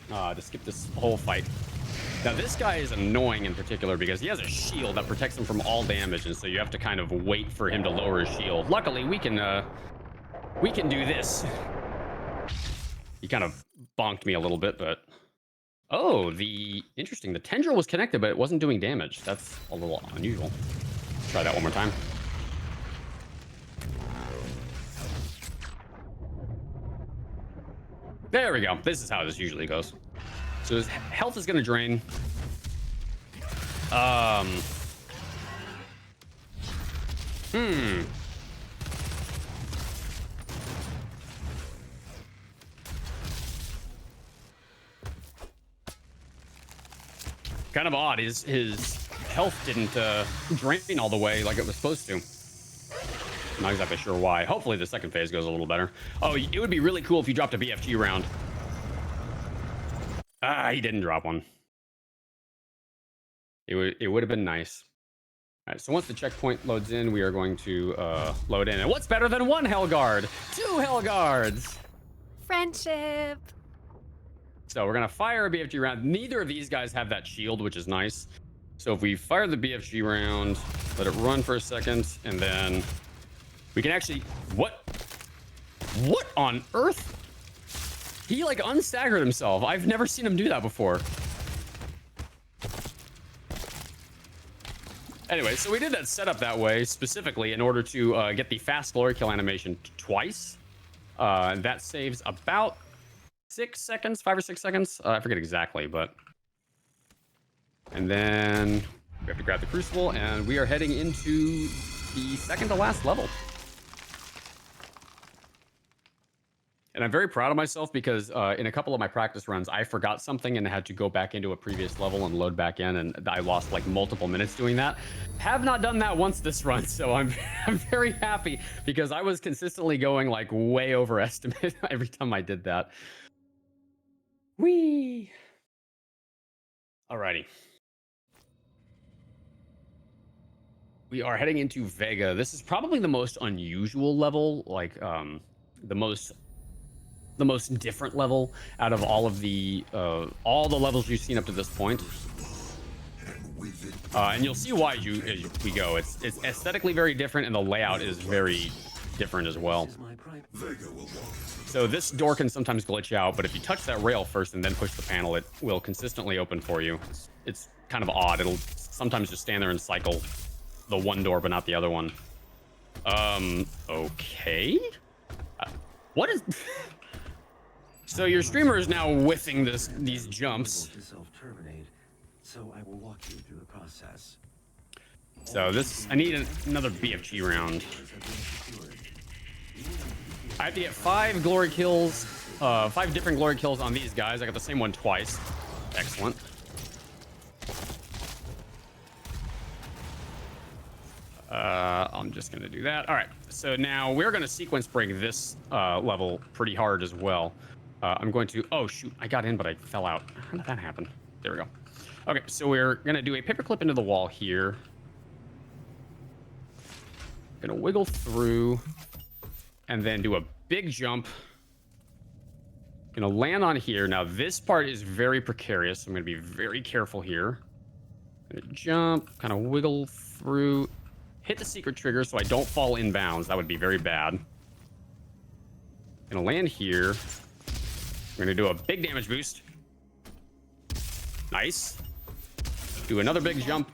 to skip this whole fight. Now this guy is annoying in particular because he has a shield that protects him from all damage, and so you have to kind of wait for him to lower his shield. Luckily, we can do this. He kind of bonked me a little bit, but oh, interesting. The tendril was connected, but it wasn't doing damage. That's a little unusual. Try that one more time. There we go. This is how this usually goes. So his health is going to drain. Kind of odd. His health didn't drain all the way like it was supposed to. Not exactly sure why. Hopefully the second phase goes a little better. Oh, it would be really cool if you dropped a BFG round. Ah, he didn't drop one. It would have been nice. All right, so once the checkpoint loads in, we are going to load in. And what's better than 1 Hellguard? 2 Hellguards! Friendship. So we're gonna fire a BFG round. Neither of these guys have that shield, which is nice. So if we fire the BFG round, let it run for a second, and then we can actually... What on earth? He like unstaggered himself. I've never seen him do that before. Anyway, so we did that setup that way specifically in order to get the fast glory kill animation twice. That saves about 6 seconds, 5 or 6 seconds. I forget exactly, but. And then we have to grab the crucible, and we are heading into the second to last level. And I'm very proud of myself because in a couple of my practice runs, I forgot something and had to go back into a previous level and load back in, and I lost like multiple minutes doing that. Have not done that once this run, so I'm very happy because I was consistently going like way over estimate every time I did that. Whee! Alrighty. We are heading into Vega. This is probably the most unusual level, like the most different level out of all the levels you've seen up to this point. And you'll see why as we go. It's aesthetically very different, and the layout is very different as well. So this door can sometimes glitch out, but if you touch that rail first and then push the panel, it will consistently open for you. It's kind of odd. It'll sometimes just stand there and cycle the one door, but not the other one. Okay. What is... So your streamer is now whiffing these jumps. So I will walk you through the process. So I need another BFG round. I have to get 5 glory kills, 5 different glory kills on these guys. I got the same one twice. Excellent. I'm just gonna do that. All right, so now we're gonna sequence break this level pretty hard as well. I'm going to, oh shoot, I got in, but I fell out. How did that happen? There we go. Okay, so we're gonna do a paperclip into the wall here. Gonna wiggle through and then do a big jump. Gonna land on here. Now this part is very precarious, so I'm gonna be very careful here. Gonna jump, kind of wiggle through, hit the secret trigger so I don't fall inbounds. That would be very bad. Gonna land here. We're gonna do a big damage boost. Nice. Do another big jump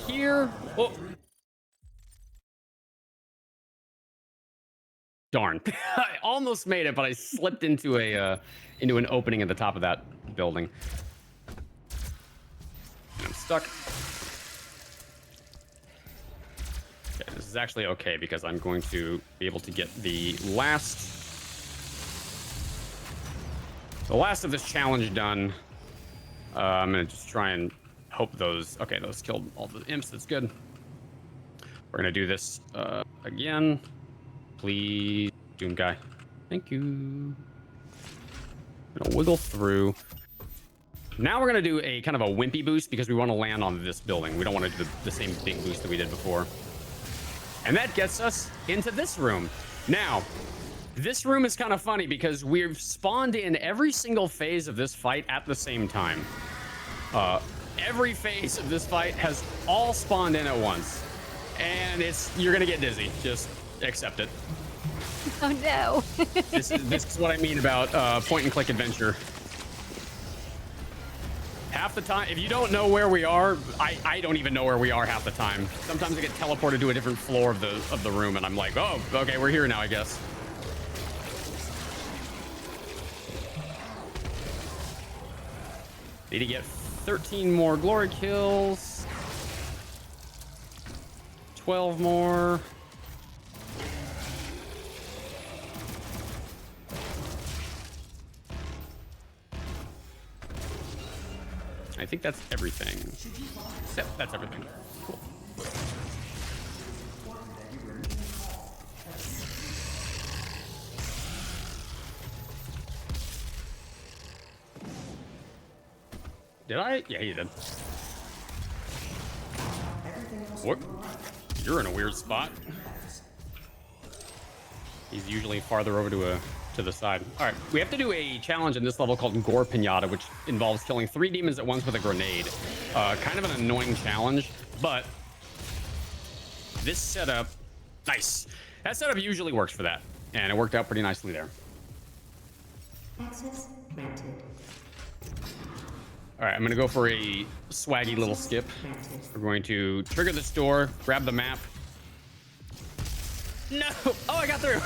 here. Oh. Darn. I almost made it, but I slipped into into an opening at the top of that building. And I'm stuck. Okay, this is actually okay because I'm going to be able to get the last of this challenge done. I'm gonna just try and hope those killed all the imps. That's good. We're gonna do this again. Please, Doom guy. Thank you. Gonna wiggle through. Now we're gonna do a kind of a wimpy boost because we want to land on this building. We don't want to do the same big boost that we did before. And that gets us into this room. Now, this room is kind of funny because we've spawned in every single phase of this fight at the same time. Every phase of this fight has all spawned in at once. And you're gonna get dizzy. Just accept it. Oh no. This is what I mean about point and click adventure. Half the time, if you don't know where we are, I don't even know where we are half the time. Sometimes I get teleported to a different floor of the room, and I'm like, oh, okay, we're here now, I guess. Need to get 13 more glory kills. 12 more. I think that's everything. Yep, that's everything. Cool. Did I? Yeah, you did. What? You're in a weird spot. He's usually farther over to the side. All right, we have to do a challenge in this level called Gore Pinata, which involves killing 3 demons at once with a grenade. Kind of an annoying challenge, but this setup, nice. That setup usually works for that, and it worked out pretty nicely there. Access granted. All right, I'm gonna go for a swaggy little skip. We're going to trigger this door, grab the map. No! Oh, I got through.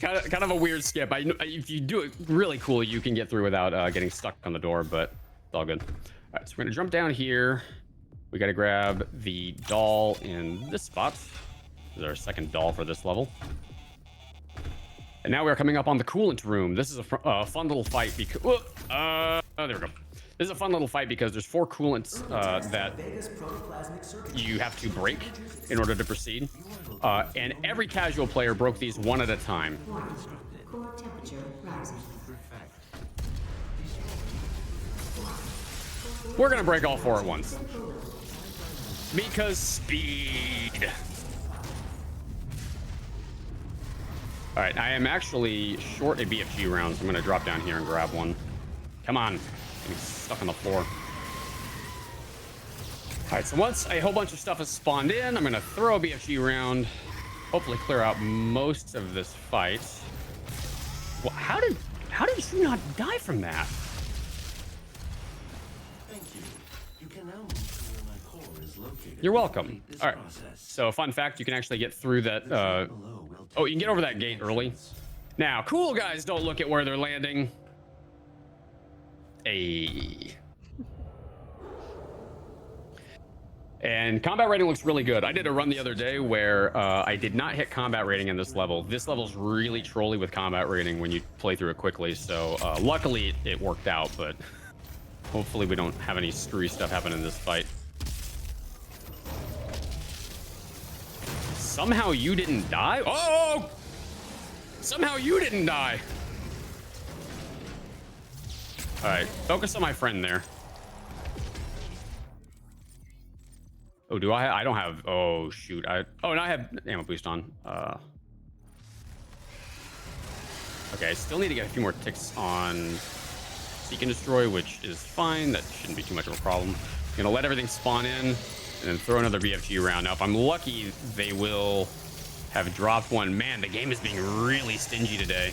Kind of a weird skip. If you do it really cool, you can get through without getting stuck on the door, but it's all good. All right, so we're gonna jump down here. We gotta grab the doll in this spot. This is our second doll for this level. And now we're coming up on the coolant room. This is a fun little fight because... there we go. This is a fun little fight because there's 4 coolants that you have to break in order to proceed. And every casual player broke these one at a time. Core temperature rising. We're gonna break all 4 at once. Because speed. All right, I am actually short a BFG round, so I'm gonna drop down here and grab one. Come on, I'm stuck on the floor. All right, so once a whole bunch of stuff is spawned in, I'm gonna throw a BFG round, hopefully clear out most of this fight. Well, how did you not die from that? Thank you. You can now move to where my core is located. You're welcome. This All right. process. So, fun fact: you can actually get through that. Below will Oh, take you can get over that gate early. Now, cool guys don't look at where they're landing. Hey. And combat rating looks really good. I did a run the other day where I did not hit combat rating in this level. This level's really trolly with combat rating when you play through it quickly. So luckily it worked out, but hopefully we don't have any screwy stuff happen in this fight. Somehow you didn't die? Oh! Somehow you didn't die. All right, focus on my friend there. Oh, do I? I don't have. Oh shoot! Oh, and I have ammo boost on. Okay, I still need to get a few more ticks on Seek and Destroy, which is fine. That shouldn't be too much of a problem. I'm gonna let everything spawn in, and then throw another BFG round. Now, if I'm lucky, they will have dropped one. Man, the game is being really stingy today.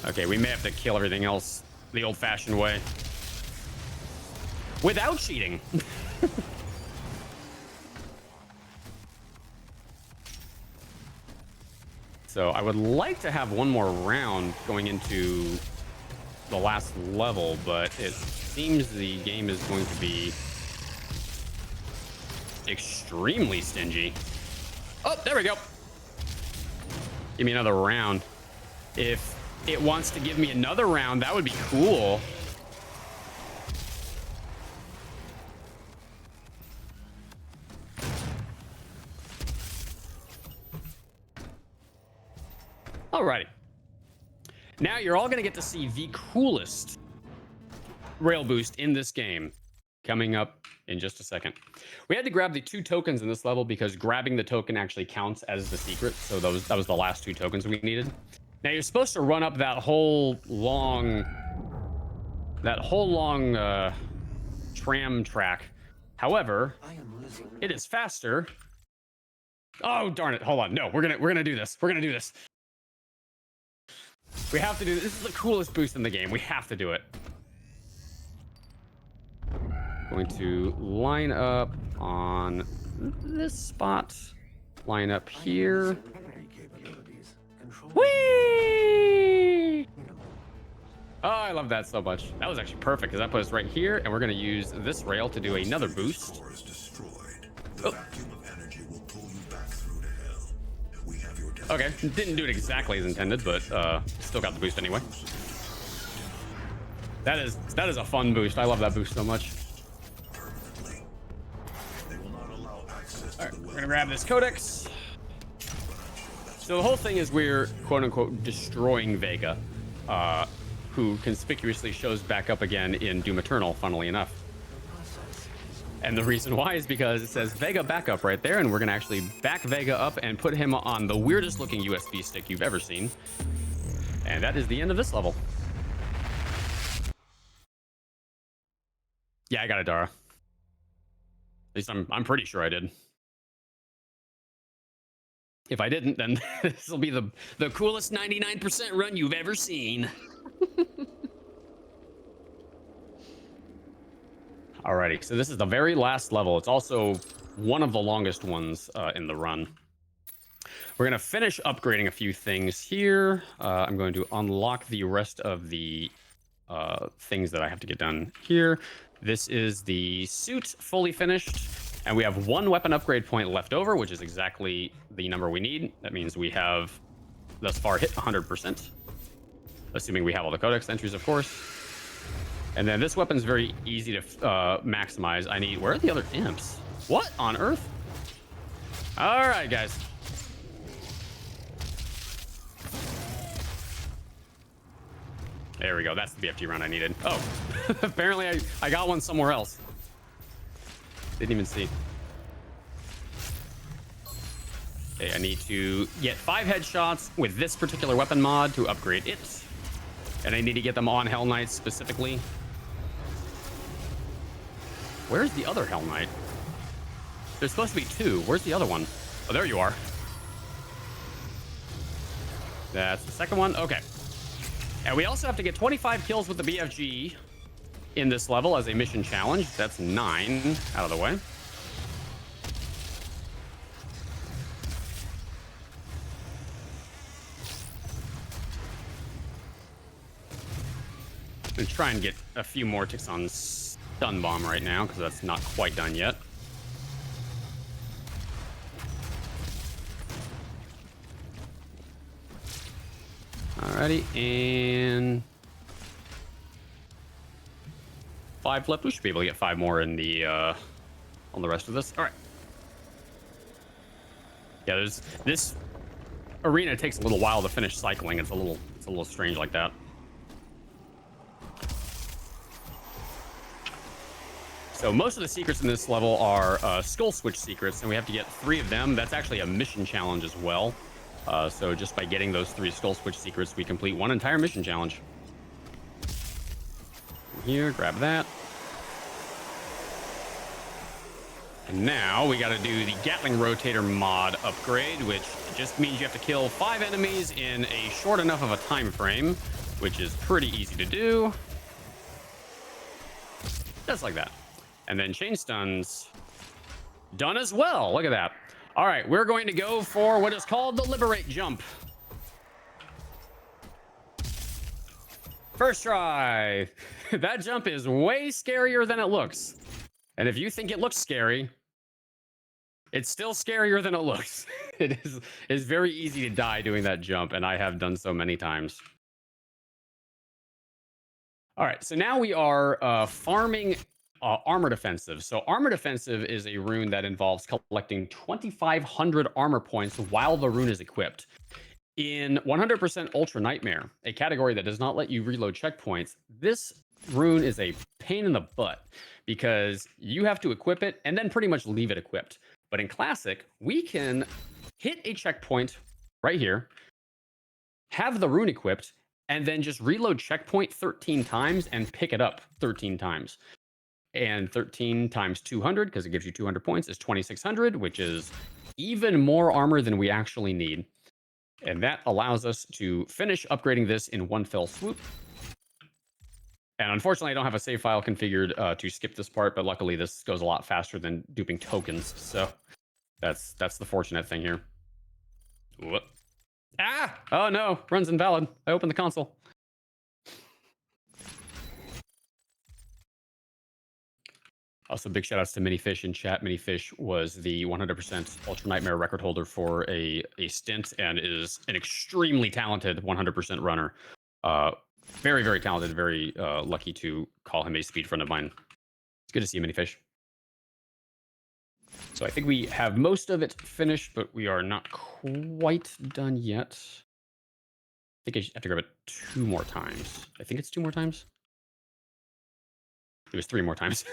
Okay, we may have to kill everything else the old-fashioned way. Without cheating. So I would like to have one more round going into the last level, but it seems the game is going to be extremely stingy. Oh, there we go. Give me another round. If it wants to give me another round, that would be cool. Alrighty. Now you're all gonna get to see the coolest rail boost in this game coming up in just a second. We had to grab the 2 tokens in this level because grabbing the token actually counts as the secret. So that was the last 2 tokens we needed. Now you're supposed to run up that whole long tram track. However, it is faster. Oh darn it! Hold on. No, we're gonna do this. We're gonna do this. We have to do this. This is the coolest boost in the game. We have to do it. Going to line up on this spot. Line up here. Whee! Oh, I love that so much. That was actually perfect because that put us right here, and we're going to use this rail to do another boost. Core is destroyed. The vacuum of energy will pull you back through to hell. We have your Okay, didn't do it exactly as intended, but still got the boost anyway. That is a fun boost. I love that boost so much. permanently. They will not allow access All to right, the we're gonna grab this codex. So the whole thing is we're quote unquote destroying Vega, who conspicuously shows back up again in Doom Eternal, funnily enough. And the reason why is because it says Vega backup right there, and we're gonna actually back Vega up and put him on the weirdest looking USB stick you've ever seen. And that is the end of this level. Yeah, I got it, Dara. At least I'm pretty sure I did. If I didn't, then this will be the coolest 99% run you've ever seen. Alrighty, so this is the very last level. It's also one of the longest ones in the run. We're going to finish upgrading a few things here. I'm going to unlock the rest of the things that I have to get done here. This is the suit fully finished, and we have one weapon upgrade point left over, which is exactly the number we need. That means we have thus far hit 100%, assuming we have all the codex entries, of course. And then this weapon's very easy to maximize. I need... Where are the other imps? What on earth? All right, guys. There we go. That's the BFG round I needed. Oh, apparently I got one somewhere else. Didn't even see. Okay, I need to get 5 headshots with this particular weapon mod to upgrade it. And I need to get them on Hell Knights specifically. Where's the other Hell Knight? There's supposed to be 2. Where's the other one? Oh, there you are. That's the second one. Okay. And we also have to get 25 kills with the BFG in this level as a mission challenge. That's 9 out of the way. I'm gonna try and get a few more ticks on Stun Bomb right now, because that's not quite done yet. Alrighty, and 5 left. We should be able to get 5 more in the on the rest of this. All right. Yeah, there's this arena takes a little while to finish cycling. It's a little strange like that. So most of the secrets in this level are skull switch secrets, and we have to get 3 of them. That's actually a mission challenge as well. So just by getting those 3 skull switch secrets, we complete one entire mission challenge. Here, grab that. And now we got to do the Gatling Rotator mod upgrade, which just means you have to kill 5 enemies in a short enough of a time frame, which is pretty easy to do. Just like that. And then chain stuns done as well. Look at that. All right, we're going to go for what is called the Liberate Jump. First try. That jump is way scarier than it looks. And if you think it looks scary, it's still scarier than it looks. It's very easy to die doing that jump, and I have done so many times. All right, so now we are farming armor defensive. So armor defensive is a rune that involves collecting 2,500 armor points while the rune is equipped. In 100% Ultra Nightmare, a category that does not let you reload checkpoints, this rune is a pain in the butt because you have to equip it and then pretty much leave it equipped. But in Classic, we can hit a checkpoint right here, have the rune equipped, and then just reload checkpoint 13 times and pick it up 13 times. And 13 times 200, because it gives you 200 points, is 2,600, which is even more armor than we actually need. And that allows us to finish upgrading this in one fell swoop. And unfortunately, I don't have a save file configured to skip this part, but luckily this goes a lot faster than duping tokens. So that's the fortunate thing here. Whoop. Ah! Oh no, run's invalid. I opened the console. Also, big shout outs to Minifish in chat. Minifish was the 100% Ultra Nightmare record holder for a stint and is an extremely talented 100% runner. Very, very talented. Very lucky to call him a speed friend of mine. It's good to see you, Minifish. So I think we have most of it finished, but we are not quite done yet. I think I have to grab it 2 more times. I think it's 2 more times. It was 3 more times.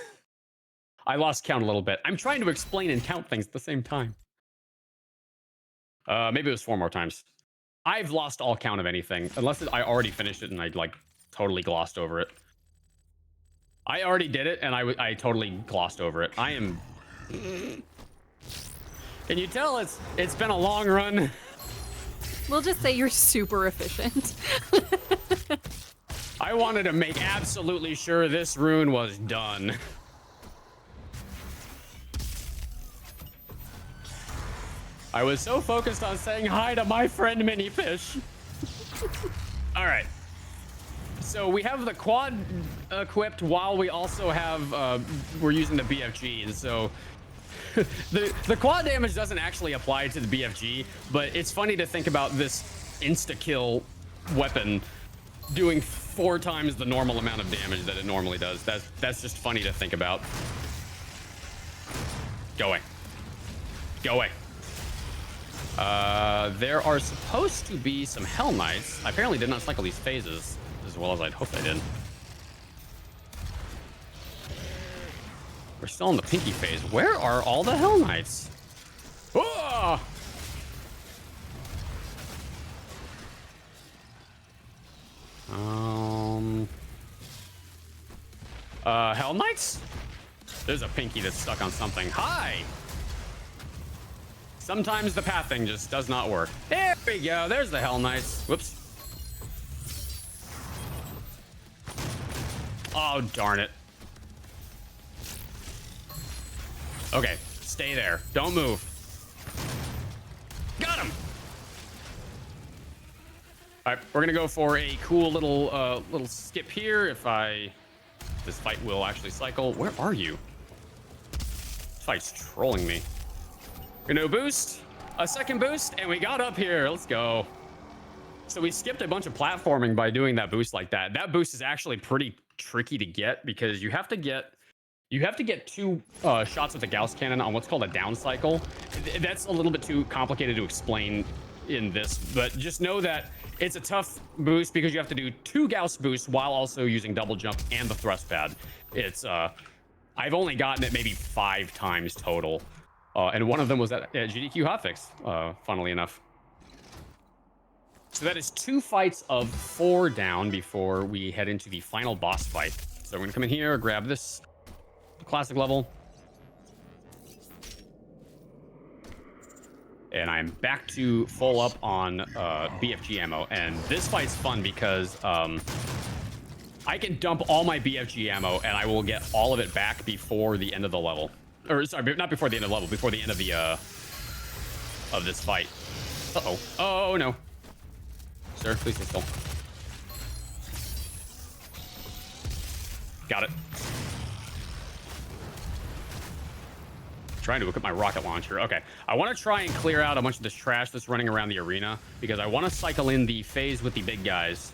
I lost count a little bit. I'm trying to explain and count things at the same time. Maybe it was 4 more times. I've lost all count of anything, unless I already finished it and I like totally glossed over it. I already did it and I totally glossed over it. I am. Can you tell it's been a long run? We'll just say you're super efficient. I wanted to make absolutely sure this rune was done. I was so focused on saying hi to my friend Minifish. All right. So we have the quad equipped while we also have, we're using the BFG. And so the quad damage doesn't actually apply to the BFG, but it's funny to think about this insta-kill weapon doing 4 times the normal amount of damage that it normally does. That's just funny to think about. Go away. Go away. There are supposed to be some Hell Knights. I apparently did not cycle these phases as well as I'd hoped I did. We're still in the pinky phase. Where are all the Hell Knights? Oh! Hell Knights? There's a pinky that's stuck on something. Hi! Sometimes the pathing just does not work. There we go. There's the Hell Knights. Whoops. Oh, darn it. Okay, stay there. Don't move. Got him! All right, we're gonna go for a cool little skip here. This fight will actually cycle. Where are you? This fight's trolling me. Gonna boost, a second boost, and we got up here. Let's go. So we skipped a bunch of platforming by doing that boost like that. That boost is actually pretty tricky to get because you have to get 2 shots with the Gauss cannon on what's called a down cycle. That's a little bit too complicated to explain in this, but just know that it's a tough boost because you have to do 2 Gauss boosts while also using double jump and the thrust pad. It's I've only gotten it maybe 5 times total, and one of them was at GDQ hotfix, funnily enough. So that is 2 fights of 4 down before we head into the final boss fight. So we're gonna come in here, grab this classic level. And I'm back to full up on BFG ammo. And this fight's fun because I can dump all my BFG ammo and I will get all of it back before the end of the level. Or sorry, not before the end of the level, before the end of the of this fight. Uh-oh. Oh no. Sir, please stay still. Got it. Trying to equip my rocket launcher. Okay, I want to try and clear out a bunch of this trash that's running around the arena because I want to cycle in the phase with the big guys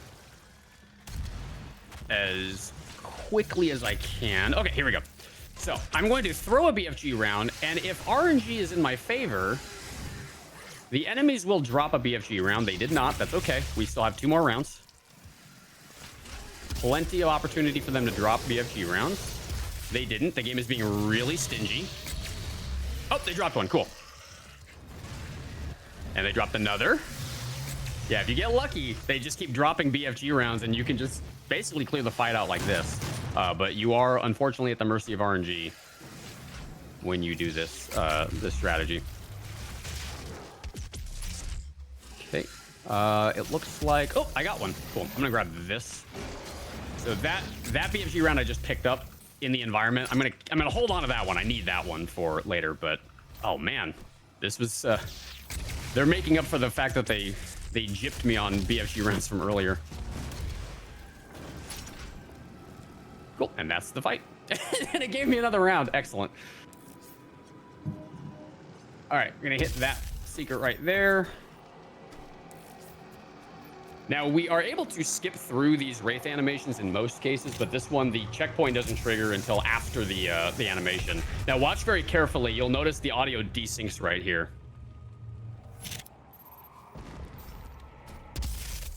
as quickly as I can. Okay, here we go. So I'm going to throw a BFG round, and if RNG is in my favor, the enemies will drop a BFG round. They did not. That's okay. We still have 2 more rounds. Plenty of opportunity for them to drop BFG rounds. They didn't. The game is being really stingy. Oh, they dropped one. Cool. And they dropped another. Yeah, if you get lucky, they just keep dropping BFG rounds, and you can just basically clear the fight out like this. But you are, unfortunately, at the mercy of RNG when you do this this strategy. Okay. It looks like... Oh, I got one. Cool. I'm going to grab this. So that BFG round I just picked up in the environment. I'm gonna hold on to that one. I need that one for later, but oh man, this was they're making up for the fact that they gypped me on BFG rounds from earlier. Cool, and that's the fight. And it gave me another round. Excellent. All right, we're gonna hit that secret right there. Now, we are able to skip through these Wraith animations in most cases, but this one, the checkpoint doesn't trigger until after the animation. Now, watch very carefully. You'll notice the audio desyncs right here.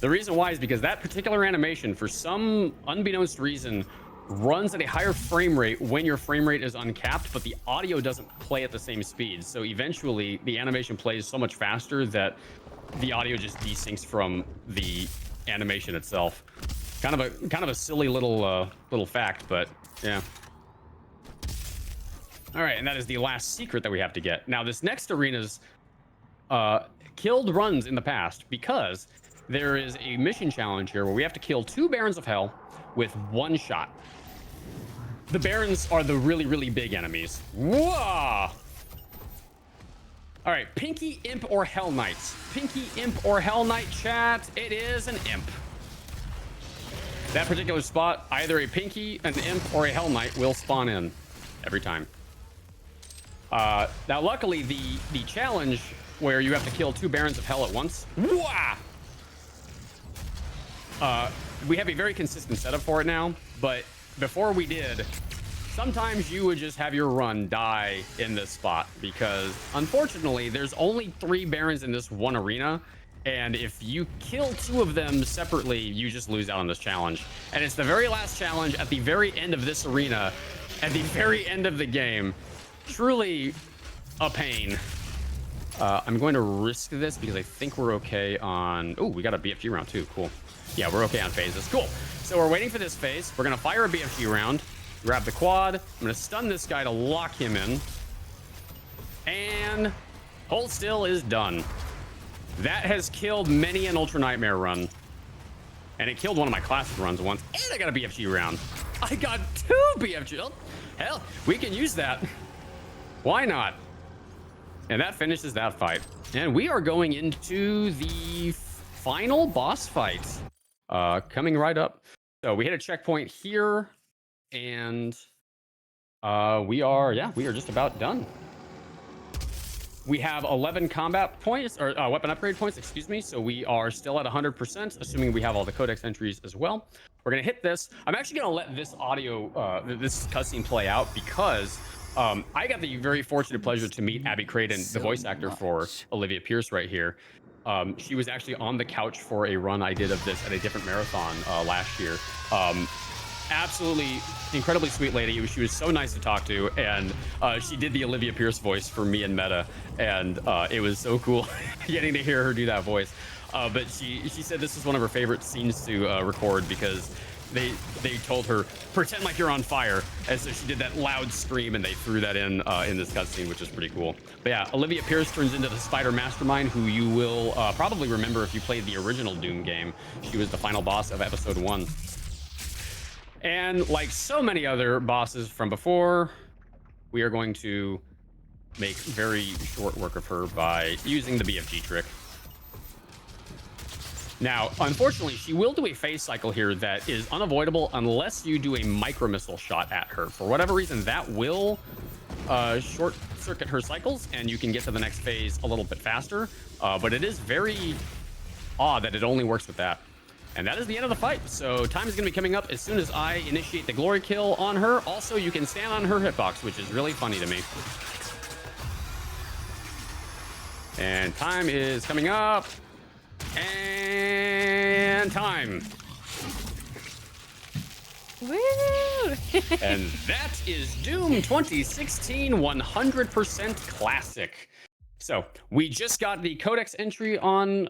The reason why is because that particular animation, for some unbeknownst reason, runs at a higher frame rate when your frame rate is uncapped, but the audio doesn't play at the same speed. So eventually, the animation plays so much faster that the audio just desyncs from the animation itself. Kind of a silly little fact, but yeah. All right, and that is the last secret that we have to get. Now, this next arena's killed runs in the past because there is a mission challenge here where we have to kill 2 Barons of Hell with 1 shot. The Barons are the really, really big enemies. Whoa! All right, Pinky, Imp, or Hell Knight. Pinky, Imp, or Hell Knight, chat. It is an Imp. That particular spot, either a Pinky, an Imp, or a Hell Knight will spawn in every time. Now, luckily, the challenge where you have to kill 2 Barons of Hell at once, we have a very consistent setup for it now, but before we did, sometimes you would just have your run die in this spot because, unfortunately, there's only 3 Barons in this one arena, and if you kill 2 of them separately, you just lose out on this challenge. And it's the very last challenge at the very end of this arena, at the very end of the game. Truly a pain. I'm going to risk this because I think we're okay on... Oh, we got a BFG round too. Cool. Yeah, we're okay on phases. Cool. So we're waiting for this phase. We're going to fire a BFG round. Grab the quad. I'm going to stun this guy to lock him in. And hold still is done. That has killed many an Ultra Nightmare run. And it killed one of my classic runs once. And I got a BFG round. I got 2 BFG. Oh, hell, we can use that. Why not? And that finishes that fight. And we are going into the final boss fight. Coming right up. So we hit a checkpoint here. And we are just about done. We have 11 combat points, or weapon upgrade points, excuse me. So we are still at 100%, assuming we have all the codex entries as well. We're gonna hit this. I'm actually gonna let this audio, this cutscene play out because I got the very fortunate pleasure to meet Abby Craden, the voice actor for Olivia Pierce right here. She was actually on the couch for a run I did of this at a different marathon last year. Absolutely incredibly sweet lady. She was so nice to talk to, and she did the Olivia Pierce voice for me and Meta, and it was so cool getting to hear her do that voice. But she said this was one of her favorite scenes to record because they told her pretend like you're on fire, and so she did that loud scream, and they threw that in this cutscene, which is pretty cool. But yeah, Olivia Pierce turns into the Spider Mastermind, who you will probably remember if you played the original Doom game. She was the final boss of episode 1. And like so many other bosses from before, we are going to make very short work of her by using the BFG trick. Now, unfortunately, she will do a phase cycle here that is unavoidable unless you do a micro missile shot at her. For whatever reason, that will short circuit her cycles, and you can get to the next phase a little bit faster. But it is very odd that it only works with that. And that is the end of the fight. So time is going to be coming up as soon as I initiate the glory kill on her. Also, you can stand on her hitbox, which is really funny to me. And time is coming up. And time. Woo! And that is Doom 2016 100% Classic. So we just got the codex entry on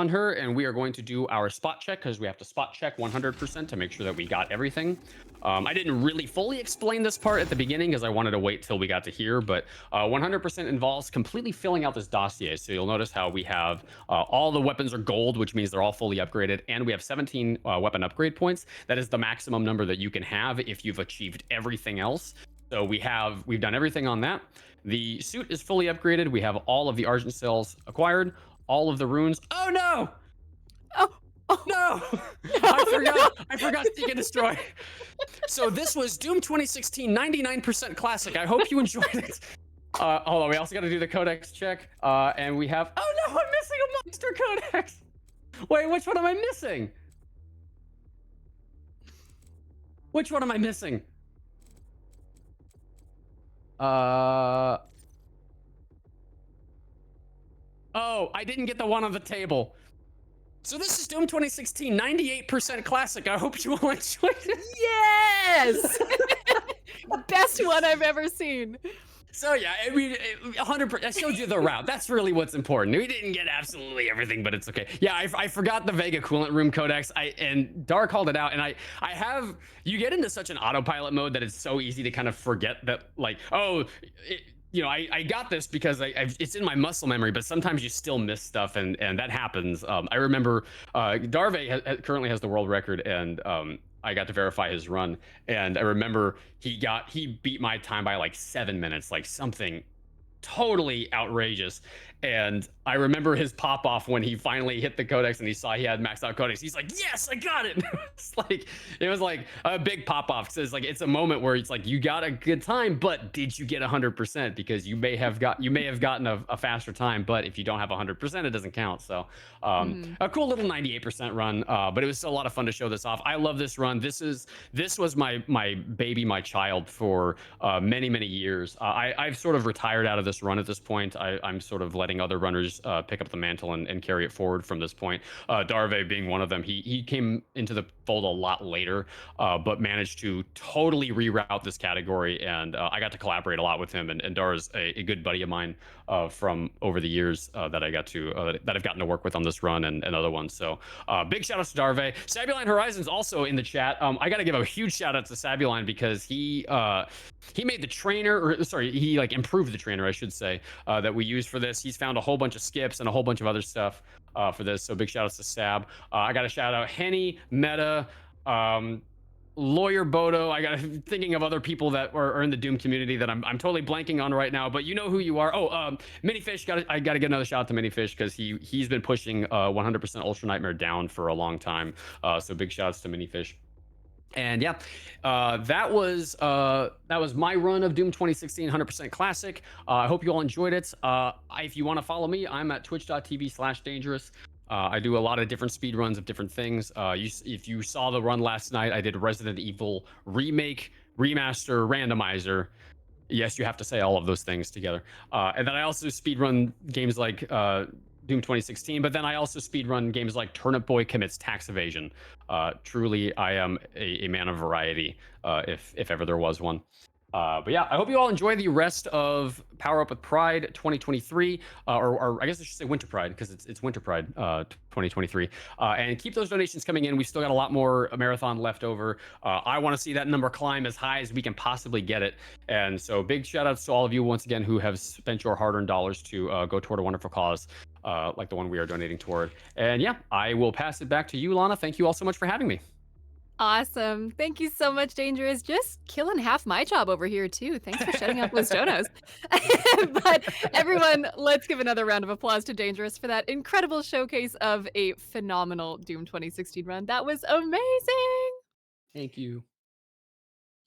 her, and we are going to do our spot check because we have to spot check 100% to make sure that we got everything. I didn't really fully explain this part at the beginning because I wanted to wait till we got to here, but 100% involves completely filling out this dossier. So you'll notice how we have all the weapons are gold, which means they're all fully upgraded, and we have 17 weapon upgrade points. That is the maximum number that you can have if you've achieved everything else. So we've done everything on that. The suit is fully upgraded. We have all of the Argent cells acquired, all of the runes. Oh no! Oh no! I forgot Seek and Destroy. So this was Doom 2016 99% Classic. I hope you enjoyed it. Hold on, we also got to do the codex check. And we have, oh no, I'm missing a monster codex. Wait, which one am I missing? Which one am I missing? Oh, I didn't get the one on the table. So this is Doom 2016, 98% Classic. I hope you all enjoyed it. Yes! The best one I've ever seen. So yeah, I mean, 100%. I showed you the route. That's really what's important. We didn't get absolutely everything, but it's okay. Yeah, I forgot the Vega Coolant Room Codex. And Dar called it out, and I you get into such an autopilot mode that it's so easy to kind of forget that, like, oh, I got this because it's in my muscle memory, but sometimes you still miss stuff, and that happens. I remember Darve currently has the world record, and I got to verify his run, and I remember he beat my time by like 7 minutes, like something totally outrageous. And I remember his pop off when he finally hit the codex and he saw he had maxed out codex. He's like, "Yes, I got it!" It was like a big pop off because it's a moment where it's like you got a good time, but did you get 100%? Because you may have gotten a faster time, but if you don't have 100%, it doesn't count. So Mhm. a cool little 98% run, but it was still a lot of fun to show this off. I love this run. This was my baby, my child for many years. I've sort of retired out of this run at this point. I'm sort of letting other runners pick up the mantle and carry it forward from this point. Darve being one of them. He came into the fold a lot later, but managed to totally reroute this category, and I got to collaborate a lot with him. And Dar's a good buddy of mine from over the years that I've gotten to work with on this run and other ones. So big shout out to Darve. Sabuline Horizons also in the chat. I got to give a huge shout out to Sabuline because he made the trainer, or sorry, he like improved the trainer, I should say, that we use for this. He's found a whole bunch of skips and a whole bunch of other stuff for this. So big shout outs to Sab. I got to shout out Henny, Meta, um, Lawyer Bodo. I got thinking of other people that are in the Doom community that I'm totally blanking on right now, but you know who you are. Oh, Minifish. I got to get another shout out to Minifish because he's been pushing 100% Ultra Nightmare down for a long time. So big shout outs to Minifish. And yeah, that was my run of Doom 2016 100% Classic. I hope you all enjoyed it. If you want to follow me, I'm at twitch.tv/danejerus. I do a lot of different speed runs of different things. If you saw the run last night, I did Resident Evil remake, remaster, randomizer. Yes, you have to say all of those things together. And then I also speedrun games like Doom 2016, but then I also speedrun games like Turnip Boy Commits Tax Evasion. Truly, I am a man of variety, if ever there was one. But yeah, I hope you all enjoy the rest of Power Up with Pride 2023, or I guess I should say Winter Pride because it's Winter Pride 2023. And keep those donations coming in. We've still got a lot more marathon left over. I want to see that number climb as high as we can possibly get it. And so big shout outs to all of you once again who have spent your hard-earned dollars to go toward a wonderful cause like the one we are donating toward. And yeah, I will pass it back to you, Lana. Thank you all so much for having me. Awesome. Thank you so much, Dangerous. Just killing half my job over here, too. Thanks for shutting up those donos. But everyone, let's give another round of applause to Dangerous for that incredible showcase of a phenomenal Doom 2016 run. That was amazing. Thank you.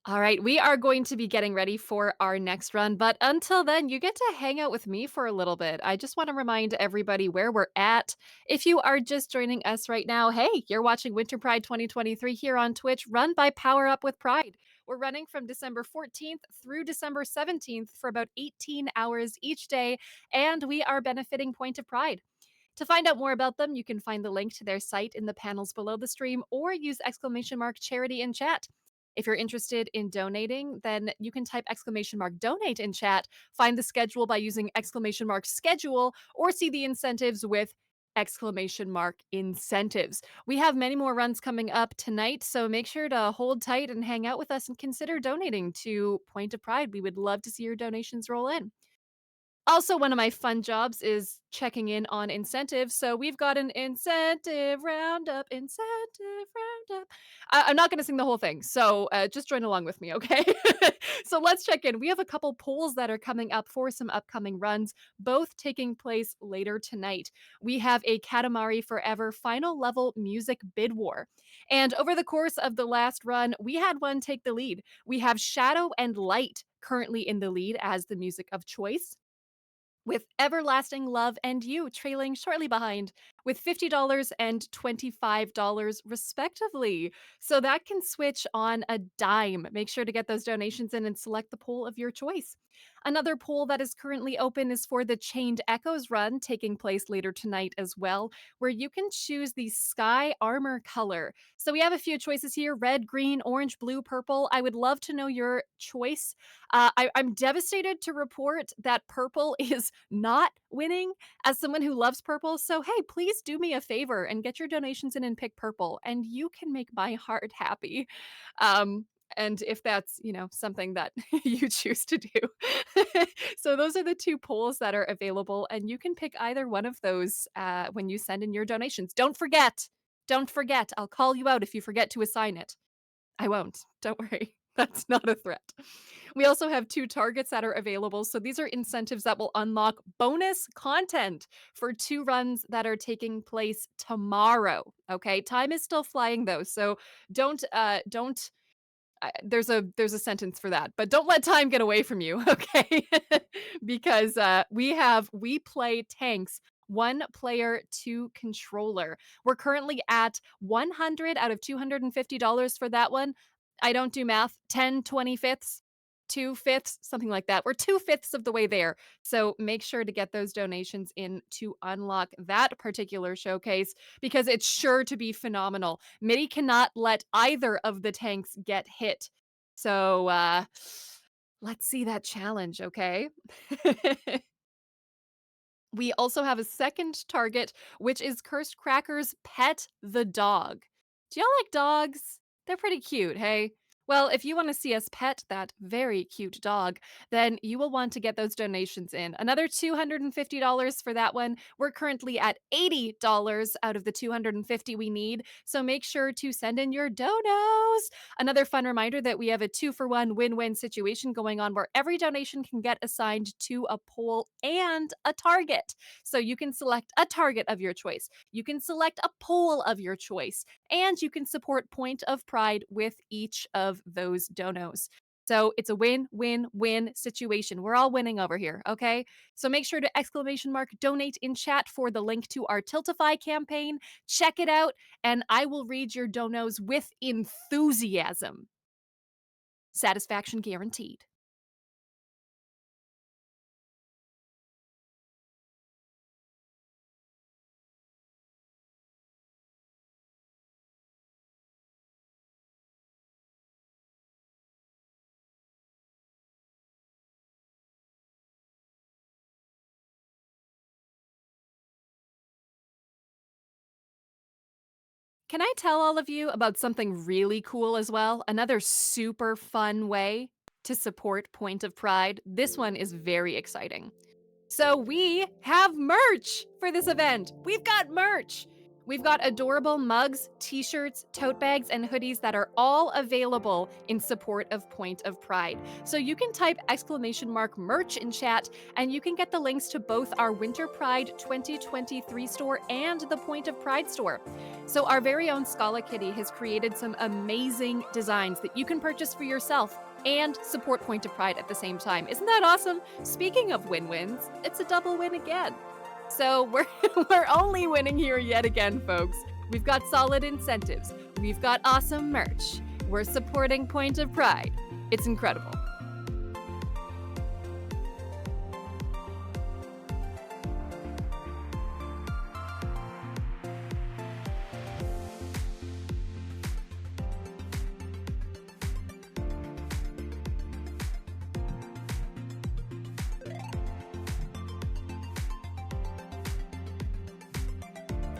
All right, we are going to be getting ready for our next run, but until then, you get to hang out with me for a little bit. I just want to remind everybody where we're at. If you are just joining us right now, hey, you're watching Winter Pride 2023 here on Twitch, run by Power Up with Pride. We're running from December 14th through December 17th for about 18 hours each day, and we are benefiting Point of Pride. To find out more about them, you can find the link to their site in the panels below the stream or use !charity in chat. If you're interested in donating, then you can type !donate in chat, find the schedule by using !schedule, or see the incentives with !incentives. We have many more runs coming up tonight, so make sure to hold tight and hang out with us and consider donating to Point of Pride. We would love to see your donations roll in. Also, one of my fun jobs is checking in on incentives. So we've got an incentive roundup, I'm not going to sing the whole thing. So just join along with me, okay? So let's check in. We have a couple polls that are coming up for some upcoming runs, both taking place later tonight. We have a Katamari Forever final level music bid war. And over the course of the last run, we had one take the lead. We have Shadow and Light currently in the lead as the music of choice, with Everlasting Love and You trailing shortly behind with $50 and $25 respectively. So that can switch on a dime. Make sure to get those donations in and select the poll of your choice. Another poll that is currently open is for the Chained Echoes run taking place later tonight as well, where you can choose the Sky Armor color. So we have a few choices here: red, green, orange, blue, purple. I would love to know your choice. I'm devastated to report that purple is not winning as someone who loves purple. So, hey, please do me a favor and get your donations in and pick purple, and you can make my heart happy. Um, and if that's, something that you choose to do. So those are the two polls that are available, and you can pick either one of those when you send in your donations. Don't forget, I'll call you out if you forget to assign it. I won't. Don't worry. That's not a threat. We also have two targets that are available. So these are incentives that will unlock bonus content for two runs that are taking place tomorrow. Okay. Time is still flying though. So don't there's a sentence for that, but don't let time get away from you, okay? Because we play tanks, one player, two controller. We're currently at 100 out of $250 for that one. I don't do math. 10 25ths, 2/5, something like that. We're 2/5 of the way there. So make sure to get those donations in to unlock that particular showcase because it's sure to be phenomenal. MIDI cannot let either of the tanks get hit. So let's see that challenge, okay? We also have a second target, which is Cursed Cracker's Pet the Dog. Do y'all like dogs? They're pretty cute, hey? Well, if you want to see us pet that very cute dog, then you will want to get those donations in. Another $250 for that one. We're currently at $80 out of the $250 we need, so make sure to send in your donos. Another fun reminder that we have a 2-for-1 win-win situation going on where every donation can get assigned to a poll and a target. So you can select a target of your choice, you can select a poll of your choice, and you can support Point of Pride with each of those donos. So it's a win-win-win situation. We're all winning over here, okay? So make sure to !donate in chat for the link to our Tiltify campaign. Check it out, and I will read your donos with enthusiasm. Satisfaction guaranteed. Can I tell all of you about something really cool as well? Another super fun way to support Point of Pride. This one is very exciting. So we have merch for this event. We've got merch. We've got adorable mugs, t-shirts, tote bags, and hoodies that are all available in support of Point of Pride. So you can type !merch in chat, and you can get the links to both our Winter Pride 2023 store and the Point of Pride store. So our very own Scala Kitty has created some amazing designs that you can purchase for yourself and support Point of Pride at the same time. Isn't that awesome? Speaking of win-wins, it's a double win again. So we're only winning here yet again, folks. We've got solid incentives. We've got awesome merch. We're supporting Point of Pride. It's incredible.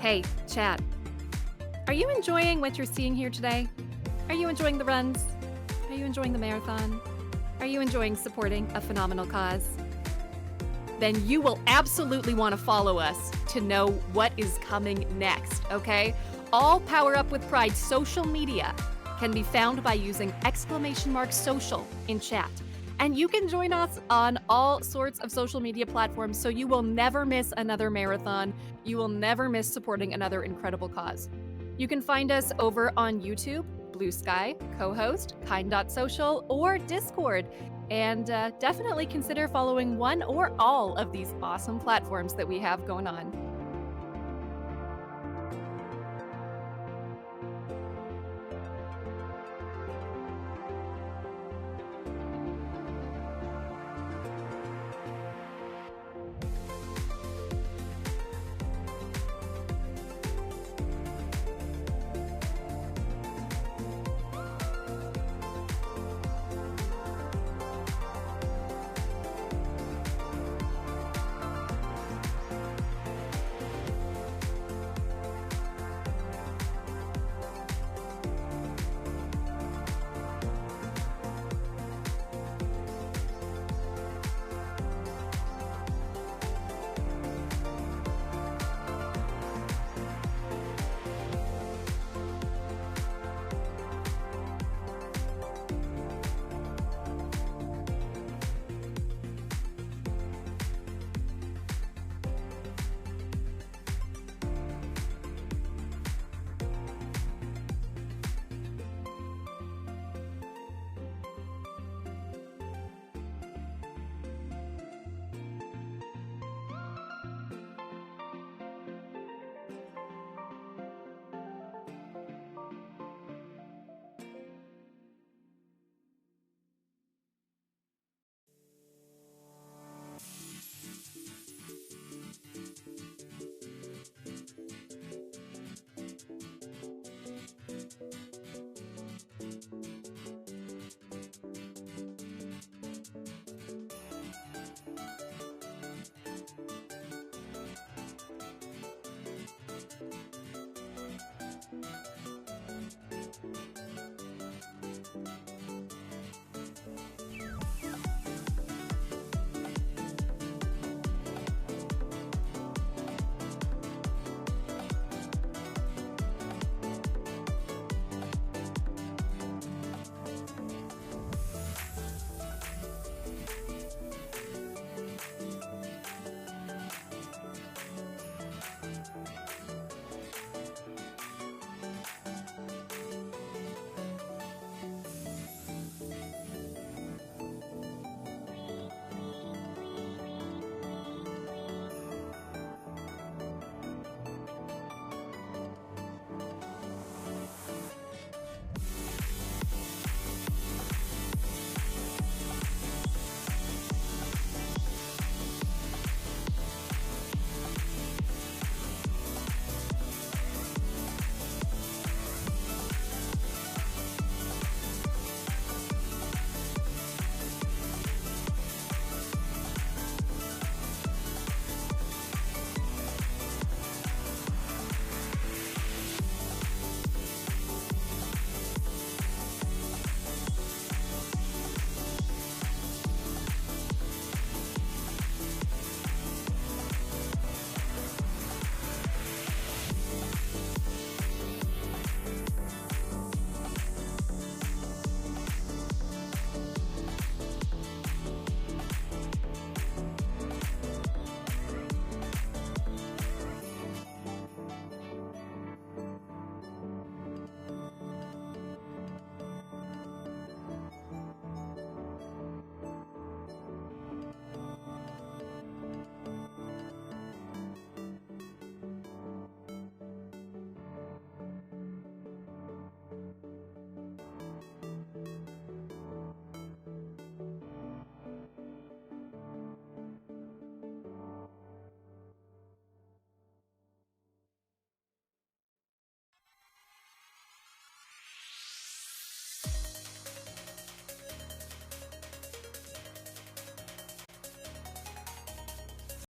Hey, chat. Are you enjoying what you're seeing here today? Are you enjoying the runs? Are you enjoying the marathon? Are you enjoying supporting a phenomenal cause? Then you will absolutely want to follow us to know what is coming next, okay? All Power Up with Pride social media can be found by using !social in chat. And you can join us on all sorts of social media platforms, so you will never miss another marathon. You will never miss supporting another incredible cause. You can find us over on YouTube, Blue Sky, co-host, kind.social, or Discord. And definitely consider following one or all of these awesome platforms that we have going on.